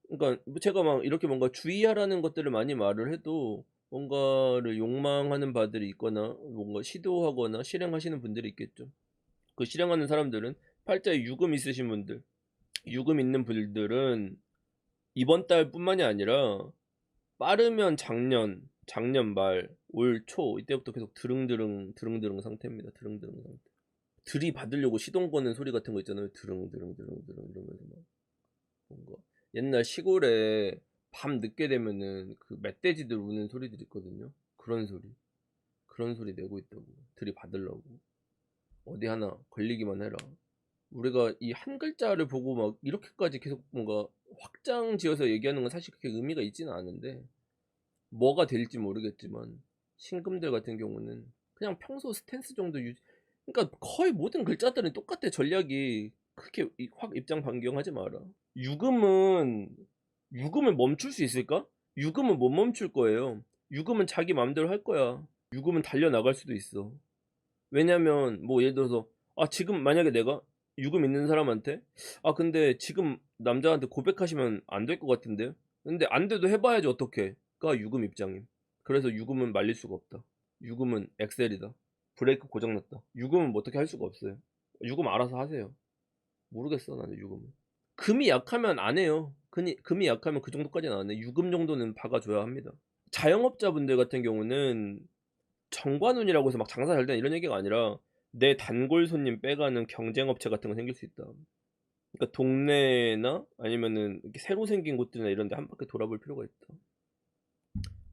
그러니까 뭐 제가 막 이렇게 뭔가 주의하라는 것들을 많이 말을 해도 뭔가를 욕망하는 바들이 있거나 뭔가 시도하거나 실행하시는 분들이 있겠죠. 그 실행하는 사람들은 팔자에 유금 있으신 분들, 유금 있는 분들은 이번 달뿐만이 아니라 빠르면 작년 말, 올 초 이때부터 계속 드릉드릉 상태입니다. 드릉드릉 상태. 들이받으려고 시동 거는 소리 같은 거 있잖아요. 드릉드릉 이러면서 막 뭔가 옛날 시골에 밤 늦게 되면은 그 멧돼지들 우는 소리들 있거든요. 그런 소리 내고 있다고. 들이받으려고. 어디 하나 걸리기만 해라. 우리가 이 한 글자를 보고 막 이렇게까지 계속 뭔가 확장 지어서 얘기하는 건 사실 그렇게 의미가 있지는 않은데 뭐가 될지 모르겠지만 신금들 같은 경우는 그냥 평소 스탠스 정도 그러니까 거의 모든 글자들은 똑같아. 전략이 그렇게 확 입장 변경하지 마라. 유금은 유금을 멈출 수 있을까? 유금은 못 멈출 거예요. 유금은 자기 마음대로 할 거야. 유금은 달려나갈 수도 있어. 왜냐면 뭐 예를 들어서 지금 만약에 내가 유금 있는 사람한테 근데 지금 남자한테 고백하시면 안 될 것 같은데 근데 안 돼도 해봐야지 어떡해.가 유금 입장임. 그래서 유금은 말릴 수가 없다. 유금은 엑셀이다. 브레이크 고장났다. 유금은 뭐 어떻게 할 수가 없어요. 유금 알아서 하세요. 모르겠어 나는 유금은. 금이 약하면 안 해요. 금이 약하면 그 정도까지는 안 해. 유금 정도는 박아줘야 합니다. 자영업자분들 같은 경우는 정관운이라고 해서 막 장사 잘 되는 이런 얘기가 아니라 내 단골 손님 빼가는 경쟁업체 같은 거 생길 수 있다. 그러니까 동네나 아니면은 이렇게 새로 생긴 곳들이나 이런 데 한 바퀴 돌아볼 필요가 있다.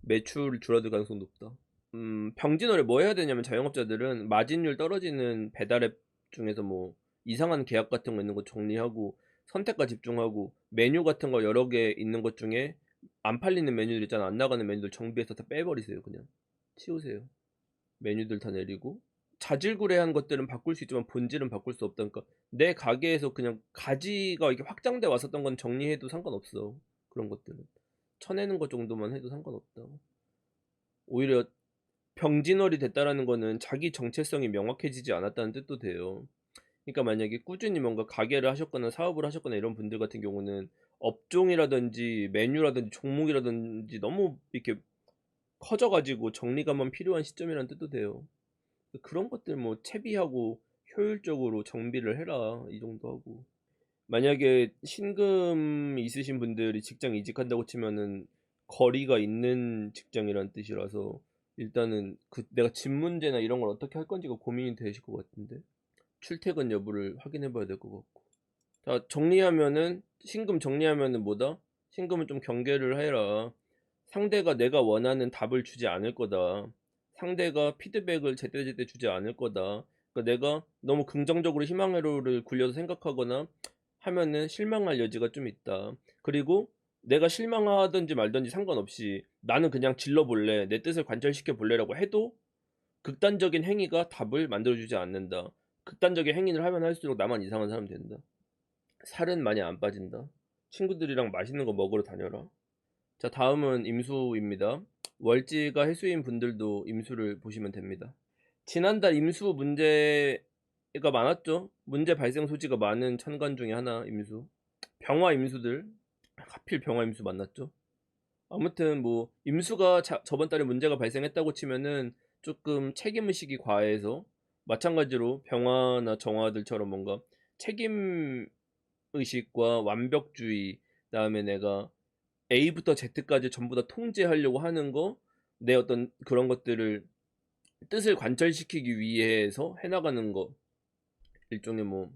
매출 줄어들 가능성이 높다. 병진월에 뭐 해야 되냐면 자영업자들은 마진율 떨어지는 배달앱 중에서 뭐 이상한 계약 같은 거 있는 거 정리하고 선택과 집중하고 메뉴 같은 거 여러 개 있는 것 중에 안 팔리는 메뉴들 있잖아. 안 나가는 메뉴들 정비해서 다 빼버리세요. 그냥 치우세요. 메뉴들 다 내리고 자질구레한 것들은 바꿀 수 있지만 본질은 바꿀 수 없다니까. 내 가게에서 그냥 가지가 이렇게 확장돼 왔었던 건 정리해도 상관없어. 그런 것들은 쳐내는 것 정도만 해도 상관없다. 오히려 병진월이 됐다라는 거는 자기 정체성이 명확해지지 않았다는 뜻도 돼요. 그러니까 만약에 꾸준히 뭔가 가게를 하셨거나 사업을 하셨거나 이런 분들 같은 경우는 업종이라든지 메뉴라든지 종목이라든지 너무 이렇게 커져가지고 정리가만 필요한 시점이라는 뜻도 돼요. 그런 것들 뭐 채비하고 효율적으로 정비를 해라 이 정도 하고. 만약에 신금 있으신 분들이 직장 이직한다고 치면은 거리가 있는 직장이란 뜻이라서 일단은 그 내가 집 문제나 이런 걸 어떻게 할 건지가 고민이 되실 것 같은데 출퇴근 여부를 확인해 봐야 될 것 같고. 자, 정리하면은 신금 정리하면은 뭐다? 신금은 좀 경계를 해라. 상대가 내가 원하는 답을 주지 않을 거다. 상대가 피드백을 제때제때 주지 않을 거다. 그러니까 내가 너무 긍정적으로 희망회로를 굴려서 생각하거나 하면은 실망할 여지가 좀 있다. 그리고 내가 실망하든지 말든지 상관없이 나는 그냥 질러볼래, 내 뜻을 관철시켜 볼래라고 해도 극단적인 행위가 답을 만들어주지 않는다. 극단적인 행위를 하면 할수록 나만 이상한 사람 된다. 살은 많이 안 빠진다. 친구들이랑 맛있는 거 먹으러 다녀라. 자, 다음은 임수입니다. 월지가 해수인 분들도 임수를 보시면 됩니다. 지난달 임수 문제가 많았죠. 문제 발생 소지가 많은 천간 중에 하나 임수. 병화 임수들 하필 병화 임수 만났죠. 아무튼 뭐 임수가 저번 달에 문제가 발생했다고 치면은 조금 책임의식이 과해서 마찬가지로 병화나 정화들처럼 뭔가 책임 의식과 완벽주의, 그다음에 내가 A부터 Z까지 전부 다 통제하려고 하는 거, 내 어떤 그런 것들을 뜻을 관철시키기 위해서 해나가는 거, 일종의 뭐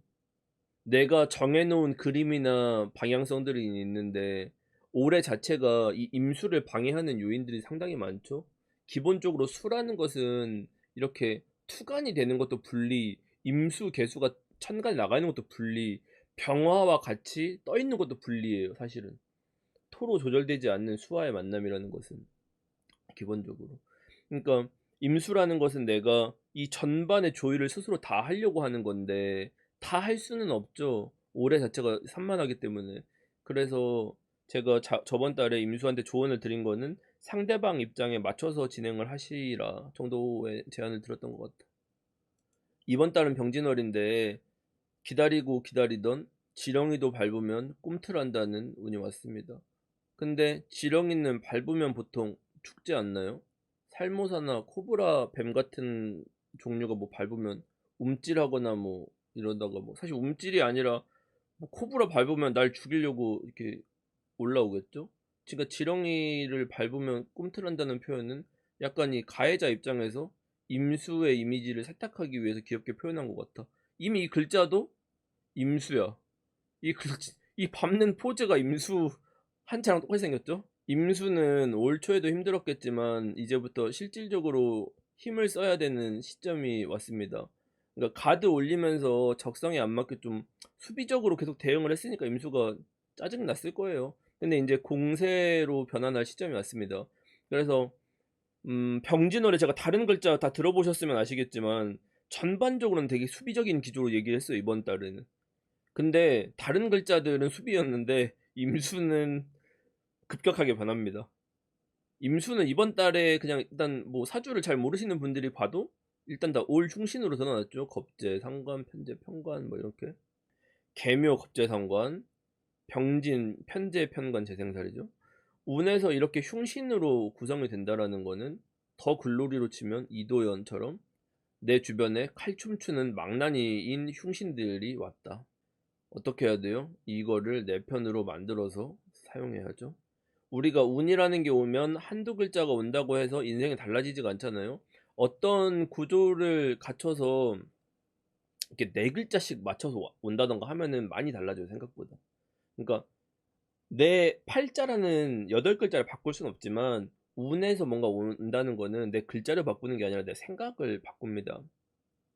내가 정해놓은 그림이나 방향성들이 있는데 올해 자체가 이 임수를 방해하는 요인들이 상당히 많죠. 기본적으로 수라는 것은 이렇게 투간이 되는 것도 분리, 임수 개수가 천간이 나가 있는 것도 분리, 병화와 같이 떠 있는 것도 분리예요. 사실은 토로 조절되지 않는 수와의 만남이라는 것은 기본적으로. 그러니까 임수라는 것은 내가 이 전반의 조율을 스스로 다 하려고 하는 건데 다 할 수는 없죠. 올해 자체가 산만하기 때문에. 그래서 제가 저번 달에 임수한테 조언을 드린 거는 상대방 입장에 맞춰서 진행을 하시라 정도의 제안을 드렸던 것 같아. 이번 달은 병진월인데 기다리고 기다리던 지렁이도 밟으면 꿈틀한다는 운이 왔습니다. 근데 지렁이는 밟으면 보통 죽지 않나요? 살모사나 코브라 뱀 같은 종류가 뭐 밟으면 움찔하거나 뭐 이러다가 뭐 사실 움찔이 아니라 뭐 코브라 밟으면 날 죽이려고 이렇게 올라오겠죠? 그러니까 지렁이를 밟으면 꿈틀한다는 표현은 약간 이 가해자 입장에서 임수의 이미지를 세탁하기 위해서 귀엽게 표현한 것 같아. 이미 이 글자도 임수야. 이 밟는 포즈가 임수 한자랑 똑같이 생겼죠? 임수는 올 초에도 힘들었겠지만 이제부터 실질적으로 힘을 써야 되는 시점이 왔습니다. 그러니까 가드 올리면서 적성에 안 맞게 좀 수비적으로 계속 대응을 했으니까 임수가 짜증 났을 거예요. 근데 이제 공세로 변환할 시점이 왔습니다. 그래서 병진월에 제가 다른 글자 다 들어보셨으면 아시겠지만 전반적으로는 되게 수비적인 기조로 얘기를 했어요, 이번 달에는. 근데 다른 글자들은 수비였는데 임수는 급격하게 변합니다. 임수는 이번 달에 그냥 일단 뭐 사주를 잘 모르시는 분들이 봐도 일단 다 올 흉신으로 드러났죠. 겁재, 상관, 편재, 편관 뭐 이렇게. 계묘, 겁재, 상관, 병진, 편재, 편관, 재생살이죠. 운에서 이렇게 흉신으로 구성이 된다라는 거는 더 글로리로 치면 이도연처럼 내 주변에 칼춤추는 망나니인 흉신들이 왔다. 어떻게 해야 돼요? 이거를 내 편으로 만들어서 사용해야죠. 우리가 운이라는 게 오면 한두 글자가 온다고 해서 인생이 달라지지가 않잖아요. 어떤 구조를 갖춰서 이렇게 4 글자씩 맞춰서 온다든가 하면은 많이 달라져요 생각보다. 그러니까 내 팔자라는 8 글자를 바꿀 수는 없지만 운에서 뭔가 온다는 거는 내 글자를 바꾸는 게 아니라 내 생각을 바꿉니다.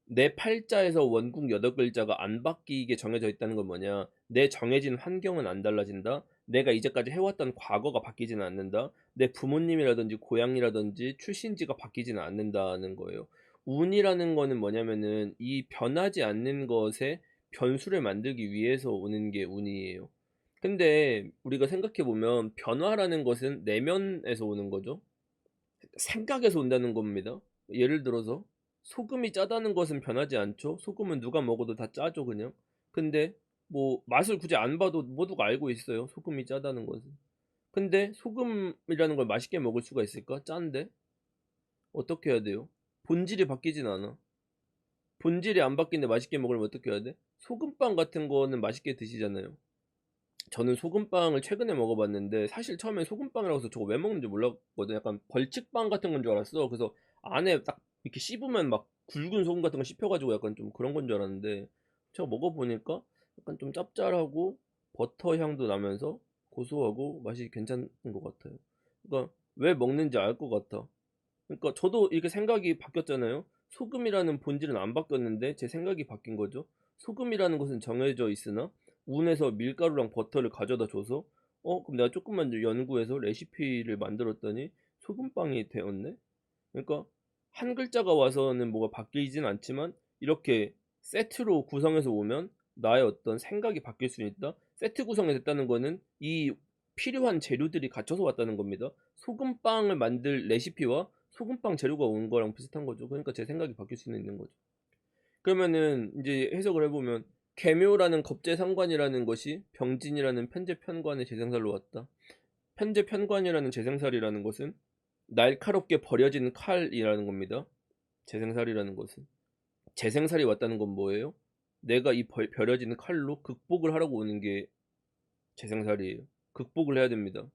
내 팔자에서 원궁 8 글자가 안 바뀌게 정해져 있다는 건 뭐냐? 내 정해진 환경은 안 달라진다. 내가 이제까지 해왔던 과거가 바뀌지는 않는다. 내 부모님이라든지 고향이라든지 출신지가 바뀌지는 않는다는 거예요. 운이라는 거는 뭐냐면은 이 변하지 않는 것에 변수를 만들기 위해서 오는 게 운이에요. 근데 우리가 생각해 보면 변화라는 것은 내면에서 오는 거죠. 생각에서 온다는 겁니다. 예를 들어서 소금이 짜다는 것은 변하지 않죠. 소금은 누가 먹어도 다 짜죠 그냥. 근데 뭐 맛을 굳이 안 봐도 모두가 알고 있어요 소금이 짜다는 것은. 근데 소금이라는 걸 맛있게 먹을 수가 있을까? 짠데? 어떻게 해야 돼요? 본질이 바뀌진 않아. 본질이 안 바뀌는데 맛있게 먹으려면 어떻게 해야 돼? 소금빵 같은 거는 맛있게 드시잖아요. 저는 소금빵을 최근에 먹어봤는데 사실 처음에 소금빵이라고 해서 저거 왜 먹는지 몰랐거든. 약간 벌칙빵 같은 건 줄 알았어. 그래서 안에 딱 이렇게 씹으면 막 굵은 소금 같은 거 씹혀가지고 약간 좀 그런 건 줄 알았는데 제가 먹어보니까 약간 좀 짭짤하고 버터 향도 나면서 고소하고 맛이 괜찮은 것 같아요. 그러니까 왜 먹는지 알 것 같아. 그러니까 저도 이렇게 생각이 바뀌었잖아요. 소금이라는 본질은 안 바뀌었는데 제 생각이 바뀐 거죠. 소금이라는 것은 정해져 있으나 운에서 밀가루랑 버터를 가져다 줘서 그럼 내가 조금만 연구해서 레시피를 만들었더니 소금빵이 되었네. 그러니까 한 글자가 와서는 뭐가 바뀌진 않지만 이렇게 세트로 구성해서 오면 나의 어떤 생각이 바뀔 수 있다. 세트 구성이 됐다는 거는 이 필요한 재료들이 갖춰서 왔다는 겁니다. 소금빵을 만들 레시피와 소금빵 재료가 온 거랑 비슷한 거죠. 그러니까 제 생각이 바뀔 수는 있는 거죠. 그러면은 이제 해석을 해보면 계묘라는 겁재상관이라는 것이 병진이라는 편제편관의 재생살로 왔다. 편제편관이라는 재생살이라는 것은 날카롭게 버려진 칼이라는 겁니다. 재생살이라는 것은. 재생살이 왔다는 건 뭐예요? 내가 이 버려지는 칼로 극복을 하라고 오는 게 재생살이에요. 극복을 해야 됩니다.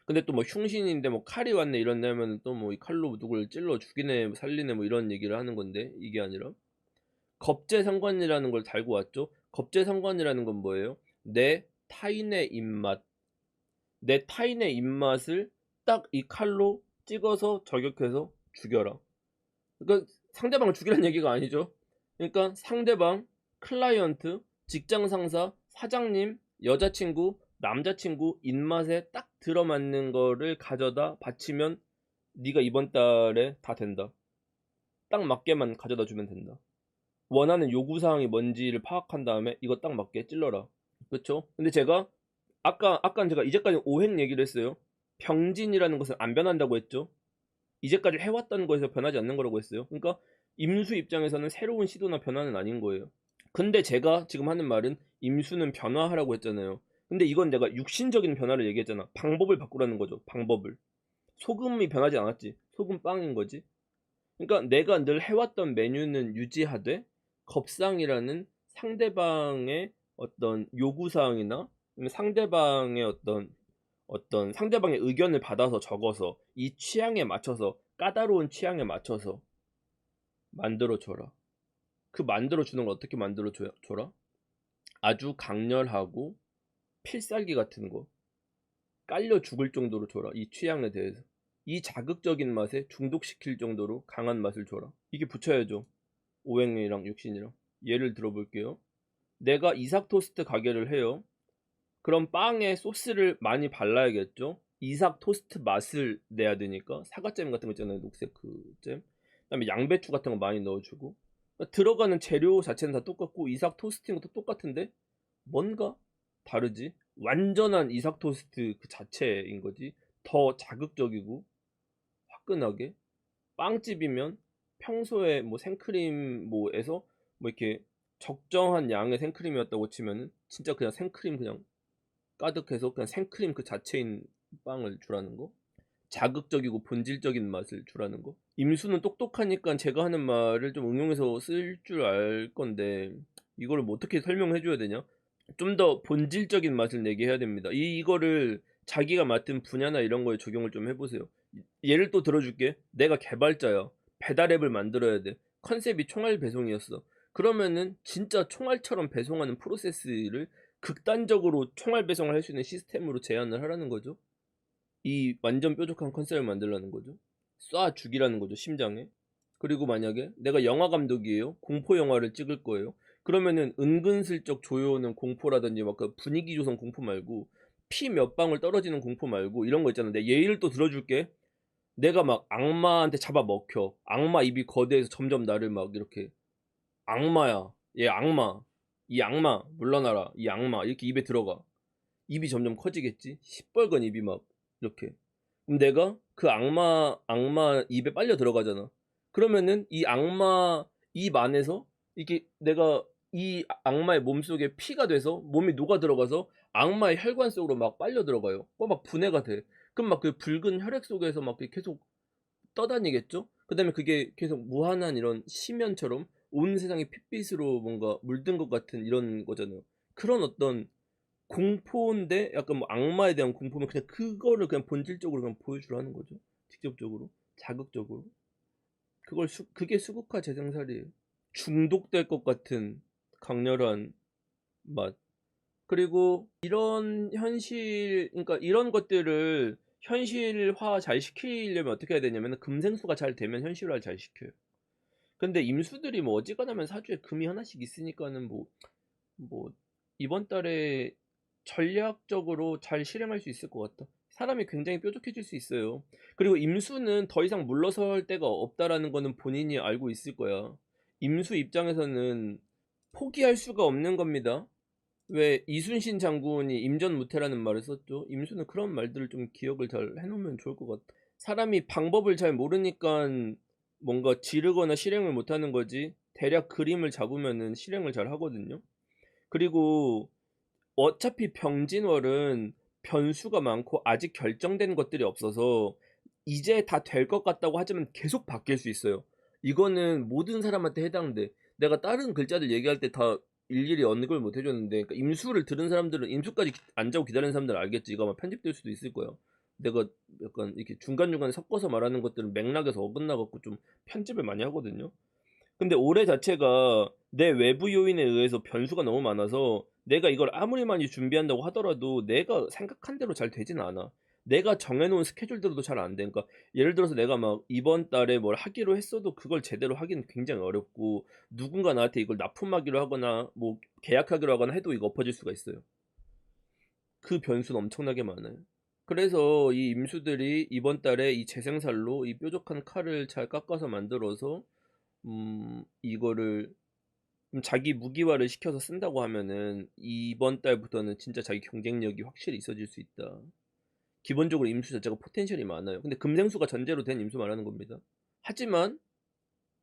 근데 또 뭐 흉신인데 뭐 칼이 왔네 이런데 하면은 또 뭐 이 칼로 누굴 찔러 죽이네 살리네 뭐 이런 얘기를 하는 건데 이게 아니라 겁재상관이라는 걸 달고 왔죠. 겁재상관이라는 건 뭐예요? 내 타인의 입맛, 내 타인의 입맛을 딱 이 칼로 찍어서 저격해서 죽여라. 그러니까 상대방을 죽이라는 얘기가 아니죠. 그러니까 상대방, 클라이언트, 직장 상사, 사장님, 여자친구, 남자친구 입맛에 딱 들어맞는 거를 가져다 바치면 네가 이번 달에 다 된다. 딱 맞게만 가져다 주면 된다. 원하는 요구 사항이 뭔지를 파악한 다음에 이거 딱 맞게 찔러라. 그쵸? 근데 제가 아까 제가 이제까지 오행 얘기를 했어요. 병진이라는 것은 안 변한다고 했죠. 이제까지 해왔던 거에서 변하지 않는 거라고 했어요. 그러니까 임수 입장에서는 새로운 시도나 변화는 아닌 거예요. 근데 제가 지금 하는 말은 임수는 변화하라고 했잖아요. 근데 이건 내가 육신적인 변화를 얘기했잖아. 방법을 바꾸라는 거죠. 방법을. 소금이 변하지 않았지. 소금 빵인 거지. 그러니까 내가 늘 해왔던 메뉴는 유지하되 겁상이라는 상대방의 어떤 요구사항이나 상대방의 어떤 상대방의 의견을 받아서 적어서 이 취향에 맞춰서 까다로운 취향에 맞춰서 만들어 줘라. 그 만들어 주는 걸 어떻게 만들어 줘라? 아주 강렬하고 필살기 같은 거 깔려 죽을 정도로 줘라. 이 취향에 대해서. 이 자극적인 맛에 중독시킬 정도로 강한 맛을 줘라. 이게 붙여야죠. 오행이랑 육신이랑. 예를 들어볼게요. 내가 이삭 토스트 가게를 해요. 그럼 빵에 소스를 많이 발라야겠죠. 이삭 토스트 맛을 내야 되니까 사과잼 같은 거 있잖아요. 녹색 그 잼. 그다음에 양배추 같은 거 많이 넣어주고 그러니까 들어가는 재료 자체는 다 똑같고 이삭 토스트인 것도 똑같은데 뭔가 다르지. 완전한 이삭 토스트 그 자체인 거지. 더 자극적이고 화끈하게 빵집이면 평소에 뭐 생크림 뭐에서 뭐 이렇게 적정한 양의 생크림이었다고 치면은 진짜 그냥 생크림 그냥 가득해서 그냥 생크림 그 자체인 빵을 주라는 거. 자극적이고 본질적인 맛을 주라는 거. 임수는 똑똑하니까 제가 하는 말을 좀 응용해서 쓸 줄 알 건데 이거를 뭐 어떻게 설명해 줘야 되냐? 좀 더 본질적인 맛을 내게 해야 됩니다. 이거를 자기가 맡은 분야나 이런 거에 적용을 좀 해보세요. 예를 또 들어줄게. 내가 개발자야. 배달 앱을 만들어야 돼. 컨셉이 총알 배송이었어. 그러면은 진짜 총알처럼 배송하는 프로세스를 극단적으로 총알 배송을 할 수 있는 시스템으로 제안을 하라는 거죠. 이 완전 뾰족한 컨셉을 만들라는 거죠. 쏴 죽이라는 거죠, 심장에. 그리고 만약에 내가 영화 감독이에요. 공포 영화를 찍을 거예요. 그러면은 은근슬쩍 조여오는 공포라든지 막 그 분위기 조성 공포 말고 피 몇 방울 떨어지는 공포 말고 이런 거 있잖아. 내 예의를 또 들어줄게. 내가 막 악마한테 잡아먹혀. 악마 입이 거대해서 점점 나를 막 이렇게 악마야. 얘 악마. 이 악마 물러나라. 이 악마 이렇게 입에 들어가. 입이 점점 커지겠지. 시뻘건 입이 막 이렇게. 그럼 내가 그 악마 입에 빨려 들어가잖아. 그러면은 이 악마 입 안에서 이게 내가 이 악마의 몸속에 피가 돼서 몸이 녹아 들어가서 악마의 혈관 속으로 막 빨려 들어가요. 막 분해가 돼. 그럼 막 그 붉은 혈액 속에서 막 계속 떠다니겠죠? 그다음에 그게 계속 무한한 이런 심연처럼 온 세상이 핏빛으로 뭔가 물든 것 같은 이런 거잖아요. 그런 어떤 공포인데 약간 뭐 악마에 대한 공포면 그냥 그거를 그냥 본질적으로 그냥 보여주라는 거죠. 직접적으로, 자극적으로. 그게 수국화 재생살이에요. 중독될 것 같은 강렬한 맛. 그리고 이런 그러니까 이런 것들을 현실화 잘 시키려면 어떻게 해야 되냐면 금생수가 잘 되면 현실화를 잘 시켜요. 근데 임수들이 뭐 어지간하면 사주에 금이 하나씩 있으니까는 뭐 이번 달에 전략적으로 잘 실행할 수 있을 것 같다. 사람이 굉장히 뾰족해질 수 있어요. 그리고 임수는 더 이상 물러설 데가 없다라는 거는 본인이 알고 있을 거야. 임수 입장에서는 포기할 수가 없는 겁니다. 왜 이순신 장군이 임전무태라는 말을 썼죠? 임수는 그런 말들을 좀 기억을 잘 해놓으면 좋을 것 같아. 사람이 방법을 잘 모르니까 뭔가 지르거나 실행을 못하는 거지. 대략 그림을 잡으면은 실행을 잘 하거든요. 그리고 어차피 병진월은 변수가 많고 아직 결정된 것들이 없어서 이제 다 될 것 같다고 하지만 계속 바뀔 수 있어요. 이거는 모든 사람한테 해당돼. 내가 다른 글자들 얘기할 때 다 일일이 언급을 못 해줬는데, 그러니까 임수를 들은 사람들은 임수까지 안 자고 기다리는 사람들은 알겠지. 이거 아마 편집될 수도 있을 거야. 내가 약간 이렇게 중간중간 섞어서 말하는 것들은 맥락에서 어긋나갖고 좀 편집을 많이 하거든요. 근데 올해 자체가 내 외부 요인에 의해서 변수가 너무 많아서 내가 이걸 아무리 많이 준비한다고 하더라도 내가 생각한 대로 잘 되진 않아. 내가 정해놓은 스케줄대로도 잘 안 돼. 그러니까 예를 들어서 내가 막 이번 달에 뭘 하기로 했어도 그걸 제대로 하기는 굉장히 어렵고 누군가 나한테 이걸 납품하기로 하거나 뭐 계약하기로 하거나 해도 이거 엎어질 수가 있어요. 그 변수는 엄청나게 많아요. 그래서 이 임수들이 이번 달에 이 재생살로 이 뾰족한 칼을 잘 깎아서 만들어서 이거를 좀 자기 무기화를 시켜서 쓴다고 하면은 이번 달부터는 진짜 자기 경쟁력이 확실히 있어질 수 있다. 기본적으로 임수 자체가 포텐셜이 많아요. 근데 금생수가 전제로 된 임수 말하는 겁니다. 하지만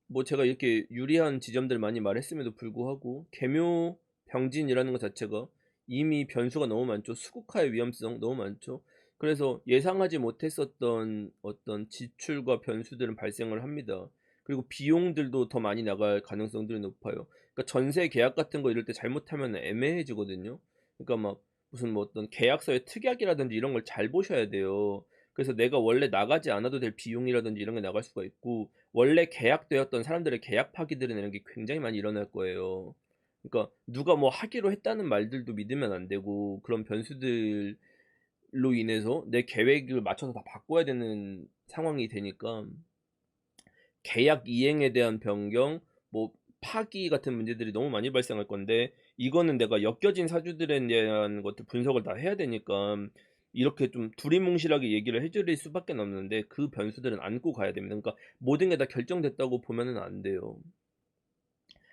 뭐 제가 이렇게 유리한 지점들 많이 말했음에도 불구하고 계묘 병진이라는 것 자체가 이미 변수가 너무 많죠. 수국화의 위험성 너무 많죠. 그래서 예상하지 못했었던 어떤 지출과 변수들은 발생을 합니다. 그리고 비용들도 더 많이 나갈 가능성들이 높아요. 그러니까 전세 계약 같은 거 이럴 때 잘못하면 애매해지거든요. 그러니까 막 무슨 뭐 어떤 계약서의 특약이라든지 이런 걸 잘 보셔야 돼요. 그래서 내가 원래 나가지 않아도 될 비용이라든지 이런 게 나갈 수가 있고 원래 계약되었던 사람들의 계약 파기들은 이런 게 굉장히 많이 일어날 거예요. 그러니까 누가 뭐 하기로 했다는 말들도 믿으면 안 되고 그런 변수들로 인해서 내 계획을 맞춰서 다 바꿔야 되는 상황이 되니까 계약 이행에 대한 변경, 뭐 파기 같은 문제들이 너무 많이 발생할 건데 이거는 내가 엮여진 사주들에 대한 것들 분석을 다 해야 되니까 이렇게 좀 두리뭉실하게 얘기를 해드릴 수밖에 없는데 그 변수들은 안고 가야 됩니다. 그러니까 모든 게 다 결정됐다고 보면은 안 돼요.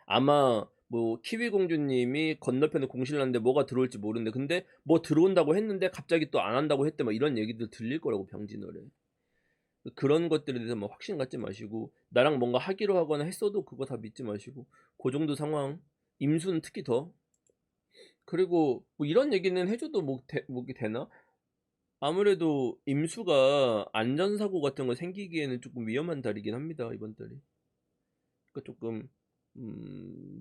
아마 뭐 키위 공주님이 건너편에 공실 났는데 뭐가 들어올지 모르는데 근데 뭐 들어온다고 했는데 갑자기 또 안 한다고 했대 막 이런 얘기들 들릴 거라고 병진월에. 그런 것들에 대해서 뭐 확신 갖지 마시고 나랑 뭔가 하기로 하거나 했어도 그거 다 믿지 마시고 그 정도 상황 임수는 특히 더 그리고 뭐 이런 얘기는 해줘도 뭐게 되나? 아무래도 임수가 안전사고 같은 거 생기기에는 조금 위험한 달이긴 합니다 이번 달이. 그러니까 조금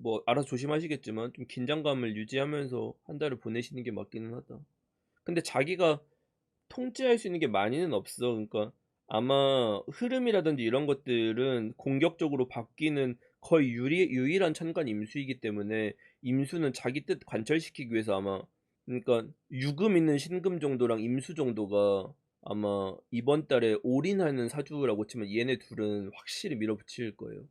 뭐 알아서 조심하시겠지만 좀 긴장감을 유지하면서 한 달을 보내시는 게 맞기는 하다. 근데 자기가 통제할 수 있는 게 많이는 없어. 그러니까 아마 흐름이라든지 이런 것들은 공격적으로 바뀌는 거의 유일한 천간 임수이기 때문에 임수는 자기 뜻 관철시키기 위해서 아마, 그러니까 유금 있는 신금 정도랑 임수 정도가 아마 이번 달에 올인하는 사주라고 치면 얘네 둘은 확실히 밀어붙일 거예요.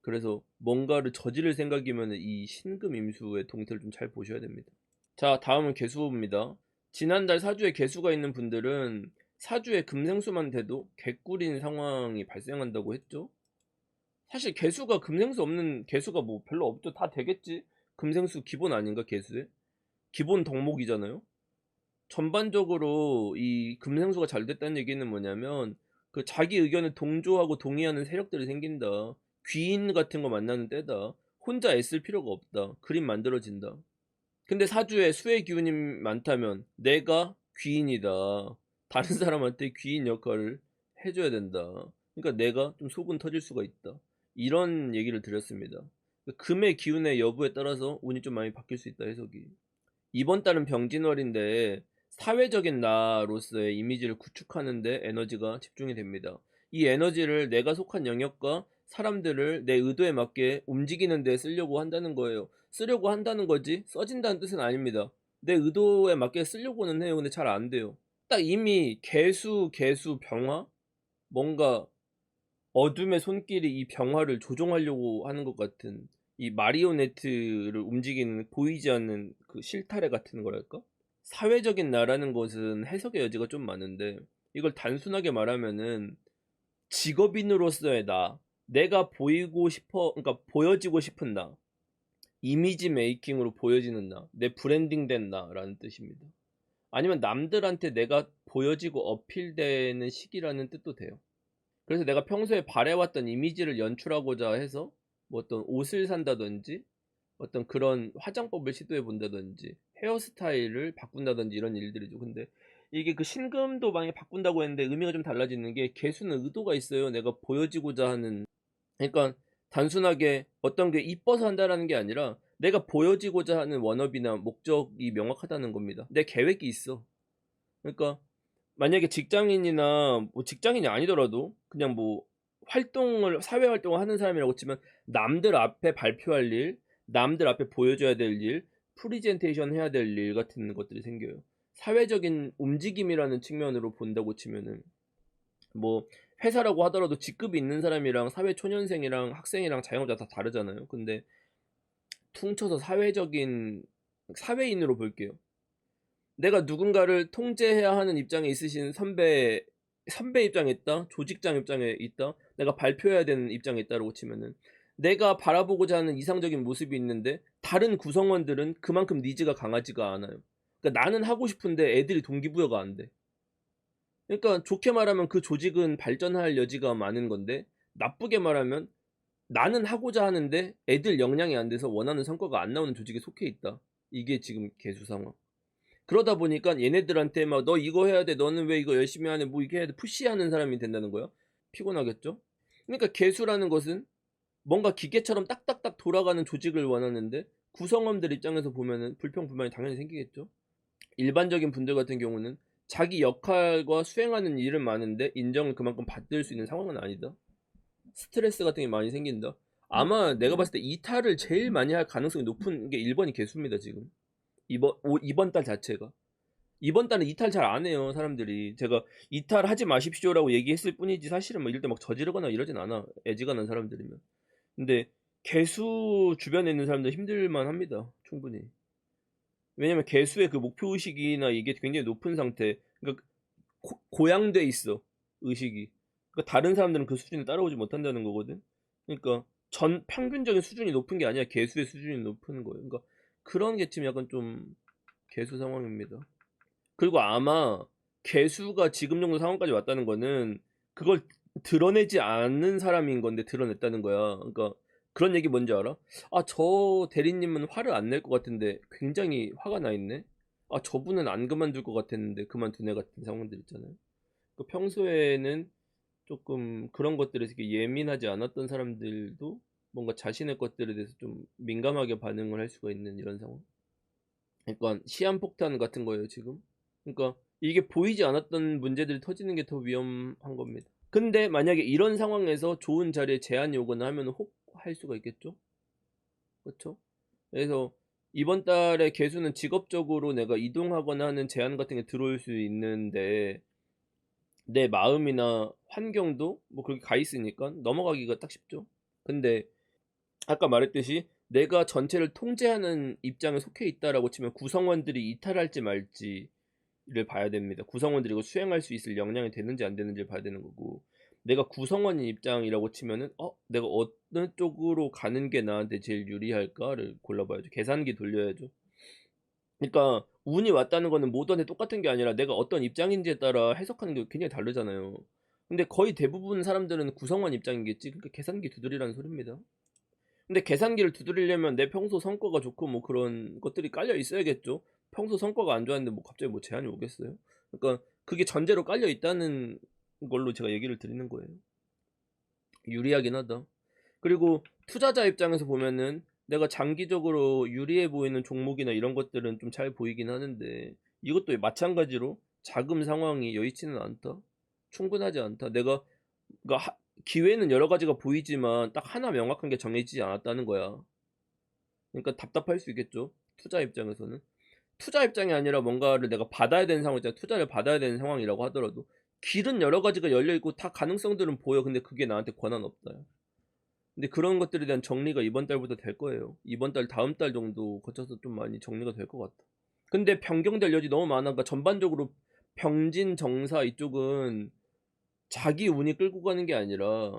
그래서 뭔가를 저지를 생각이면 이 신금 임수의 동태를 좀 잘 보셔야 됩니다. 자, 다음은 개수입니다. 지난달 사주에 개수가 있는 분들은 사주에 금생수만 돼도 개꿀인 상황이 발생한다고 했죠. 사실 개수가 금생수 없는 개수가 뭐 별로 없죠. 다 되겠지. 금생수 기본 아닌가 개수에? 기본 덕목이잖아요. 전반적으로 이 금생수가 잘 됐다는 얘기는 뭐냐면 그 자기 의견을 동조하고 동의하는 세력들이 생긴다. 귀인 같은 거 만나는 때다. 혼자 애쓸 필요가 없다. 그림 만들어진다. 근데 사주에 수의 기운이 많다면 내가 귀인이다. 다른 사람한테 귀인 역할을 해줘야 된다. 그러니까 내가 좀 속은 터질 수가 있다. 이런 얘기를 드렸습니다. 금의 기운의 여부에 따라서 운이 좀 많이 바뀔 수 있다 해석이. 이번 달은 병진월인데 사회적인 나로서의 이미지를 구축하는데 에너지가 집중이 됩니다. 이 에너지를 내가 속한 영역과 사람들을 내 의도에 맞게 움직이는 데 쓰려고 한다는 거예요. 쓰려고 한다는 거지 써진다는 뜻은 아닙니다. 내 의도에 맞게 쓰려고는 해요. 근데 잘 안 돼요. 딱 이미 개수 병화? 뭔가 어둠의 손길이 이 병화를 조종하려고 하는 것 같은 이 마리오네트를 움직이는 보이지 않는 그 실타래 같은 거랄까? 사회적인 나라는 것은 해석의 여지가 좀 많은데 이걸 단순하게 말하면은 직업인으로서의 나, 내가 보이고 싶어, 그러니까 보여지고 싶은 나, 이미지 메이킹으로 보여지는 나, 내 브랜딩된 나라는 뜻입니다. 아니면 남들한테 내가 보여지고 어필되는 시기라는 뜻도 돼요. 그래서 내가 평소에 바래왔던 이미지를 연출하고자 해서 뭐 어떤 옷을 산다든지 어떤 그런 화장법을 시도해 본다든지 헤어스타일을 바꾼다든지 이런 일들이죠. 근데 이게 그 신금도 만약에 바꾼다고 했는데 의미가 좀 달라지는 게 개수는 의도가 있어요. 내가 보여지고자 하는, 그러니까 단순하게 어떤 게 이뻐서 한다라는 게 아니라 내가 보여지고자 하는 워너비나 목적이 명확하다는 겁니다. 내 계획이 있어. 그러니까 만약에 직장인이나 뭐 직장인이 아니더라도 그냥 뭐 활동을 사회 활동을 하는 사람이라고 치면 남들 앞에 발표할 일, 남들 앞에 보여줘야 될 일, 프리젠테이션 해야 될 일 같은 것들이 생겨요. 사회적인 움직임이라는 측면으로 본다고 치면은 뭐 회사라고 하더라도 직급이 있는 사람이랑 사회 초년생이랑 학생이랑 자영업자 다 다르잖아요. 근데 퉁쳐서 사회적인 사회인으로 볼게요. 내가 누군가를 통제해야 하는 입장에 있으신 선배 입장에 있다, 조직장 입장에 있다, 내가 발표해야 되는 입장에 있다라고 치면은 내가 바라보고자 하는 이상적인 모습이 있는데 다른 구성원들은 그만큼 니즈가 강하지가 않아요. 그러니까 나는 하고 싶은데 애들이 동기부여가 안 돼. 그러니까 좋게 말하면 그 조직은 발전할 여지가 많은 건데 나쁘게 말하면 나는 하고자 하는데 애들 역량이 안 돼서 원하는 성과가 안 나오는 조직에 속해 있다. 이게 지금 개수 상황. 그러다 보니까 얘네들한테 막 너 이거 해야 돼, 너는 왜 이거 열심히 하네, 뭐 이게 해야 돼, 푸시하는 사람이 된다는 거야. 피곤하겠죠. 그러니까 개수라는 것은 뭔가 기계처럼 딱딱딱 돌아가는 조직을 원하는데 구성원들 입장에서 보면은 불평불만이 당연히 생기겠죠. 일반적인 분들 같은 경우는 자기 역할과 수행하는 일은 많은데 인정을 그만큼 받을 수 있는 상황은 아니다. 스트레스 같은 게 많이 생긴다. 아마 내가 봤을 때 이탈을 제일 많이 할 가능성이 높은 게 1번이 개수입니다. 지금 이번 달 자체가, 이번 달은 이탈 잘 안 해요. 사람들이 제가 이탈하지 마십시오라고 얘기했을 뿐이지 사실은 뭐 이럴 때 막 저지르거나 이러진 않아, 애지간한 사람들이면. 근데 개수 주변에 있는 사람들 힘들만 합니다. 충분히. 왜냐면 개수의 그 목표의식이나 이게 굉장히 높은 상태, 그러니까 고양돼 있어 의식이. 그러니까 다른 사람들은 그 수준을 따라오지 못한다는 거거든. 그러니까 전 평균적인 수준이 높은 게 아니라 개수의 수준이 높은 거예요. 그러니까 그런 게 지금 약간 좀 개수 상황입니다. 그리고 아마 개수가 지금 정도 상황까지 왔다는 거는 그걸 드러내지 않는 사람인 건데 드러냈다는 거야. 그러니까 그런 얘기 뭔지 알아? 아, 저 대리님은 화를 안 낼 것 같은데 굉장히 화가 나 있네. 아, 저분은 안 그만둘 것 같았는데 그만두네 같은 상황들 있잖아요. 그 평소에는 조금 그런 것들에 되게 예민하지 않았던 사람들도 뭔가 자신의 것들에 대해서 좀 민감하게 반응을 할 수가 있는 이런 상황. 그러니까 시한폭탄 같은 거예요, 지금. 그러니까 이게 보이지 않았던 문제들이 터지는 게 더 위험한 겁니다. 근데 만약에 이런 상황에서 좋은 자리에 제안이 오거나 하면 혹 할 수가 있겠죠. 그쵸? 그래서 이번 달에 개수는 직업적으로 내가 이동하거나 하는 제한 같은 게 들어올 수 있는데 내 마음이나 환경도 뭐 그렇게 가 있으니까 넘어가기가 딱 쉽죠. 근데 아까 말했듯이 내가 전체를 통제하는 입장에 속해 있다라고 치면 구성원들이 이탈할지 말지를 봐야 됩니다. 구성원들이 이거 수행할 수 있을 역량이 되는지 안 되는지를 봐야 되는 거고, 내가 구성원인 입장이라고 치면은 내가 어느 쪽으로 가는 게 나한테 제일 유리할까를 골라봐야죠. 계산기 돌려야죠. 그러니까 운이 왔다는 거는 모두한테 똑같은 게 아니라 내가 어떤 입장인지에 따라 해석하는 게 굉장히 다르잖아요. 근데 거의 대부분 사람들은 구성원 입장이겠지. 그러니까 계산기 두드리라는 소리입니다. 근데 계산기를 두드리려면 내 평소 성과가 좋고 뭐 그런 것들이 깔려 있어야겠죠. 평소 성과가 안 좋았는데 뭐 갑자기 뭐 제한이 오겠어요? 그러니까 그게 전제로 깔려 있다는 걸로 제가 얘기를 드리는 거예요. 유리하긴 하다. 그리고 투자자 입장에서 보면은 내가 장기적으로 유리해 보이는 종목이나 이런 것들은 좀 잘 보이긴 하는데 이것도 마찬가지로 자금 상황이 여의치는 않다. 충분하지 않다. 내가 그러니까 기회는 여러 가지가 보이지만 딱 하나 명확한 게 정해지지 않았다는 거야. 그러니까 답답할 수 있겠죠. 투자 입장에서는. 투자 입장이 아니라 뭔가를 내가 받아야 되는 상황이잖아. 투자를 받아야 되는 상황이라고 하더라도 길은 여러 가지가 열려 있고 다 가능성들은 보여. 근데 그게 나한테 권한 없다. 근데 그런 것들에 대한 정리가 이번 달부터 될 거예요. 이번 달, 다음 달 정도 거쳐서 좀 많이 정리가 될 것 같아. 근데 변경될 여지 너무 많아. 그러니까 전반적으로 병진 정사 이쪽은 자기 운이 끌고 가는 게 아니라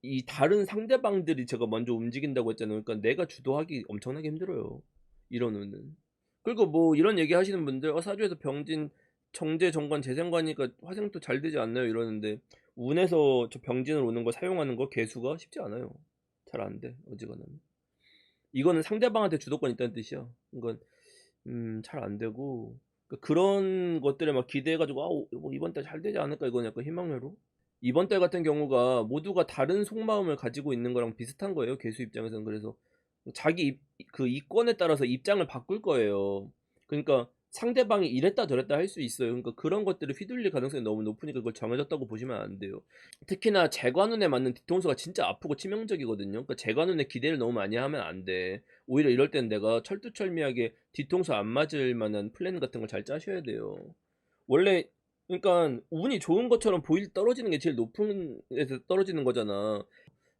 이 다른 상대방들이 제가 먼저 움직인다고 했잖아요. 그러니까 내가 주도하기 엄청나게 힘들어요. 이런 운은. 그리고 뭐 이런 얘기 하시는 분들 사주에서 병진 정제 정관 재생관이니까 화생도 잘 되지 않나요? 이러는데 운에서 저 병진을 오는 걸 사용하는 거 개수가 쉽지 않아요. 잘 안 돼. 어지간하면. 이거는 상대방한테 주도권 있다는 뜻이야. 이건 잘 안 되고 그러니까 그런 것들에 막 기대해 가지고 뭐 이번 달 잘 되지 않을까 이건 약간 희망회로. 이번 달 같은 경우가 모두가 다른 속마음을 가지고 있는 거랑 비슷한 거예요. 개수 입장에서는. 그래서 자기 그 이권에 따라서 입장을 바꿀 거예요. 그러니까 상대방이 이랬다 저랬다 할 수 있어요. 그러니까 그런 것들을 휘둘릴 가능성이 너무 높으니까 그걸 정해졌다고 보시면 안 돼요. 특히나 재관운에 맞는 뒤통수가 진짜 아프고 치명적이거든요. 그러니까 재관운에 기대를 너무 많이 하면 안 돼. 오히려 이럴 때는 내가 철두철미하게 뒤통수 안 맞을 만한 플랜 같은 걸 잘 짜셔야 돼요. 원래 그러니까 운이 좋은 것처럼 보일 떨어지는 게 제일 높은 데서 떨어지는 거잖아.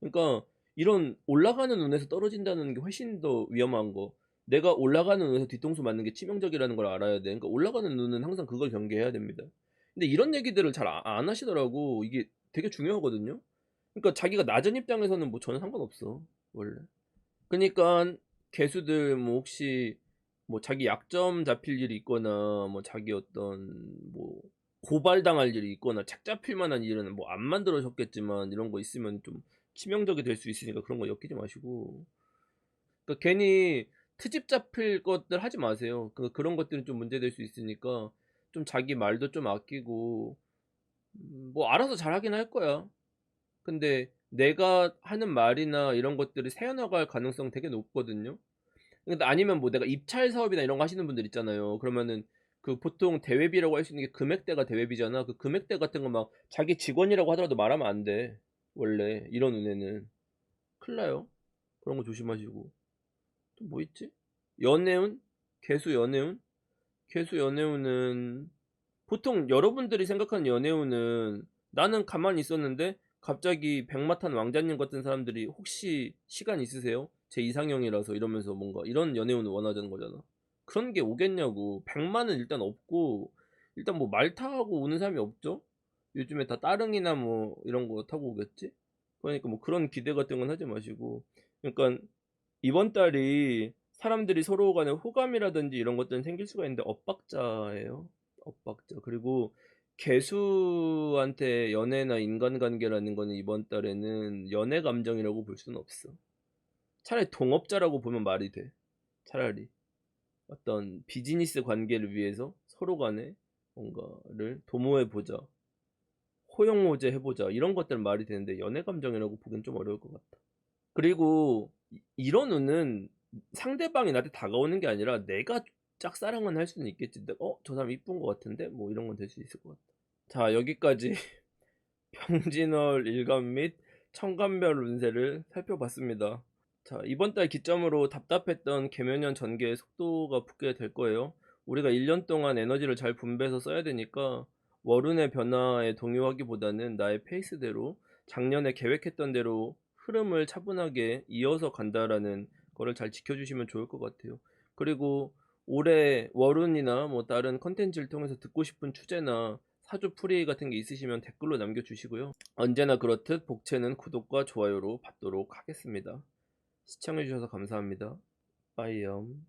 그러니까 이런 올라가는 운에서 떨어진다는 게 훨씬 더 위험한 거. 내가 올라가는 운에서 뒤통수 맞는 게 치명적이라는 걸 알아야 돼. 그러니까 올라가는 운은 항상 그걸 경계해야 됩니다. 근데 이런 얘기들을 잘 안 하시더라고. 이게 되게 중요하거든요. 그러니까 자기가 낮은 입장에서는 뭐 전혀 상관없어. 원래. 그러니까 개수들 뭐 혹시 뭐 자기 약점 잡힐 일이 있거나 뭐 자기 어떤 뭐 고발당할 일이 있거나 책 잡힐 만한 일은 뭐 안 만들어졌겠지만 이런 거 있으면 좀 치명적이 될 수 있으니까 그런 거 엮이지 마시고. 그러니까 괜히 트집 잡힐 것들 하지 마세요. 그런 것들은 좀 문제될 수 있으니까 좀 자기 말도 좀 아끼고 뭐 알아서 잘하긴 할 거야. 근데 내가 하는 말이나 이런 것들이 새어나갈 가능성 되게 높거든요. 근데 아니면 뭐 내가 입찰 사업이나 이런 거 하시는 분들 있잖아요. 그러면은 그 보통 대회비라고 할 수 있는 게 금액대가 대회비잖아. 그 금액대 같은 거 막 자기 직원이라고 하더라도 말하면 안 돼. 원래 이런 운에는 큰일 나요. 그런 거 조심하시고. 또 뭐 있지? 연애운? 개수 연애운? 개수 연애운은 보통 여러분들이 생각하는 연애운은 나는 가만히 있었는데 갑자기 백마탄 왕자님 같은 사람들이 혹시 시간 있으세요? 제 이상형이라서 이러면서 뭔가 이런 연애운을 원하자는 거잖아. 그런 게 오겠냐고. 백만은 일단 없고 일단 뭐 말 타고 오는 사람이 없죠? 요즘에 다 따릉이나 뭐 이런 거 타고 오겠지? 그러니까 뭐 그런 기대 같은 건 하지 마시고. 그러니까 이번 달이 사람들이 서로 간에 호감이라든지 이런 것들은 생길 수가 있는데 엇박자예요. 엇박자. 그리고 개수한테 연애나 인간관계라는 거는 이번 달에는 연애 감정이라고 볼 수는 없어. 차라리 동업자라고 보면 말이 돼. 차라리 어떤 비즈니스 관계를 위해서 서로 간에 뭔가를 도모해보자. 호용호제 해보자. 이런 것들은 말이 되는데 연애 감정이라고 보기엔 좀 어려울 것 같다. 그리고 이런 운은 상대방이 나한테 다가오는 게 아니라 내가 짝사랑은 할 수는 있겠지. 저 사람 이쁜 것 같은데? 뭐 이런 건 될 수 있을 것 같다. 자, 여기까지 병진월 일간 및 청간별 운세를 살펴봤습니다. 자, 이번 달 기점으로 답답했던 개묘년 전개의 속도가 붙게 될 거예요. 우리가 1년 동안 에너지를 잘 분배해서 써야 되니까 월운의 변화에 동요하기보다는 나의 페이스대로 작년에 계획했던 대로 흐름을 차분하게 이어서 간다라는 거를 잘 지켜주시면 좋을 것 같아요. 그리고 올해 월운이나 뭐 다른 컨텐츠를 통해서 듣고 싶은 주제나 사주 풀이 같은 게 있으시면 댓글로 남겨주시고요. 언제나 그렇듯 복채는 구독과 좋아요로 받도록 하겠습니다. 시청해주셔서 감사합니다. 빠이염.